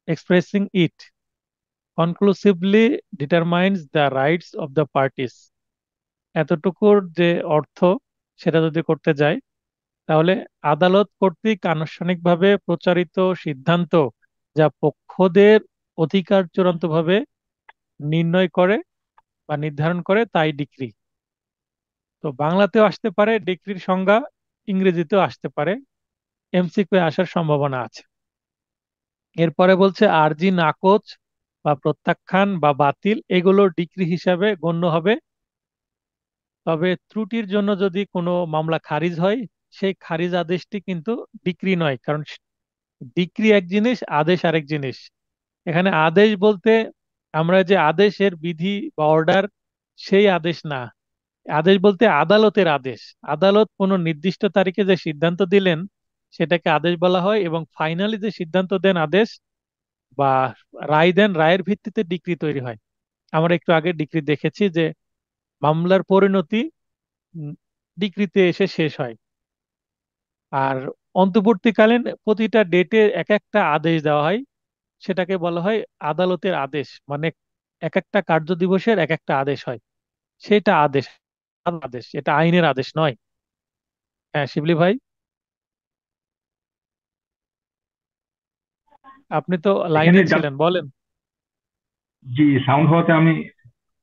expressing it, conclusively determines the rights of the parties। এতটুকুর যে অর্থ, সেটা যদি করতে যায়, তাহলে আদালত কর্তৃক আনুষ্ঠানিকভাবে প্রচারিত সিদ্ধান্ত যা পক্ষদের অধিকার চূড়ান্তভাবে নির্ণয় করে বা নির্ধারণ করে, তাই ডিক্রি। তো বাংলাতেও আসতে পারে ডিক্রির সংজ্ঞা, ইংরেজিতেও আসতে পারে, এমসিকিউ আসার সম্ভাবনা আছে। এরপরে বলছে আর্জি নাকচ বা প্রত্যাখ্যান বা বাতিল, এগুলো ডিক্রি হিসাবে গণ্য হবে। তবে ত্রুটির জন্য যদি কোনো মামলা খারিজ হয়, সেই খারিজ আদেশটি কিন্তু ডিক্রি নয়, কারণ ডিক্রি এক জিনিস, আদেশ আরেক জিনিস। এখানে আদেশ বলতে আমরা যে আদেশের বিধি বা অর্ডার, সেই আদেশ না। আদেশ বলতে আদালতের আদেশ। আদালত কোনো নির্দিষ্ট তারিখে যে সিদ্ধান্ত দিলেন সেটাকে আদেশ বলা হয়, এবং ফাইনালি যে সিদ্ধান্ত দেন আদেশ বা রায় দেন, রায়ের ভিত্তিতে ডিক্রি তৈরি হয়। আমরা একটু আগে ডিক্রি দেখেছি যে মামলার পরিণতি ডিক্রিতে এসে শেষ হয়। আর অন্তর্বর্তীকালীন প্রতিটা ডেটে এক একটা আদেশ দেওয়া হয়, সেটাকে বলা হয় আদালতের আদেশ। মানে এক একটা কার্য দিবসের এক একটা আদেশ হয়, সেটা আদেশ। আদেশ এটা আইনের আদেশ নয়। হ্যাঁ শিবলি ভাই, আপনি তো এখানে লাইনে ছিলেন, বলেন। জি, সাউন্ড হওয়াতে আমি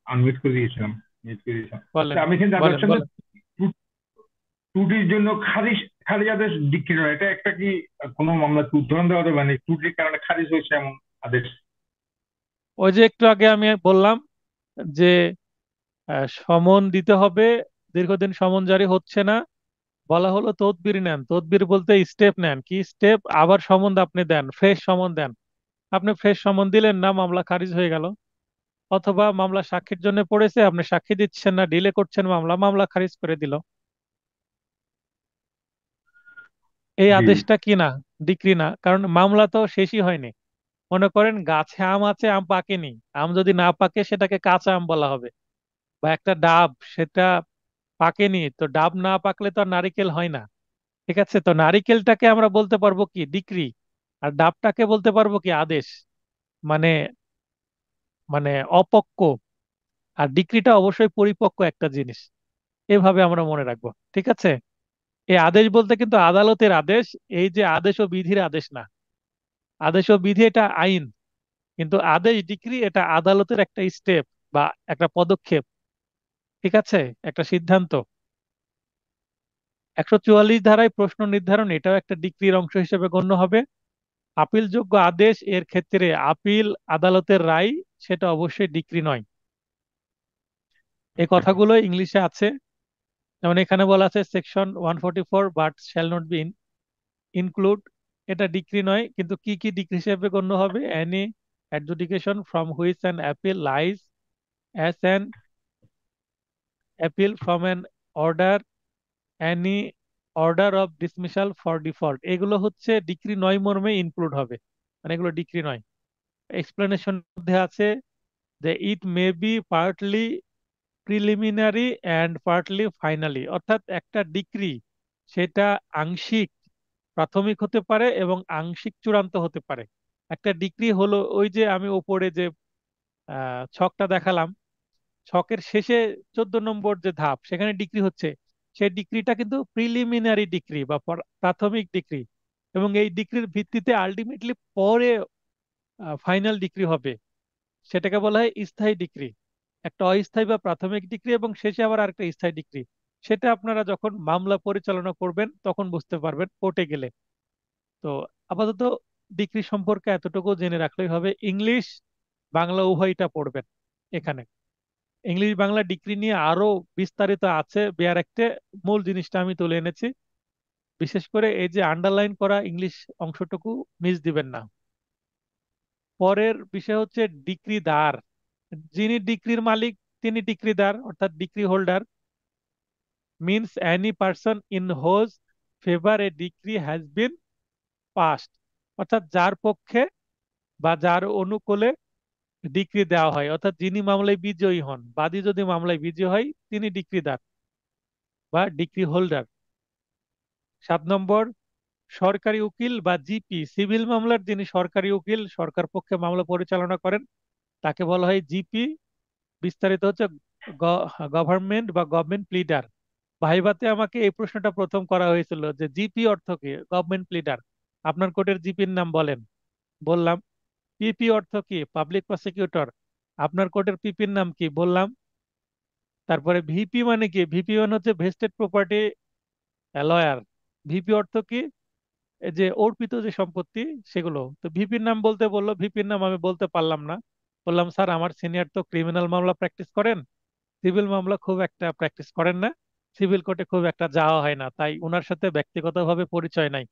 আনমিউট করে দিয়েছিলাম, মিউট করে দিয়েছিলাম। আচ্ছা, বলেন আমি এখানে জানতে বলেন চাচ্ছিলাম যে বলেন। ত্রুটির জন্য খারিজ খারিজ আদেশ ডিক্রি নয়, এটা একটা কি কোনো মামলা উদাহরণ দেওয়া যাবে? মানে ত্রুটির কারণে খারিজ হয়েছে এমন আদেশ। ওই যে একটু আগে আমি বললাম যে সমন দিতে হবে, দীর্ঘদিন সমন জারি হচ্ছে না, বলা হলো তদবির নেন। তদবির বলতে স্টেপ নেন। কি স্টেপ? আবার সমন আপনি দেন, ফ্রেশ সমন দেন। আপনি ফ্রেশ সমন দিলেন না, মামলা খারিজ হয়ে গেল। অথবা মামলা সাক্ষীর জন্য পড়েছে, আপনি সাক্ষী দিচ্ছেন না, ডিলে করছেন, মামলা মামলা খারিজ করে দিল। এই জি। আদেশটা কি না? ডিক্রি না, কারণ মামলা তো শেষই হয়নি। মনে করেন গাছে আম আছে, আম পাকেনি। আম যদি না পাকে সেটাকে কাঁচা আম বলা হবে। বা একটা ডাব, সেটা পাকেনি, তো ডাব না পাকলে তো আর নারিকেল হয় না। ঠিক আছে, তো নারিকেলটাকে আমরা বলতে পারবো কি? ডিক্রি। আর ডাবটাকে বলতে পারবো কি? আদেশ। মানে মানে অপক্ক। আর ডিক্রিটা অবশ্যই পরিপক্ক একটা জিনিস। এভাবে আমরা মনে রাখবো, ঠিক আছে? এই আদেশ বলতে কিন্তু আদালতের আদেশ। এই যে আদেশ ও বিধির আদেশ না। আদেশ ও বিধি এটা আইন, কিন্তু আদেশ ডিক্রি এটা আদালতের একটা স্টেপ বা একটা পদক্ষেপ। ঠিক আছে, একটা সিদ্ধান্ত। 144 ধারায় প্রশ্ন নির্ধারণ, এটাও একটা ডিক্রির অংশ হিসেবে গণ্য হবে। আপিলযোগ্য আদেশ এর ক্ষেত্রে আপিল আদালতের রায়, সেটা অবশ্যই ডিক্রি নয়। এই কথাগুলো ইংলিশে আছে। যেমন এখানে বলা আছে section 144 but shall not be include. এটা ডিক্রি নয়, কিন্তু কি কি ডিক্রি হিসেবে গণ্য হবে? Any adjudication from which an appeal lies as an appeal from an order, any order of dismissal for default, এগুলো হচ্ছে ডিক্রি নয় মর্মে ইনক্লুড হবে। মানে এগুলো ডিক্রি নয়। এক্সপ্লেনেশন মধ্যে আছে যে it may be partly preliminary and partly finally, অর্থাৎ একটা ডিক্রি সেটা আংশিক প্রাথমিক হতে পারে এবং আংশিক চূড়ান্ত হতে পারে। একটা ডিক্রি হলো ওই যে আমি উপরে যে ছকটা দেখালাম, ছকের শেষে 14 নম্বর যে ধাপ, সেখানে ডিক্রি হচ্ছে। সেই ডিক্রিটা কিন্তু প্রিলিমিনারি ডিক্রি বা প্রাথমিক ডিক্রি, এবং এই ডিক্রির ভিত্তিতে আলটিমেটলি পরে ফাইনাল ডিক্রি হবে। সেটাকে বলা হয় স্থায়ী ডিক্রি। একটা অস্থায়ী বা প্রাথমিক ডিক্রি এবং শেষে আবার আরেকটা স্থায়ী ডিক্রি। সেটা আপনারা যখন মামলা পরিচালনা করবেন তখন বুঝতে পারবেন কোর্টে গেলে। তো আপাতত ডিক্রি সম্পর্কে এতটুকু জেনে রাখলেই হবে। ইংলিশ বাংলা উভয়টা পড়বেন এখানে। ইংলিশ বাংলা ডিগ্রি নিয়ে আরো বিস্তারিত আছে বেয়ার একটা। মূল জিনিসটা আমি তুলে এনেছি। বিশেষ করে এই যে আন্ডারলাইন করা ইংলিশ অংশটুকু মিস দিবেন না। পরের বিষয় হচ্ছে ডিক্রিদার। যিনি ডিক্রির মালিক তিনি ডিক্রিদার, অর্থাৎ decree holder means any person in whose favour a decree has been passed, অর্থাৎ যার পক্ষে বা যার অনুকূলে ডিক্রি দেওয়া হয়। অর্থাৎ যিনি মামলায় বিজয়ী হন, বাদী যদি মামলায় বিজয়ী হয়, তিনি ডিক্রিদার বা ডিক্রি হোল্ডার। 7 নম্বর, সরকারি উকিল বা জিপি। সিভিল মামলার যিনি সরকারি উকিল, সরকার পক্ষে মামলা পরিচালনা করেন, তাকে বলা হয় জিপি। বিস্তারিত হচ্ছে গভর্নমেন্ট বা গভর্নমেন্ট প্লিডার। ভাইভাতে আমাকে এই প্রশ্নটা প্রথম করা হয়েছিল যে জিপি অর্থ কি, গভর্নমেন্ট প্লিডার। আপনার কোর্টের জিপির নাম বলেন। বললাম। পিপি অর্থ কি, পাবলিক প্রসিকিউটর। আপনার কোর্টের পিপির নাম কি? বললাম। তারপরে ভিপি মানে কি? ভিপি মানে হচ্ছে ভেস্টেড প্রপার্টি লয়ার। ভিপি অর্থ কি? এই যে অর্পিত যে সম্পত্তি সেগুলো। তো ভিপির নাম বলতে বললো, ভিপির নাম আমি বলতে পারলাম না। বললাম স্যার আমার সিনিয়র তো ক্রিমিনাল মামলা প্র্যাকটিস করেন, সিভিল মামলা খুব একটা প্র্যাকটিস করেন না, সিভিল কোর্টে খুব একটা যাওয়া হয় না, তাই ওনার সাথে ব্যক্তিগতভাবে পরিচয় নাই।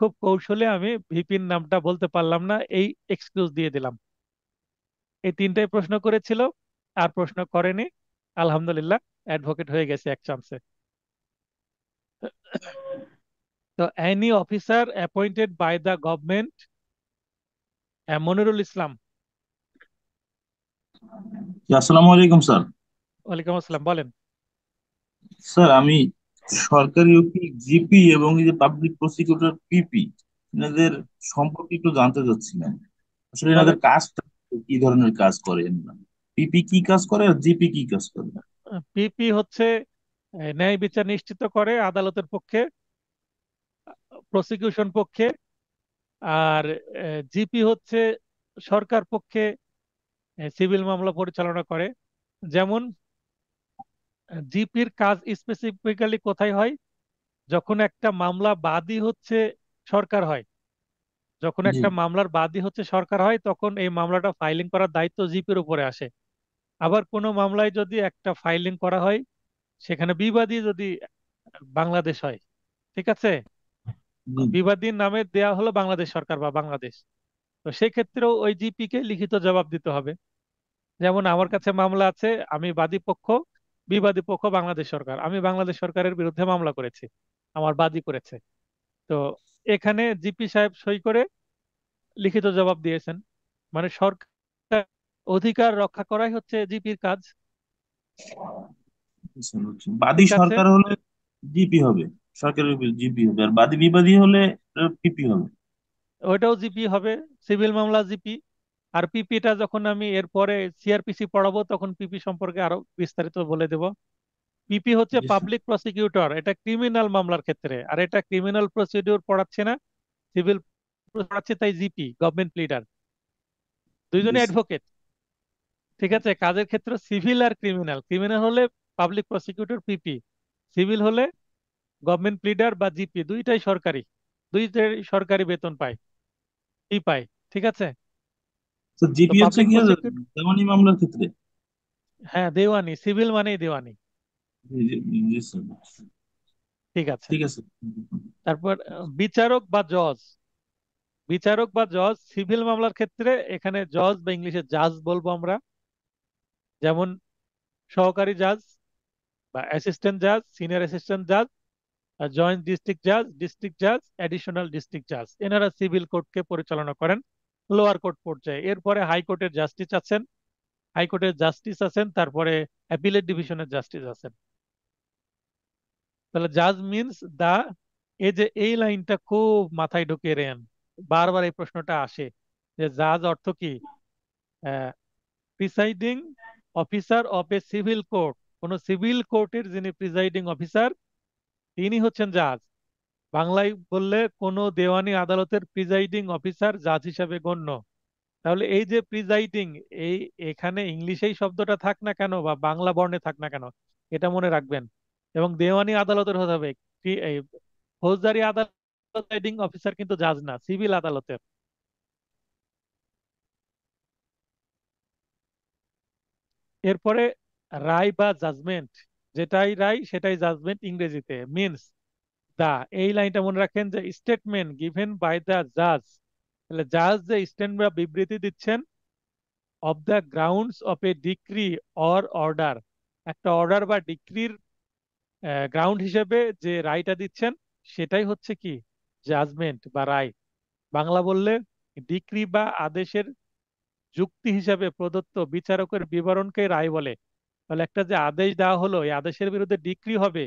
খুব কৌশলে আমি ভিপির নামটা বলতে পারলাম না, এই এক্সকিউজ দিয়ে দিলাম। এই তিনটাই প্রশ্ন করেছিল, আর প্রশ্ন করেনি। আলহামদুলিল্লাহ। অ্যাডভোকেট হয়ে গেছে এক চান্সে। তো any officer appointed by the government, Monirul Islam. জি, আসসালামু আলাইকুম স্যার। ওয়ালাইকুম আসসালাম, বলেন। স্যার আমি সরকারি উকিল জিপি এবং এই যে পাবলিক প্রসিকিউটর পিপি এনাদের সম্পর্কে একটু জানতে চাচ্ছিলাম। আসলে এনাদের বলেন। কাজটা কি ধরনের কাজ করে এনারা? পিপি কি কাজ করে আর জিপি কি কাজ করে? পিপি হচ্ছে ন্যায় বিচার নিশ্চিত করে আদালতের পক্ষে, প্রসিকিউশন পক্ষে। আর জিপি হচ্ছে সরকার পক্ষে সিভিল মামলা পরিচালনা করে। যেমন জিপির কাজ স্পেসিফিক্যালি কোথায় হয়? যখন একটা মামলা বাদী হচ্ছে সরকার হয়, যখন জি একটা মামলার বাদী হচ্ছে সরকার হয়, তখন এই মামলাটা ফাইলিং করার দায়িত্ব জিপির উপরে আসে। আবার কোনো মামলায় যদি একটা ফাইলিং করা হয়, সেখানে বিবাদী যদি বাংলাদেশ হয়, ঠিক আছে, জি। বিবাদীর নামে দেয়া হলো বাংলাদেশ সরকার বা বাংলাদেশ, তো সেই ক্ষেত্রেও ওই জিপি কে লিখিত জবাব দিতে হবে। যেমন আমার কাছে মামলা আছে, আমি বাদী পক্ষ, বিবাদী পক্ষ বাংলাদেশ সরকার, আমি বাংলাদেশ সরকারের বিরুদ্ধে মামলা করেছি, আমার বাদী করেছে। তো এখানে জিপি সাহেব সই করে লিখিত জবাব দিয়েছেন। মানে সরকার অধিকার রক্ষা করাই হচ্ছে জিপির কাজ। বুঝতে পারছি। বাদী ঠিক আছে, সরকার হলে জিপি হবে, সরকারের জিপি হবে, আর বাদী বিবাদী হলে পিপি হবে। ওইটাও জিপি হবে, সিভিল মামলা জিপি। আর পিপিটা যখন আমি এরপরে সিআরপিসি পড়াবো, তখন পিপি সম্পর্কে আরো বিস্তারিত বলে দেব। পিপি হচ্ছে জি স্যার। পাবলিক প্রসিকিউটর, এটা ক্রিমিনাল মামলার ক্ষেত্রে, আর এটা ক্রিমিনাল প্রসিডিউর পড়াচ্ছে না, সিভিল পড়াচ্ছে, তাই জিপি গভর্নমেন্ট প্লিডার, জি দুইজনে স্যার। অ্যাডভোকেট। ঠিক আছে, কাজের ক্ষেত্রে সিভিল আর ক্রিমিনাল, ক্রিমিনাল হলে পাবলিক প্রসিকিউটর পিপি, সিভিল হলে গভর্নমেন্ট প্লিডার বা জিপি, দুইটাই সরকারি, দুইটাই সরকারি বেতন পায়, কি পায়। ঠিক আছে। তো তো জিপি হচ্ছে পাবলিক কি প্রসিকিউটর, দেওয়ানি মামলার ক্ষেত্রে? হ্যাঁ দেওয়ানি, সিভিল মানেই দেওয়ানি। জি জি জি স্যার। ঠিক আছে। ঠিক আছে। তারপর বিচারক বা জজ, বিচারক বা জজ সিভিল মামলার ক্ষেত্রে এখানে জজ বা ইংলিশে জাজ বলবো আমরা। যেমন সহকারী জাজ বা অ্যাসিস্ট্যান্ট জাজ, সিনিয়র অ্যাসিস্ট্যান্ট জাজ, জয়েন্ট ডিস্ট্রিক্ট জাজ, ডিস্ট্রিক্ট জাজ, অ্যাডিশনাল ডিস্ট্রিক্ট জাজ, এনারা সিভিল কোর্টকে পরিচালনা করেন লোয়ার কোর্ট পর্যায়ে। এরপরে হাইকোর্টের জাস্টিস আছেন, হাইকোর্টের জাস্টিস আছেন, তারপরে অ্যাপিলেট ডিভিশনের জাস্টিস আছেন। তাহলে জাজ মিনস দা, এই যে এই লাইনটা খুব মাথায় ঢুকিয়ে রেন, বারবার এই প্রশ্নটা আসে যে জাজ অর্থ কি? Presiding officer of a civil court, কোন সিভিল কোর্টের যিনি প্রিসাইডিং অফিসার, তিনি হচ্ছেন জাজ। বাংলায় বললে কোন দেওয়ানি আদালতের প্রিসাইডিং অফিসার জাজ হিসাবে গণ্য। তাহলে এই যে প্রিসাইডিং, এই এখানে ইংলিশেই শব্দটা থাক না কেন বা বাংলা বর্ণে থাক না কেন, এটা মনে রাখবেন। এবং দেওয়ানি আদালতের হতে হবে, এই ফৌজদারি আদালত প্রিসাইডিং অফিসার কিন্তু জাজ না, সিভিল আদালতের। এরপরে রায় বা জাজমেন্ট, যেটাই রায় সেটাই জাজমেন্ট ইংরেজিতে, মিনস দা, এই লাইনটা মনে রাখেন যে স্টেটমেন্ট গিভেন বাই দ্য জাজ, তাহলে জাজ যে স্টেটমেন্ট বা বিবৃতি দিচ্ছেন of the grounds of A decree or order, একটা অর্ডার বা ডিক্রির গ্রাউন্ড হিসেবে যে রায়টা দিচ্ছেন, সেটাই হচ্ছে কি? জাজমেন্ট বা রায়। বাংলা বললে ডিক্রি বা আদেশের যুক্তি হিসাবে প্রদত্ত বিচারকের বিবরণকে রায় বলে। তাহলে একটা যে আদেশ দেওয়া হলো, এই আদেশের বিরুদ্ধে ডিক্রি হবে,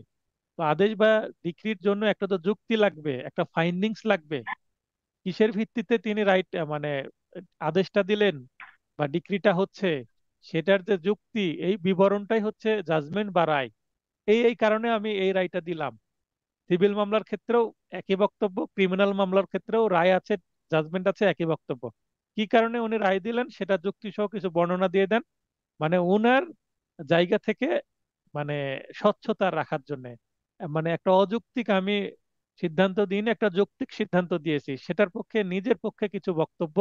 তো আদেশ বা ডিক্রির জন্য একটা তো যুক্তি লাগবে, একটা ফাইন্ডিংস লাগবে, কিসের ভিত্তিতে তিনি রাইট মানে আদেশটা দিলেন বা ডিক্রিটা হচ্ছে, সেটার যে যুক্তি, এই বিবরণটাই হচ্ছে জাজমেন্ট বা রায়। এই কারণে আমি এই রায়টা দিলাম। সিভিল মামলার ক্ষেত্রেও একই বক্তব্য, ক্রিমিনাল মামলার ক্ষেত্রেও রায় আছে, জাজমেন্ট আছে, একই বক্তব্য। কি কারণে উনি রায় দিলেন সেটা যুক্তি সহ কিছু বর্ণনা দিয়ে দেন, মানে ওনার জায়গা থেকে, মানে স্বচ্ছতা রাখার জন্য। মানে একটা অযৌক্তিক আমি সিদ্ধান্ত দিইনি, একটা যৌক্তিক সিদ্ধান্ত দিয়েছি, সেটার পক্ষে নিজের পক্ষে কিছু বক্তব্য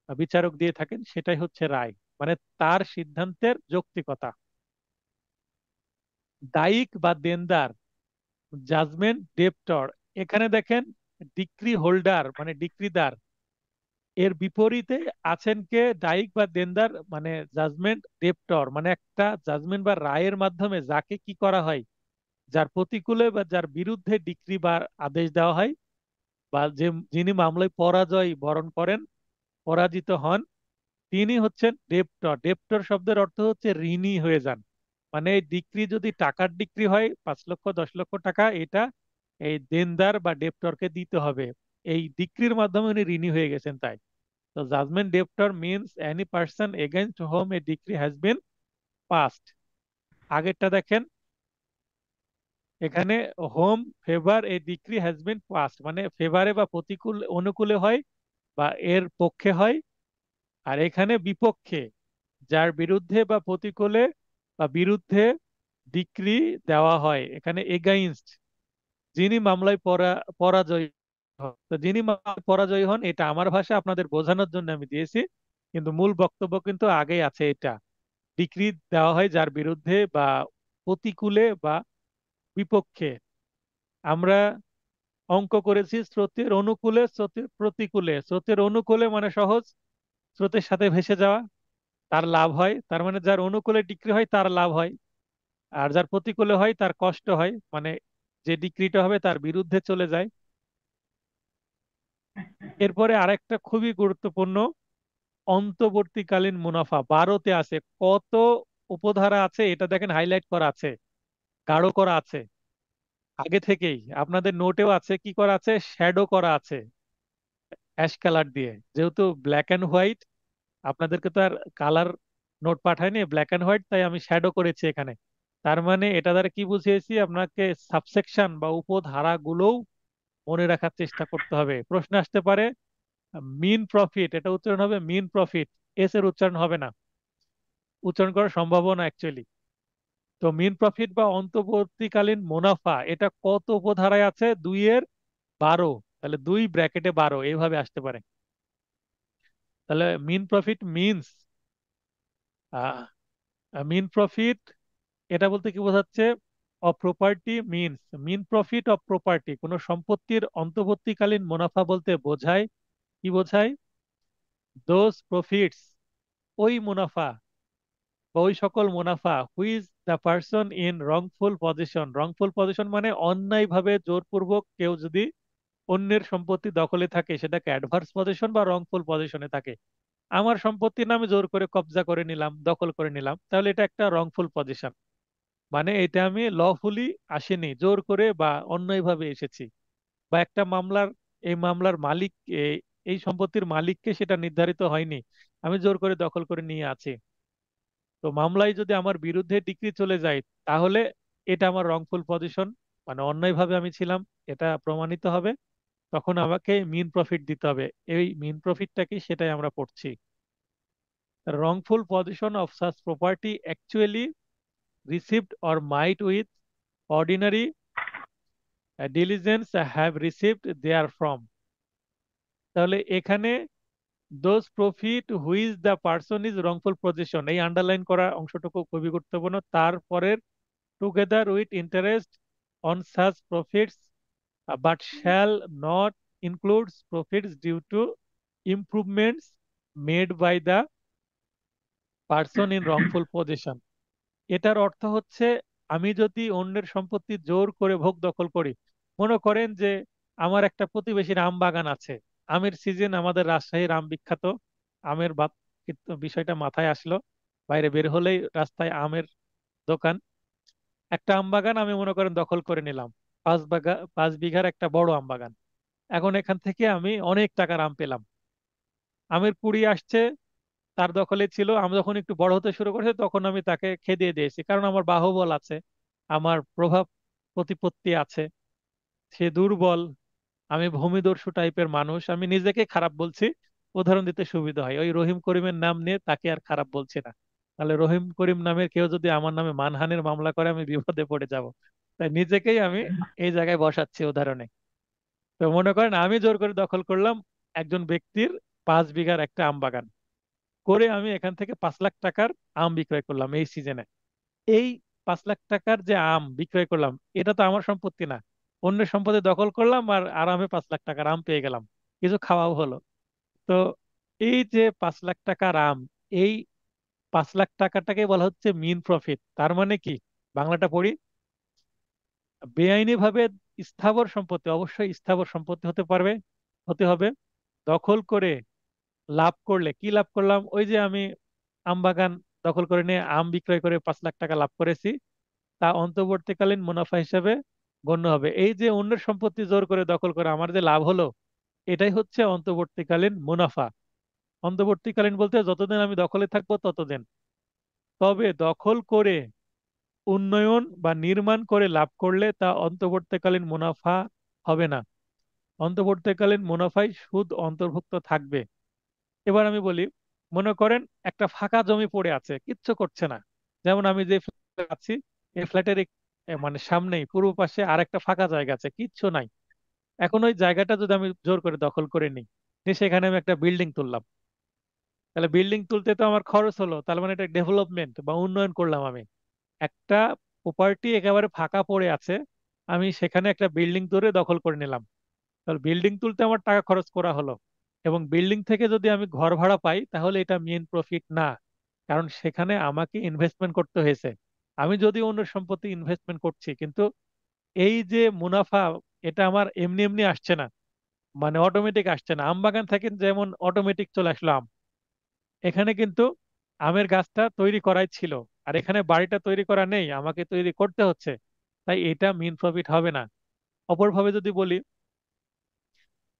বিচারক দিয়ে থাকেন, সেটাই হচ্ছে রায়, মানে তার সিদ্ধান্তের যৌক্তিকতা। দায়িক বা দেনদার, জাজমেন্ট ডেপ্টর, এখানে দেখেন ডিক্রি হোল্ডার মানে ডিক্রিদার, এর বিপরীতে আছেন কে? ডাইক বা দেনদার, মানে জাজমেন্ট ডেপ্টর, মানে একটা জাজমেন্ট বা রায়ের মাধ্যমে যাকে কি করা হয়, যার প্রতিকূলে বা যার বিরুদ্ধে ডিক্রি বা আদেশ দেওয়া হয়, বা যে যিনি মামলায় পরাজয় বরণ করেন, পরাজিত হন, তিনি হচ্ছেন ডেপ্টর। ডেপ্টর শব্দের অর্থ হচ্ছে ঋণী হয়ে যান। মানে এই ডিক্রি যদি টাকার ডিক্রি হয়, 5 লক্ষ 10 লক্ষ টাকা, এটা এই দেনদার বা ডেপ্টরকে দিতে হবে। এই ডিক্রির মাধ্যমে উনি ঋণী হয়ে গেছেন তাই। তো judgment debtor means any person against whom a decree has been passed. আগেরটা দেখেন, এখানে whom favour a decree has been passed, মানে ফেভারে বা প্রতিকূল অনুকূলে হয় বা এর পক্ষে হয়। আর এখানে বিপক্ষে, যার বিরুদ্ধে বা প্রতিকূলে বা বিরুদ্ধে ডিক্রি দেওয়া হয়, এখানে এগাইনস্ট, যিনি মামলায় পরাজয়ী হন। তো যিনি মামলায় পরাজয়ী হন, এটা আমার ভাষা আপনাদের বোঝানোর জন্য আমি দিয়েছি, কিন্তু মূল বক্তব্য কিন্তু আগেই আছে। এটা ডিক্রি দেওয়া হয় যার বিরুদ্ধে বা প্রতিকূলে বা বিপক্ষে। আমরা অঙ্ক করেছি স্রোতের অনুকূলে, স্রোতের প্রতিকূলে। স্রোতের অনুকূলে মানে সহজ, স্রোতের সাথে ভেসে যাওয়া, তার লাভ হয়, তার মানে যার অনুকূলে ডিক্রি হয় তার লাভ হয়। আর যার প্রতিকূলে হয় তার কষ্ট হয়, মানে যে ডিক্রিটা হবে তার বিরুদ্ধে চলে যায়। এরপরে আরেকটা খুবই গুরুত্বপূর্ণ, অন্তর্বর্তীকালীন মুনাফা 12তে আছে। কত উপধারা আছে এটা দেখেন, হাইলাইট করা আছে, গাঢ় করা আছে আগে থেকেই। আপনাদের নোটেও আছে, কি করা আছে, শ্যাডো করা আছে অ্যাশ কালার দিয়ে। যেহেতু ব্ল্যাক অ্যান্ড হোয়াইট, আপনাদেরকে তো আর কালার নোট পাঠায়নি, ব্ল্যাক অ্যান্ড হোয়াইট, তাই আমি শ্যাডো করেছি এখানে। তার মানে এটা দ্বারা কি বুঝিয়েছি, আপনাকে সাবসেকশন বা উপধারাগুলোও মনে রাখার চেষ্টা করতে হবে। প্রশ্ন আসতে পারে মিন প্রফিট, এটা উচ্চারণ হবে মিন প্রফিট, এস এর উচ্চারণ হবে না, উচ্চারণ করার সম্ভাবনা অ্যাকচুয়ালি। তো মিন প্রফিট বা অন্তর্বর্তীকালীন মুনাফা, এটা কত উপধারায় আছে? 2-12। তাহলে 2 ব্র্যাকেটে 12 এইভাবে আসতে পারে। তাহলে মিন প্রফিট মিনস, মিন প্রফিট এটা বলতে কি বোঝাচ্ছে? অফ প্রপার্টি মিনস, মিন প্রফিট অফ প্রপার্টি, কোনো সম্পত্তির অন্তর্বর্তীকালীন মুনাফা বলতে বোঝায়, কি বোঝায়? দোজ প্রফিটস, ওই মুনাফা বা ওই সকল মুনাফা, which the person in wrongful possession. Wrongful possession মানে অন্যায়ভাবে জোরপূর্বক কেউ যদি অন্যের সম্পত্তি দখলে থাকে, সেটাকে অ্যাডভার্স পজিশন বা রংফুল পজিশনে থাকে। আমার সম্পত্তির নামে জোর করে কবজা করে নিলাম, দখল করে নিলাম, তাহলে এটা একটা রংফুল পজিশন। মানে এটা আমি লফুলি আসেনি, জোর করে বা অন্যায়ভাবে এসেছি। বা একটা মামলার, এই মামলার মালিক, এই সম্পত্তির মালিককে সেটা নির্ধারিত হয়নি, আমি জোর করে দখল করে নিয়ে আছি। তো মামলায় যদি আমার বিরুদ্ধে ডিক্রি চলে যায়, তাহলে এটা আমার রংফুল পজিশন, মানে অন্যায়ভাবে আমি ছিলাম, এটা প্রমাণিত হবে। তখন আমাকে মিন প্রফিট দিতে হবে। এই মিন প্রফিটটা কি, সেটাই আমরা পড়ছি। wrongful position of such property actually received or might with ordinary diligence have received therefrom। তাহলে এখানে those profit which the person is wrongful possession, এই আন্ডারলাইন করা অংশটুকু খুবই গুরুত্বপূর্ণ। তারপরের together with interest on such profits but shall not includes profits due to improvements made by the person in wrongful possession. এটার অর্থ হচ্ছে, আমি যদি অন্যের সম্পত্তি জোর করে ভোগ দখল করি, মনে করেন যে আমার একটা প্রতিবেশীর আম বাগান আছে, আমের সিজন, আমাদের রাজশাহীর আম বিখ্যাত, আমের কিন্তু বিষয়টা মাথায় আসলো, বাইরে বের হলেই রাস্তায় আমের দোকান। একটা আম বাগান আমি মনে করেন দখল করে নিলাম, 5 বিঘার একটা বড় আম বাগান। এখন এখান থেকে আমি অনেক টাকার আম পেলাম, আমের কুড়ি আসছে, তার দখলে ছিল। আমি যখন একটু বড় হতে শুরু করেছে, তখন আমি তাকে খেদিয়ে দিয়েছি, কারণ আমার বাহুবল আছে, আমার প্রভাব প্রতিপত্তি আছে। সে দুর্বল, আমি ভূমিদস্যু টাইপের মানুষ, আমি নিজেকে খারাপ বলছি, উদাহরণ দিতে সুবিধা হয়। ওই রহিম করিমের নাম নিয়ে তাকে আর খারাপ বলছি না। তাহলে রহিম করিম নামের কেউ যদি আমার নামে মানহানির মামলা করে, আমি বিপদে পড়ে যাব। তাই নিজেকেই আমি এই জায়গায় বসাচ্ছি উদাহরণে। তো মনে করেন আমি জোর করে দখল করলাম একজন ব্যক্তির 5 বিঘার একটা আম বাগান, করে আমি এখান থেকে 5 লাখ টাকার আম বিক্রয় করলাম এই সিজনে। এই 5 লাখ টাকার যে আম বিক্রয় করলাম, এটা তো আমার সম্পত্তি না, অন্যের সম্পত্তি দখল করলাম আর আরামে 5 লাখ টাকার আম পেয়ে গেলাম, কিছু খাওয়াও হলো। তো এই যে 5 লাখ টাকার আম, এই 5 লাখ টাকাটাকে বলা হচ্ছে মিন প্রফিট। তার মানে কি, বাংলাটা পড়ি, বেআইনি ভাবে স্থাবর সম্পত্তি, অবশ্যই স্থাবর সম্পত্তি হতে হবে, দখল করে লাভ করলে, কি লাভ করলাম, ওই যে আমি আম বাগান দখল করে নিয়ে আম বিক্রয় করে 5 লাখ টাকা লাভ করেছি, তা অন্তর্বর্তীকালীন মুনাফা হিসাবে গণ্য হবে। এই যে অন্যের সম্পত্তি জোর করে দখল করে আমার যে লাভ হলো, এটাই হচ্ছে অন্তর্বর্তীকালীন মুনাফা। অন্তর্বর্তীকালীন বলতে যতদিন আমি দখলে থাকবো ততদিন। তবে দখল করে উন্নয়ন বা নির্মাণ করে লাভ করলে তা অন্তর্বর্তীকালীন মুনাফা হবে না। অন্তর্বর্তীকালীন মুনাফায় সুদ অন্তর্ভুক্ত থাকবে। এবার আমি বলি, মনে করেন একটা ফাঁকা জমি পড়ে আছে, কিচ্ছু করছে না। যেমন আমি যে ফ্ল্যাটে আছি, এই ফ্ল্যাটের মানে সামনেই পূর্ব পাশে আরেকটা ফাঁকা জায়গা আছে, কিচ্ছু নাই। এখন ওই জায়গাটা যদি আমি জোর করে দখল করে নিই, নিয়ে সেখানে আমি একটা বিল্ডিং তুললাম, তাহলে বিল্ডিং তুলতে তো আমার খরচ হলো, তার মানে এটা ডেভেলপমেন্ট বা উন্নয়ন করলাম আমি। একটা প্রপার্টি একেবারে ফাঁকা পড়ে আছে, আমি সেখানে একটা বিল্ডিং তুলে দখল করে নিলাম, তাহলে বিল্ডিং তুলতে আমার টাকা খরচ করা হলো। এবং বিল্ডিং থেকে যদি আমি ঘর ভাড়া পাই তাহলে এটা মেইন প্রফিট না, কারণ সেখানে আমাকে ইনভেস্টমেন্ট করতে হয়েছে। আমি যদি অন্য সম্পত্তি ইনভেস্টমেন্ট করছি, কিন্তু এই যে মুনাফা, এটা আমার এমনি এমনি আসছে না, মানে অটোমেটিক আসছে না। আম বাগান থেকে যেমন অটোমেটিক চলে আসলো আম, এখানে কিন্তু আমের গাছটা তৈরি করাই ছিল, আর এখানে বাড়িটা তৈরি করা নেই, আমাকে তৈরি করতে হচ্ছে। তাই এটা মেইন প্রফিট হবে না। অপরভাবে যদি বলি,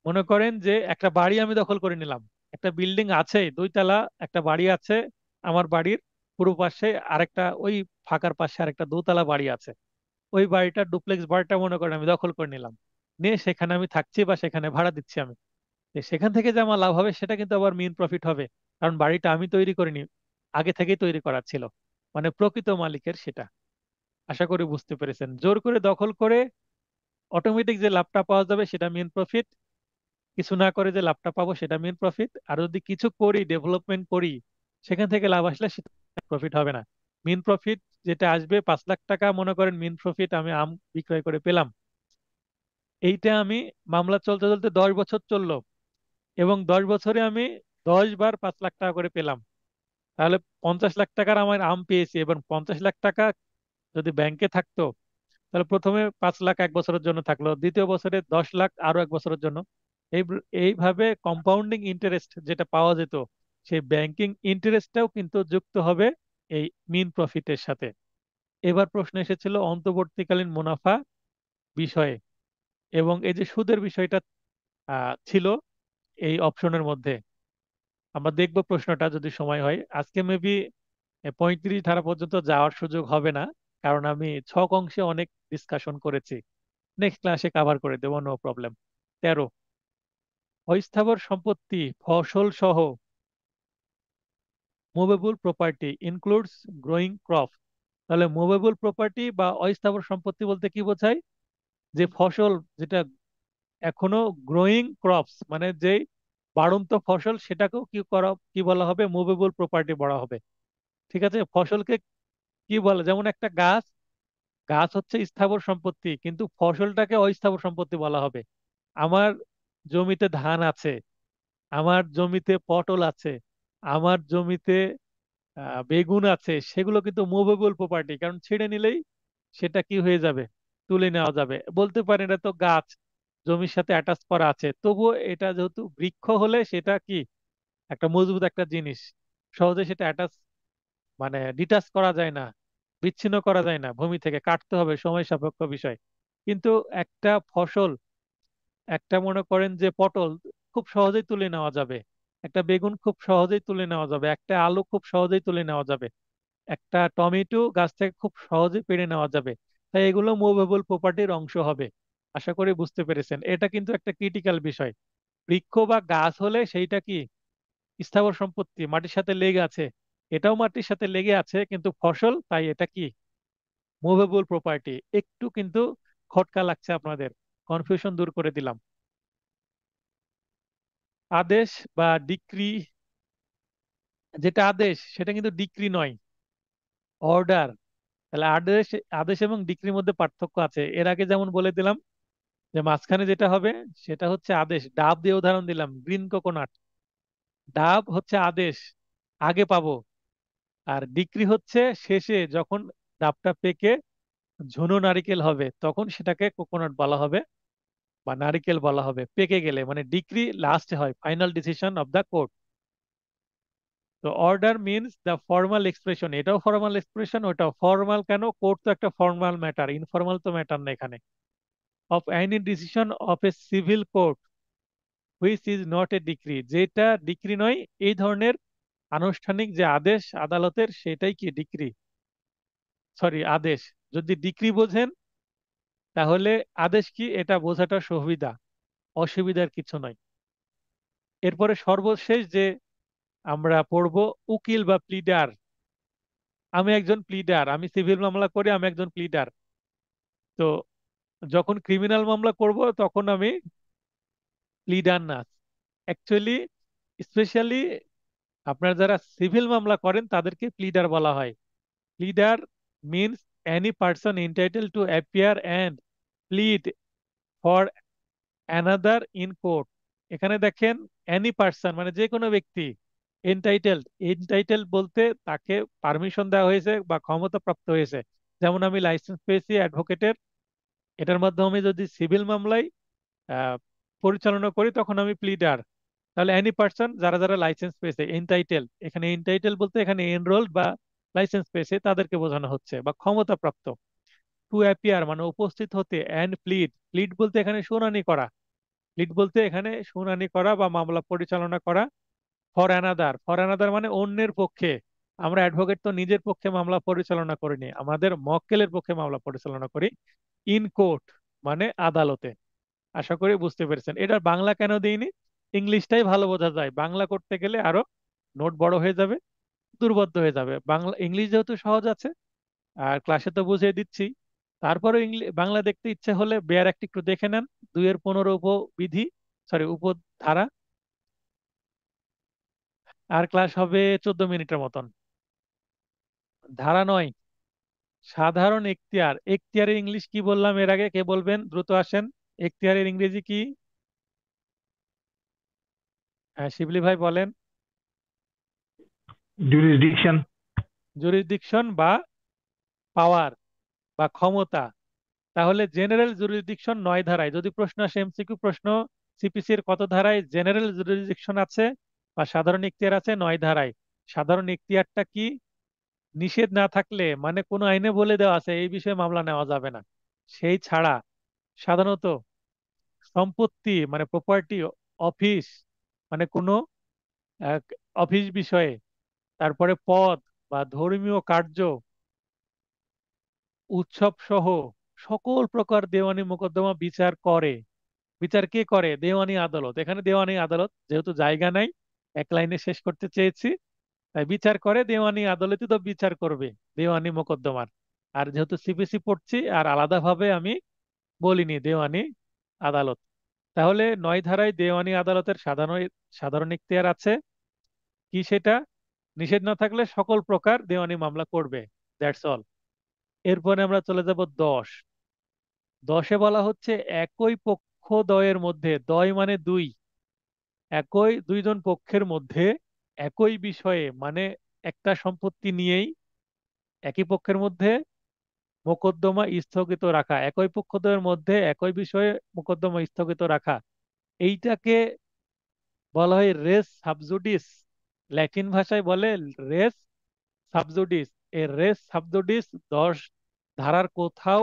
মনে করেন যে একটা বাড়ি আমি দখল করে নিলাম, একটা বিল্ডিং আছে 2 তলা, একটা বাড়ি আছে, আমার বাড়ির পুরো পাশে আরেকটা, ওই ফাঁকার পাশে আরেকটা 2 তলা বাড়ি আছে। ওই বাড়িটা, ডুপ্লেক্স বাড়িটা মনে করেন আমি দখল করে নিলাম, নিয়ে সেখানে আমি থাকছি বা সেখানে ভাড়া দিচ্ছি আমি। তো সেখান থেকে যে আমার লাভ হবে সেটা কিন্তু আবার মেইন প্রফিট হবে, কারণ বাড়িটা আমি তৈরি করিনি, আগে থেকেই তৈরি করা ছিল, মানে প্রকৃত মালিকের সেটা। আশা করি বুঝতে পেরেছেন, জোর করে দখল করে অটোমেটিক যে লাভটা পাওয়া যাবে সেটা মেইন প্রফিট, কিছু না করে যে লাভটা পাবো সেটা মেইন প্রফিট, আর যদি কিছু করি, ডেভেলপমেন্ট করি, সেখান থেকে লাভ আসলে সেটা প্রফিট হবে না। মেইন প্রফিট যেটা আসবে, 5 লাখ টাকা মনে করেন মেইন প্রফিট আমি আম বিক্রয় করে পেলাম, এইটা আমি, মামলা চলতে চলতে 10 বছর চললো, এবং 10 বছরে আমি 10 বার 5 লাখ টাকা করে পেলাম, তাহলে 50 লাখ টাকার আমার আম পেয়েছি। এবং 50 লাখ টাকা যদি ব্যাংকে থাকতো, তাহলে প্রথমে 5 লাখ 1 বছরের জন্য থাকলো, দ্বিতীয় বছরে 10 লাখ আরো 1 বছরের জন্য। এইভাবে কম্পাউন্ডিং ইন্টারেস্ট যেটা পাওয়া যেত, সেই ব্যাংকিং ইন্টারেস্টটাও কিন্তু যুক্ত হবে এই মিন প্রফিটের সাথে। এবার প্রশ্ন এসেছিল অন্তর্বর্তীকালীন মুনাফা বিষয়ে, এবং এই যে সুদের বিষয়টা ছিল এই অপশনের মধ্যে। আমরা দেখব প্রশ্নটা যদি সময় হয়, আজকে মেবি 35 ধারা পর্যন্ত যাওয়ার সুযোগ হবে না, কারণ আমি ছক অংশে অনেক ডিসকাশন করেছি। নেক্সট ক্লাসে কভার করে দেবো, নো প্রবলেম। 13, অস্থাবর সম্পত্তি ফসল সহ movable property includes growing crop. তাহলে মুভেবল প্রপার্টি বা অস্থাবর সম্পত্তি বলতে কি বোঝায়, যে ফসল যেটা এখনো গ্রোয়িং ক্রপস, মানে যে বাড়ন্ত ফসল, সেটাকেও কি বলা হবে, মুভেবল প্রপার্টি বলা হবে। ঠিক আছে, ফসলকে কি বলে, যেমন একটা গাছ, গাছ হচ্ছে স্থাবর সম্পত্তি, কিন্তু ফসলটাকে অস্থাবর সম্পত্তি বলা হবে। আমার জমিতে ধান আছে, আমার জমিতে পটল আছে, আমার জমিতে বেগুন আছে, সেগুলো কিন্তু মুভেবল প্রপার্টি, কারণ ছিঁড়ে নিলেই সেটা কি হয়ে যাবে, তুলে নেওয়া যাবে। বলতে পারেন এটা তো গাছ, জমির সাথে অ্যাটাচ করা আছে, তবুও এটা যেহেতু বৃক্ষ হলে সেটা কি, একটা মজবুত একটা জিনিস, সহজে সেটা অ্যাটাচ, মানে ডিটাচ করা যায় না, বিচ্ছিন্ন করা যায় না, ভূমি থেকে কাটতে হবে, সময় সাপেক্ষ বিষয়। কিন্তু একটা ফসল, একটা মনে করেন যে পটল, খুব সহজেই তুলে নেওয়া যাবে, একটা বেগুন খুব সহজেই তুলে নেওয়া যাবে, একটা আলু খুব সহজেই তুলে নেওয়া যাবে, একটা টমেটো গাছ থেকে খুব সহজেই পেড়ে নেওয়া যাবে। তাই এগুলো মুভেবল প্রপার্টির অংশ হবে। আশা করি বুঝতে পেরেছেন, এটা কিন্তু একটা ক্রিটিক্যাল বিষয়। বৃক্ষ বা গাছ হলে সেইটা কি স্থাবর সম্পত্তি, মাটির সাথে লেগে আছে, এটাও মাটির সাথে লেগে আছে, কিন্তু ফসল, তাই এটা কি মুভেবল প্রপার্টি। একটু কিন্তু খটকা লাগছে আপনাদের, কনফিউশন দূর করে দিলাম। আদেশ বা ডিক্রি, যেটা আদেশ সেটা কিন্তু ডিক্রি নয়, অর্ডার। তাহলে আদেশ, আদেশ এবং ডিক্রির মধ্যে পার্থক্য আছে, এর আগে যেমন বলে দিলাম যে মাঝখানে যেটা হবে সেটা হচ্ছে আদেশ। ডাব দিয়ে উদাহরণ দিলাম, গ্রিন কোকোনাট, ডাব হচ্ছে আদেশ, আগে পাবো। আর ডিক্রি হচ্ছে শেষে, যখন ডাবটা পেকে ঝুনো নারিকেল হবে তখন সেটাকে কোকোনাট বলা হবে বা নারিকেল বলা হবে, পেকে গেলে। মানে ডিক্রি লাস্টে হয়, final decision of the court. তো order means the formal expression, এটাও ফর্মাল এক্সপ্রেশন, ওটাও ফর্মাল। কেন? কোর্ট তো একটা ফর্মাল ম্যাটার, ইনফর্মাল তো ম্যাটার না এখানে। Of any decision of a civil court which is not a decree, যেটা ডিক্রি নয়, এই ধরনের আনুষ্ঠানিক যে আদেশ আদালতের, সেটাই কি ডিক্রি, সরি আদেশ। যদি ডিক্রি বোঝেন তাহলে আদেশ কি এটা বোঝাটা সুবিধা, অসুবিধার কিছু নয়। এরপরে সর্বশেষ যে আমরা পড়ব, উকিল বা প্লিডার। আমি একজন প্লিডার, আমি সিভিল মামলা করি, আমি একজন প্লিডার। তো যখন ক্রিমিনাল মামলা করব তখন আমি প্লিডার না, অ্যাকচুয়ালি স্পেশালি আপনারা যারা সিভিল মামলা করেন তাদেরকে প্লিডার বলা হয়। Pleader means any person entitle to appear and plead for another in court. এখানে দেখেন, এনি পার্সন মানে যে কোনো ব্যক্তি, এন্টাইটেলড, এন্টাইটেলড বলতে তাকে পারমিশন দেওয়া হয়েছে বা ক্ষমতা প্রাপ্ত হয়েছে। যেমন আমি লাইসেন্স পেয়েছি অ্যাডভোকেটের, এটার মাধ্যমে যদি সিভিল মামলায় আহ, পরিচালনা করি তখন আমি প্লিডার। তাহলে এনি পার্সন, যারা যারা লাইসেন্স পেয়েছে, এন্টাইটেল, এখানে এন্টাইটেল বলতে এখানে এনরোলড বা লাইসেন্স পেয়েছে তাদেরকে বোঝানো হচ্ছে, বা ক্ষমতা প্রাপ্ত। টু অ্যাপিয়ার মানে উপস্থিত হতে, অ্যান্ড প্লিড, প্লিড বলতে এখানে শুনানি করা, প্লিড বলতে এখানে শুনানি করা বা মামলা পরিচালনা করা। ফর অ্যানাদার, ফর অ্যানাদার মানে অন্যের পক্ষে। আমরা অ্যাডভোকেট তো নিজের পক্ষে মামলা পরিচালনা করিনি, আমাদের মক্কেলের পক্ষে মামলা পরিচালনা করি। ইন কোর্ট মানে আদালতে। আশা করি বুঝতে পেরেছেন। এটার বাংলা কেন দিইনি, ইংলিশটাই ভালো বোঝা যায়, বাংলা করতে গেলে আরো নোট বড় হয়ে যাবে, দুর্বোধ্য হয়ে যাবে। বাংলা ইংলিশ যেহেতু সহজ আছে, আর ক্লাসে তো বুঝিয়ে দিচ্ছি, তারপরে ইংলিশ বাংলা দেখতে ইচ্ছে হলে বেয়ার একটু দেখে নেন। 2-15 উপবিধি, সরি উপধারা। আর ক্লাস হবে 14 মিনিটের মতন। ধারা 9, সাধারণ এখতিয়ার। এখতিয়ারের ইংলিশ কি বললাম এর আগে, কে বলবেন? দ্রুত আসেন। এখতিয়ারের ইংরেজি কি? হ্যাঁ, শিবলি ভাই বলেন। জুরিসডিকশন। জুরিসডিকশন বা পাওয়ার বা ক্ষমতা। তাহলে জেনারেল জুরিসডিকশন 9 ধারায়, যদি প্রশ্ন আসে এমসিকিউ প্রশ্ন, সিপিসির কত ধারায় জেনারেল জুরিসডিকশন আছে বা সাধারণ এখতিয়ার আছে? 9 ধারায়। সাধারণ এখতিয়ারটা কি? নিষেধ না থাকলে, মানে কোনো আইনে বলে দেওয়া আছে এই বিষয়ে মামলা নেওয়া যাবে না, সেই ছাড়া সাধারণত সম্পত্তি মানে প্রপার্টি, অফিস মানে কোনো এক অফিস বিষয়ে, তারপরে পদ বা ধর্মীয় কার্য, উৎসব সহ সকল প্রকার দেওয়ানি মোকদ্দমা বিচার করে। বিচার কে করে? দেওয়ানি আদালত। এখানে দেওয়ানি আদালত, যেহেতু জায়গা নাই, এক লাইনে শেষ করতে চেয়েছি, তাই বিচার করে দেওয়ানি আদালতই তো বিচার করবে দেওয়ানি মোকদ্দমার। আর যেহেতু সিপিসি পড়ছি, আর আলাদাভাবে আমি বলিনি দেওয়ানি আদালত। তাহলে 9 ধারায় দেওয়ানি আদালতের সাধারণ সাধারণ এখতিয়ার আছে। কি সেটা? নিষেধ না থাকলে সকল প্রকার দেওয়ানি মামলা করবে, দ্যাটস অল। এরপরে আমরা চলে যাব 10। 10-এ বলা হচ্ছে একই পক্ষ দ্বয়ের মধ্যে, দ্বয় মানে দুই, একই দুইজন পক্ষের মধ্যে একই বিষয়ে মানে একটা সম্পত্তি নিয়েই একই পক্ষের মধ্যে মোকদ্দমা স্থগিত রাখা, একই পক্ষদ্বয়ের মধ্যে একই বিষয়ে মোকদ্দমা স্থগিত রাখা, এইটাকে বলা হয় রেস সাবজুডিস। ল্যাটিন ভাষায় বলে রেস সাবজুডিস। এই রেস সাবজুডিস 10 ধারার কোথাও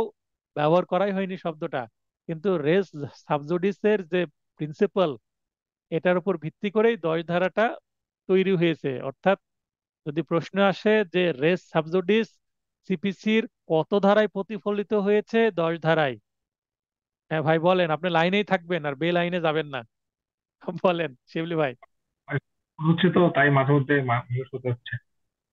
ব্যবহার করাই হয়নি শব্দটা, কিন্তু রেস সাবজুডিসের যে প্রিন্সিপাল, এটার উপর ভিত্তি করেই 10 ধারাটা তৈরি হয়েছে। অর্থাৎ যদি প্রশ্ন আসে যে রেস সাবজুডিস সিপিসির কত ধারায় প্রতিফলিত হয়েছে? 10 ধারায়। হ্যাঁ ভাই বলেন, আপনি লাইনেই থাকবেন আর বে লাইনে যাবেন না। বলেন শিবলি ভাই। হচ্ছে তো, তাই মাঝে মধ্যে ইউজ করতে হচ্ছে।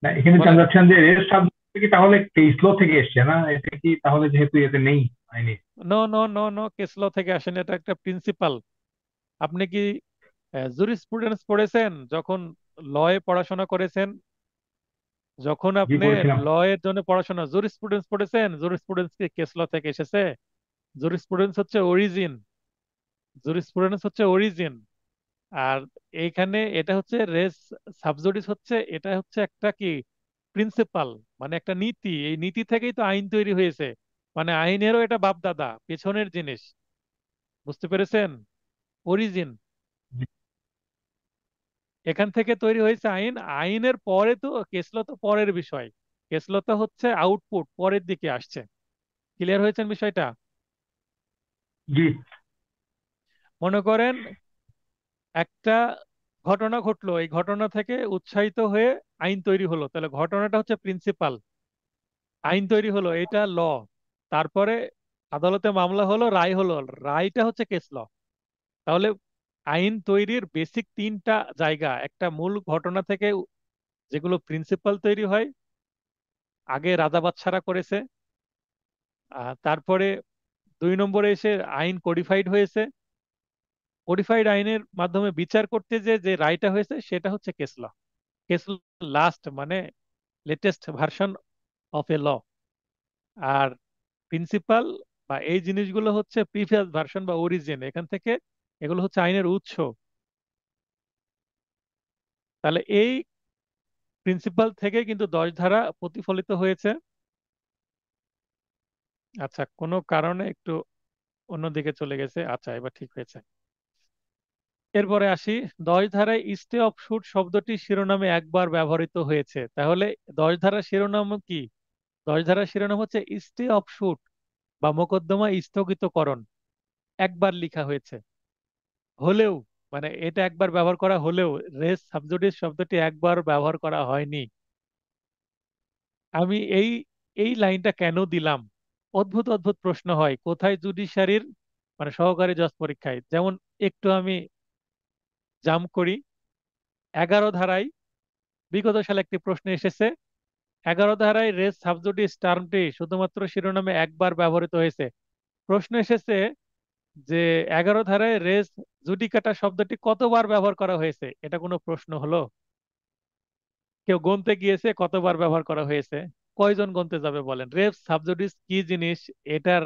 না, এখানে বলেন। জানতে চাচ্ছেন যে রেস সাবজেক্ট কি তাহলে কেস ল থেকে এসছে না? এটা কি তাহলে যেহেতু এতে নেই আইনে? No no no no, case law থেকে আসেন, এটা একটা প্রিন্সিপাল। আপনি কি জুরিসপ্রুডেন্স পড়েছেন যখন লয়ে পড়াশোনা করেছেন? যখন জি, আপনি পড়েছিলাম। ল এর জন্য পড়াশোনা, জুরিসপ্রুডেন্স পড়েছেন? জুরিসপ্রুডেন্স কি কেস ল থেকে এসেছে? জুরিসপ্রুডেন্স হচ্ছে অরিজিন, জুরিসপ্রুডেন্স হচ্ছে অরিজিন। আর এইখানে এটা হচ্ছে রেস সাবজুডিস হচ্ছে, এটা হচ্ছে একটা কি প্রিন্সিপাল, মানে একটা নীতি। এই নীতি থেকেই তো আইন তৈরি হয়েছে, মানে আইনেরও এটা বাপ দাদা পেছনের জিনিস। বুঝতে পেরেছেন? অরিজিন এখান থেকে তৈরি হয়েছে আইন। আইনের পরে তো কেসলো তো পরের বিষয়, কেসলো তো হচ্ছে আউটপুট পরের দিকে আসছে। ক্লিয়ার হয়েছেন বিষয়টা? জি। মনে করেন একটা ঘটনা ঘটলো, এই ঘটনা থেকে উৎসাহিত হয়ে আইন তৈরি হলো, তাহলে ঘটনাটা হচ্ছে প্রিন্সিপাল। আইন তৈরি হলো, এটা ল। তারপরে আদালতে মামলা হলো, রায় হলো, রায়টা হচ্ছে কেস ল। তাহলে আইন তৈরির বেসিক তিনটা জায়গা: একটা মূল ঘটনা থেকে যেগুলো প্রিন্সিপাল তৈরি হয়, আগে রাজা বাদশারা করেছে। তারপরে 2 নম্বরে এসে আইন কোডিফাইড হয়েছে, কোডিফাইড আইনের মাধ্যমে বিচার করতে যে যে রায়টা হয়েছে সেটা হচ্ছে কেস ল। কেস লাস্ট মানে latest version of a law. আর প্রিন্সিপাল বা এই জিনিসগুলো হচ্ছে প্রিভিয়াস ভার্সন বা অরিজিন, এখান থেকে এগুলো হচ্ছে আইনের উৎস। তাহলে এই প্রিন্সিপাল থেকে কিন্তু 10 ধারা প্রতিফলিত হয়েছে। আচ্ছা, কোনো কারণে একটু অন্যদিকে চলে গেছে, আচ্ছা এবার ঠিক হয়েছে। এরপরে আসি, 10 ধারায় স্টে অফ শুট শব্দটি শিরোনামে একবার ব্যবহৃত হয়েছে। তাহলে 10 ধারা শিরোনাম কি? 10 ধারার শিরোনাম হচ্ছে স্টে অফ শুট বা মোকদ্দমা স্থগিতকরণ। একবার লেখা হয়েছে হলেও, মানে এটা একবার ব্যবহার করা হলেও রেস সাবজুডিস শব্দটি একবার ব্যবহার করা হয়নি। আমি এই লাইনটা কেন দিলাম? অদ্ভুত অদ্ভুত প্রশ্ন হয় কোথায় জুডিশিয়ারির, মানে সহকারী জজ পরীক্ষায়। যেমন একটু আমি জাম্প করি, 11 ধারায় বিগত সালে একটি প্রশ্ন এসেছে। 11 ধারায় রেস সাবজুডিস টার্মটি শুধুমাত্র শিরোনামে একবার ব্যবহৃত হয়েছে। প্রশ্ন এসেছে যে 11 ধারায় রেস জুডিকাটা শব্দটি কতবার ব্যবহার করা হয়েছে। এটা কোনো প্রশ্ন হলো? কেউ গুনতে গিয়েছে কতবার ব্যবহার করা হয়েছে? কয়জন গুনতে যাবে বলেন? রেস সাবজুডিস কি জিনিস, এটার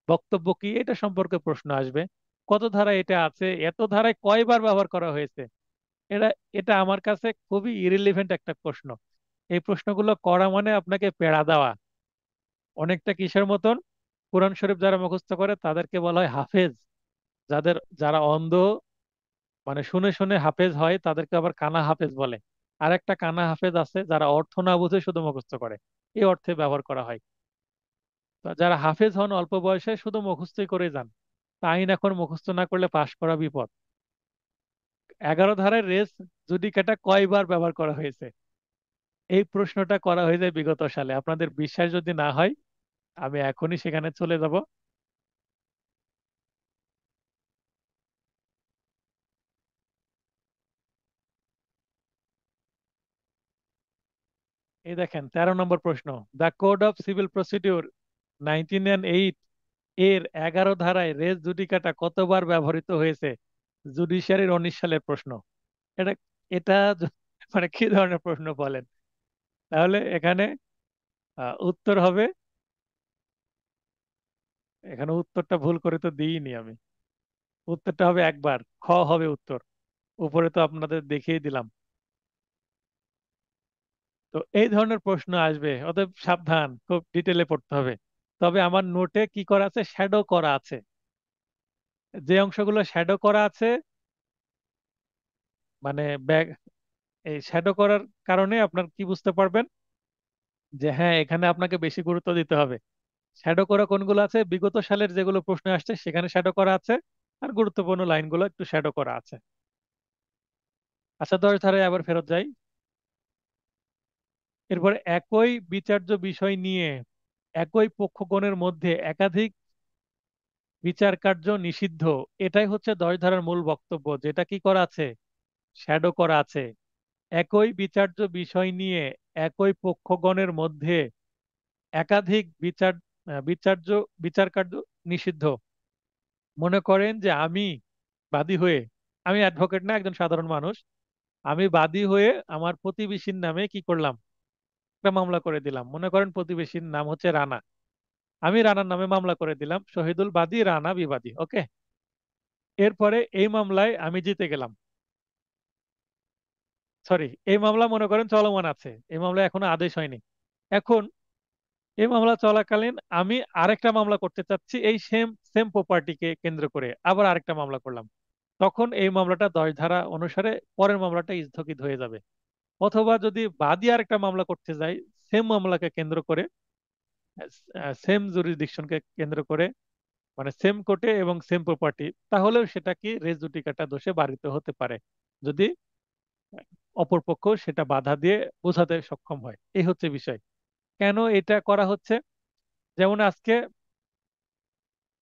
বক্তব্য কি, এটা সম্পর্কে প্রশ্ন আসবে। কত ধারায় এটা আছে, এত ধারায় কয়বার ব্যবহার করা হয়েছে? এটা এটা আমার কাছে খুবই ইরিলিভেন্ট একটা প্রশ্ন। এই প্রশ্নগুলো করা মানে আপনাকে পেড়া দেওয়া। অনেকটা কিসের মতন, কোরআন শরীফ যারা মুখস্থ করে তাদেরকে বলা হয় হাফেজ। যারা অন্ধ, মানে শুনে শুনে হাফেজ হয়, তাদেরকে আবার কানা হাফেজ বলে। আর একটা কানা হাফেজ আছে যারা অর্থ না বুঝে শুধু মুখস্থ করে, এই অর্থে ব্যবহার করা হয়। তো যারা হাফেজ হন অল্প বয়সে শুধু মুখস্থই করে যান, তা আইন এখন মুখস্থ না করলে পাশ করা বিপদ। 11 ধারায় রেস জুডিকাটা কয়বার ব্যবহার করা হয়েছে? এই প্রশ্নটা করা হয়েছে বিগত সালে। আপনাদের বিশ্বাস যদি না হয়, আমি এখনই সেখানে চলে যাব। এই দেখেন 13 নম্বর প্রশ্ন, the code of civil procedure 1908 এর 11 ধারায় রেস জুডিকাটা কতবার ব্যবহৃত হয়েছে? জুডিশিয়ারির 19 সালের প্রশ্ন। এটা এটা মানে কি ধরনের প্রশ্ন বলেন? তাহলে এখানে উত্তর হবে, এখানে উত্তরটা ভুল করে তো দিইনি আমি। উত্তরটা হবে একবার, খ হবে উত্তর। উপরে তো আপনাদের দেখিয়ে দিলাম। তো এই ধরনের প্রশ্ন আসবে, অতএব সাবধান, খুব ডিটেলে পড়তে হবে। তবে আমার নোটে কি করা আছে, শ্যাডো করা আছে। যে অংশগুলো শ্যাডো করা আছে, মানে ব্যাগ, এই শ্যাডো করার কারণে আপনার কি বুঝতে পারবেন যে হ্যাঁ এখানে আপনাকে বেশি গুরুত্ব দিতে হবে। শ্যাডো করা কোনগুলো আছে, বিগত সালের যেগুলো প্রশ্ন আসছে সেখানে শ্যাডো করা আছে, আর গুরুত্বপূর্ণ লাইনগুলো একটু শ্যাডো করা আছে। আচ্ছা, 10 ধারায় আবার ফেরত যাই। এরপরে একই বিচার্য বিষয় নিয়ে একই পক্ষগণের মধ্যে একাধিক বিচার কার্য নিষিদ্ধ। এটাই হচ্ছে 10 ধারার মূল বক্তব্য, যেটা কি করা আছে, শ্যাডো করা আছে। একই বিচার্য বিষয় নিয়ে একই পক্ষগণের মধ্যে একাধিক বিচার্য বিচার কার্য নিষিদ্ধ। মনে করেন যে আমি বাদী হয়ে, আমি অ্যাডভোকেট না, একজন সাধারণ মানুষ, আমি বাদী হয়ে আমার প্রতিবেশীর নামে কি করলাম, একটা মামলা করে দিলাম। মনে করেন প্রতিবেশীর নাম হচ্ছে রানা, আমি রানার নামে মামলা করে দিলাম, শহীদুল বাদী, রানা বিবাদী। ওকে, এরপরে এই মামলায় আমি জিতে গেলাম, সরি, এই মামলা মনে করেন চলমান আছে, এই মামলা এখনো আদেশ হয়নি। এখন এই মামলা চলাকালীন আমি আরেকটা মামলা করতে চাচ্ছি, এই সেম সেম প্রপার্টিকে কেন্দ্র করে আবার আরেকটা মামলা করলাম। তখন এই মামলাটা 10 ধারা অনুসারে পরের মামলাটা স্থগিত হয়ে যাবে। অথবা যদি বাদী আরেকটা মামলা করতে যাই সেম মামলাকে কেন্দ্র করে, সেম জুরিসডিকশনকে কেন্দ্র করে, মানে সেম কোর্টে এবং সেম প্রপার্টি, তাহলেও সেটা কি রেস জুডিকাটা দোষে বাড়িত হতে পারে, যদি অপরপক্ষ সেটা বাধা দিয়ে বোঝাতে সক্ষম হয়। এই হচ্ছে বিষয়। কেন এটা করা হচ্ছে? যেমন আজকে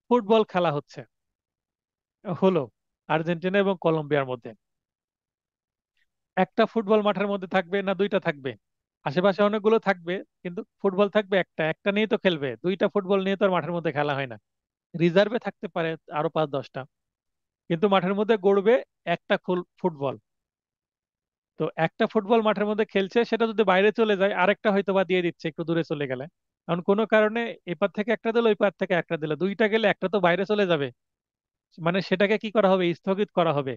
ফুটবল খেলা হলো আর্জেন্টিনা এবং কলম্বিয়ার মধ্যে। একটা ফুটবল মাঠের মধ্যে থাকবে না দুইটা থাকবে? আশেপাশে অনেকগুলো থাকবে, কিন্তু ফুটবল থাকবে একটা, একটা নিয়েই তো খেলবে। দুইটা ফুটবল নিয়ে তো আর মাঠের মধ্যে খেলা হয় না। রিজার্ভে থাকতে পারে আরো 5-10টা, কিন্তু মাঠের মধ্যে গড়বে একটা ফুটবল। তো একটা ফুটবল মাঠের মধ্যে খেলছে, সেটা যদি বাইরে চলে যায় আরেকটা হয়তো বা দিয়ে দিচ্ছে একটু দূরে চলে গেলে। কারণ কোনো কারণে এপার থেকে একটা দিল, ওই পার থেকে একটা দিল, দুইটা গেলে একটা তো বাইরে চলে যাবে। মানে সেটাকে কি করা হবে, স্থগিত করা হবে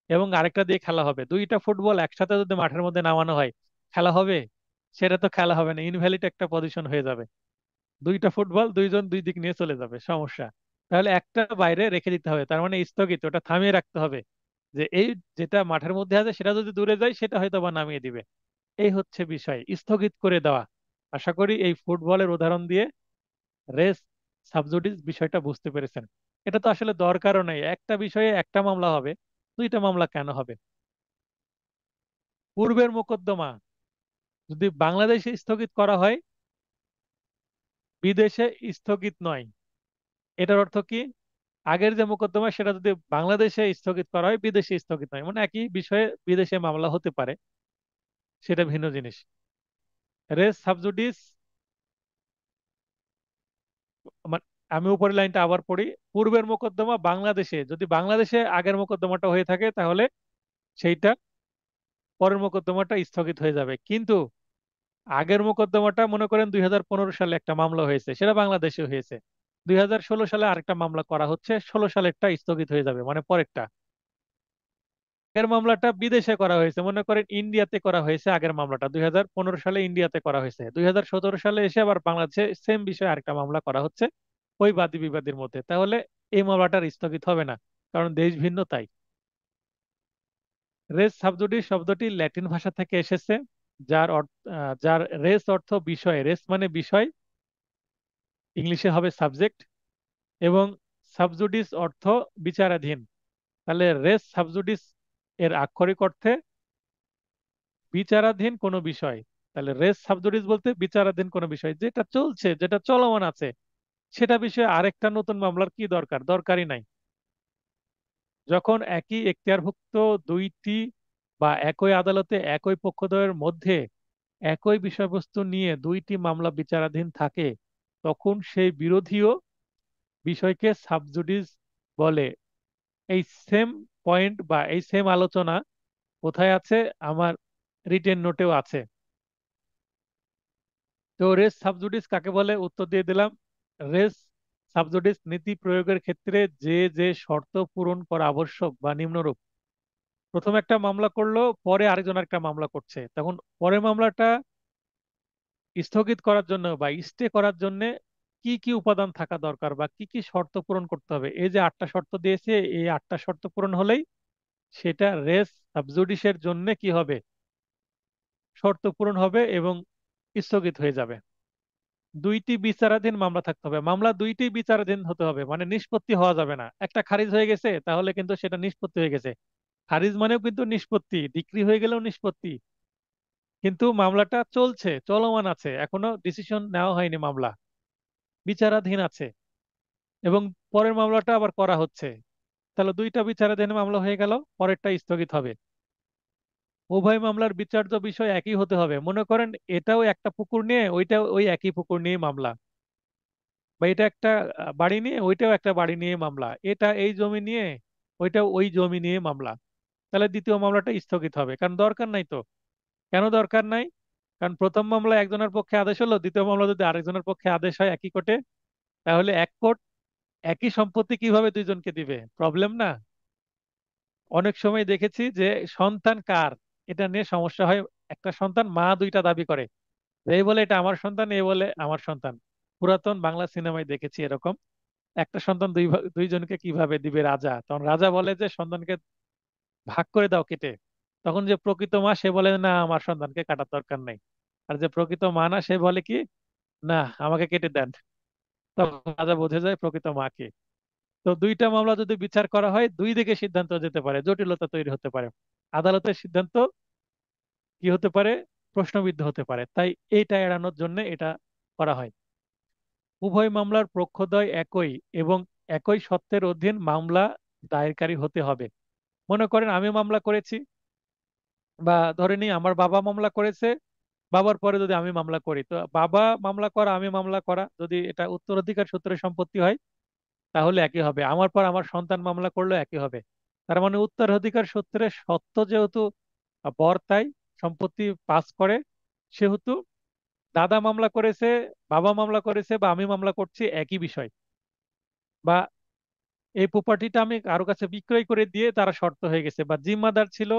এবং আরেকটা দিয়ে খেলা হবে। দুইটা ফুটবল একসাথে যদি মাঠের মধ্যে নামানো হয়, খেলা হবে? সেটা তো খেলা হবে না, ইনভ্যালিড একটা পজিশন হয়ে যাবে। দুইটা ফুটবল দুইজন দুই দিক নিয়ে চলে যাবে, সমস্যা। তাহলে একটা বাইরে রেখে দিতে হবে, তার মানে স্থগিত, ওটা থামিয়ে রাখতে হবে। যে এই যেটা মাঠের মধ্যে আছে সেটা যদি দূরে যায় সেটা হয়তো বা নামিয়ে দিবে। এই হচ্ছে বিষয়, স্থগিত করে দেওয়া। আশা করি এই ফুটবলের উদাহরণ দিয়ে রেস সাবজুডিস বিষয়টা বুঝতে পেরেছেন। এটা তো আসলে দরকারও নেই, একটা বিষয়ে একটা মামলা হবে, দুইটা মামলা কেন হবে? পূর্বের মোকদ্দমা যদি বাংলাদেশে স্থগিত করা হয়, বিদেশে স্থগিত নয়। এটার অর্থ কি? আগের যে মোকদ্দমা সেটা যদি বাংলাদেশে স্থগিত করা হয়, বিদেশে স্থগিত নয়, মানে একই বিষয়ে বিদেশে মামলা হতে পারে, সেটা ভিন্ন জিনিস। রেস সাবজুডিস মানে, আমি উপরের লাইনটা আবার পড়ি। পূর্বের মোকদ্দমা বাংলাদেশে, যদি বাংলাদেশে আগের মোকদ্দমাটা হয়ে থাকে তাহলে সেইটা পরের মোকদ্দমাটা স্থগিত হয়ে যাবে। কিন্তু আগের মোকদ্দমাটা মনে করেন 2015 সালে একটা মামলা হয়েছে, সেটা বাংলাদেশে হয়েছে। 2016 সালে আরেকটা মামলা করা হচ্ছে, 16 সালেরটা স্থগিত হয়ে যাবে, মানে পরেরটা। আগের মামলাটা বিদেশে করা হয়েছে, মনে করেন ইন্ডিয়াতে করা হয়েছে, আগের মামলাটা 2015 সালে ইন্ডিয়াতে করা হয়েছে, 2017 সালে এসে আবার বাংলাদেশে সেম বিষয়ে আরেকটা মামলা করা হচ্ছে ওই বাদী বিবাদীর মধ্যে। তাহলে এই মামলাটার স্থগিত হবে না, কারণ দেশ ভিন্ন তাই। রেস সাবজুডিস শব্দটি ল্যাটিন ভাষা থেকে এসেছে, যার রেস অর্থ বিষয়, রেস মানে বিষয়, ইংলিশে হবে সাবজেক্ট, এবং সাবজুডিস অর্থ বিচারাধীন। তাহলে রেস সাবজুডিস এর আক্ষরিক অর্থে বিচারাধীন কোনো বিষয়। তাহলে রেস সাবজুডিস বলতে বিচারাধীন কোনো বিষয়, যেটা চলছে, যেটা চলমান আছে, সেটা বিষয়ে আরেকটা নতুন মামলার কি দরকার? দরকারই নাই। যখন একই এখতিয়ারভুক্ত দুইটি বা একই আদালতে একই পক্ষদ্বয়ের মধ্যে একই বিষয়বস্তু নিয়ে দুইটি মামলা বিচারাধীন থাকে, তখন সেই বিরোধীয় বিষয়কে সাবজুডিস বলে। এই সেম পয়েন্ট বা এই সেম আলোচনা কোথায় আছে? আমার রিটেন নোটেও আছে। তো রেস সাবজুডিস কাকে বলে উত্তর দিয়ে দিলাম। রেস সাবজুডিস নীতি প্রয়োগের ক্ষেত্রে যে যে শর্ত পূরণ করা আবশ্যক বা নিম্নরূপ। প্রথম একটা মামলা করলো, পরে আরেকজন একটা মামলা করছে, তখন পরের মামলাটা স্থগিত করার জন্য বা স্টে করার জন্য কি কি উপাদান থাকা দরকার বা কি কি শর্ত পূরণ করতে হবে? এই যে 8টা শর্ত দিয়েছে, এই 8টা শর্ত পূরণ হলেই সেটা রেস সাবজুডিসের জন্য কি হবে? শর্ত পূরণ হবে এবং স্থগিত হয়ে যাবে। দুইটি বিচারাধীন মামলা থাকতে হবে, মামলা দুইটি বিচারাধীন হতে হবে, মানে নিষ্পত্তি হওয়া যাবে না। একটা খারিজ হয়ে গেছে তাহলে কিন্তু সেটা নিষ্পত্তি হয়ে গেছে। খারিজ মানেও কিন্তু নিষ্পত্তি, ডিক্রি হয়ে গেলেও নিষ্পত্তি। কিন্তু মামলাটা চলছে, চলমান আছে, এখনো ডিসিশন নেওয়া হয়নি, মামলা বিচারাধীন আছে, এবং পরের মামলাটা আবার করা হচ্ছে। তাহলে দুইটা বিচারাধীন মামলা হয়ে গেল, পরেরটা স্থগিত হবে। উভয় মামলার বিচার্য বিষয় একই হতে হবে। মনে করেন এটাও একটা পুকুর নিয়ে, ওইটাও ওই একই পুকুর নিয়ে মামলা, বা এটা একটা বাড়ি নিয়ে, ওইটাও একটা বাড়ি নিয়ে মামলা, এটা এই জমি নিয়ে, ওইটাও ওই জমি নিয়ে মামলা। তাহলে দ্বিতীয় মামলাটা স্থগিত হবে, কারণ দরকার নাই তো। কেন দরকার নাই? কারণ প্রথম মামলা একজনের পক্ষে আদেশ হলো, দ্বিতীয় মামলা যদি আরেকজনের পক্ষে আদেশ হয় একই কোর্টে, তাহলে এক কোর্ট একই সম্পত্তি কিভাবে দুইজনকে দিবে? প্রবলেম না? অনেক সময় দেখেছি যে সন্তান কার, এটা নিয়ে সমস্যা হয়। একটা সন্তান মা দুইটা দাবি করে, এই বলে এটা আমার সন্তান, এই বলে আমার সন্তান। পুরাতন বাংলা সিনেমায় দেখেছি এরকম। একটা সন্তান দুইজনকে কিভাবে দিবে রাজা, তখন রাজা বলে যে সন্তানকে ভাগ করে দাও কেটে। তখন যে প্রকৃত মা সে বলে না আমার সন্তানকে কাটার দরকার নাই। আর যে প্রকৃত মা না সে বলে কি, না আমাকে কেটে দেন। তখন রাজা বোঝে যায় প্রকৃত মাকে। তো দুইটা মামলা যদি বিচার করা হয়, দুই দিকে সিদ্ধান্ত যেতে পারে, জটিলতা তৈরি হতে পারে। আদালতের সিদ্ধান্ত কি হতে পারে, প্রশ্নবিদ্ধ হতে পারে। তাই এইটা এড়ানোর জন্য এটা করা হয়। উভয় মামলার পক্ষদ্বয় একই এবং একই সত্যের অধীন মামলা দায়েরকারী হতে হবে। মনে করেন আমি মামলা করেছি, বা ধরে নিই আমার বাবা মামলা করেছে, বাবার পরে যদি আমি মামলা করি, তো বাবা মামলা করা আমি মামলা করা, যদি এটা উত্তরাধিকার সূত্রে সম্পত্তি হয় তাহলে একই হবে। আমার পর আমার সন্তান মামলা করলেও একই হবে। তার মানে উত্তরাধিকার সূত্রে সত্য যেহেতু বর্তায়, সম্পত্তি পাস করে, সেহেতু দাদা মামলা করেছে, বাবা মামলা করেছে, বা আমি মামলা করছি, একই বিষয়। বা এই প্রপার্টিটা আমি কারো কাছে বিক্রয় করে দিয়ে তারা শর্ত হয়ে গেছে, বা জিম্মাদার ছিল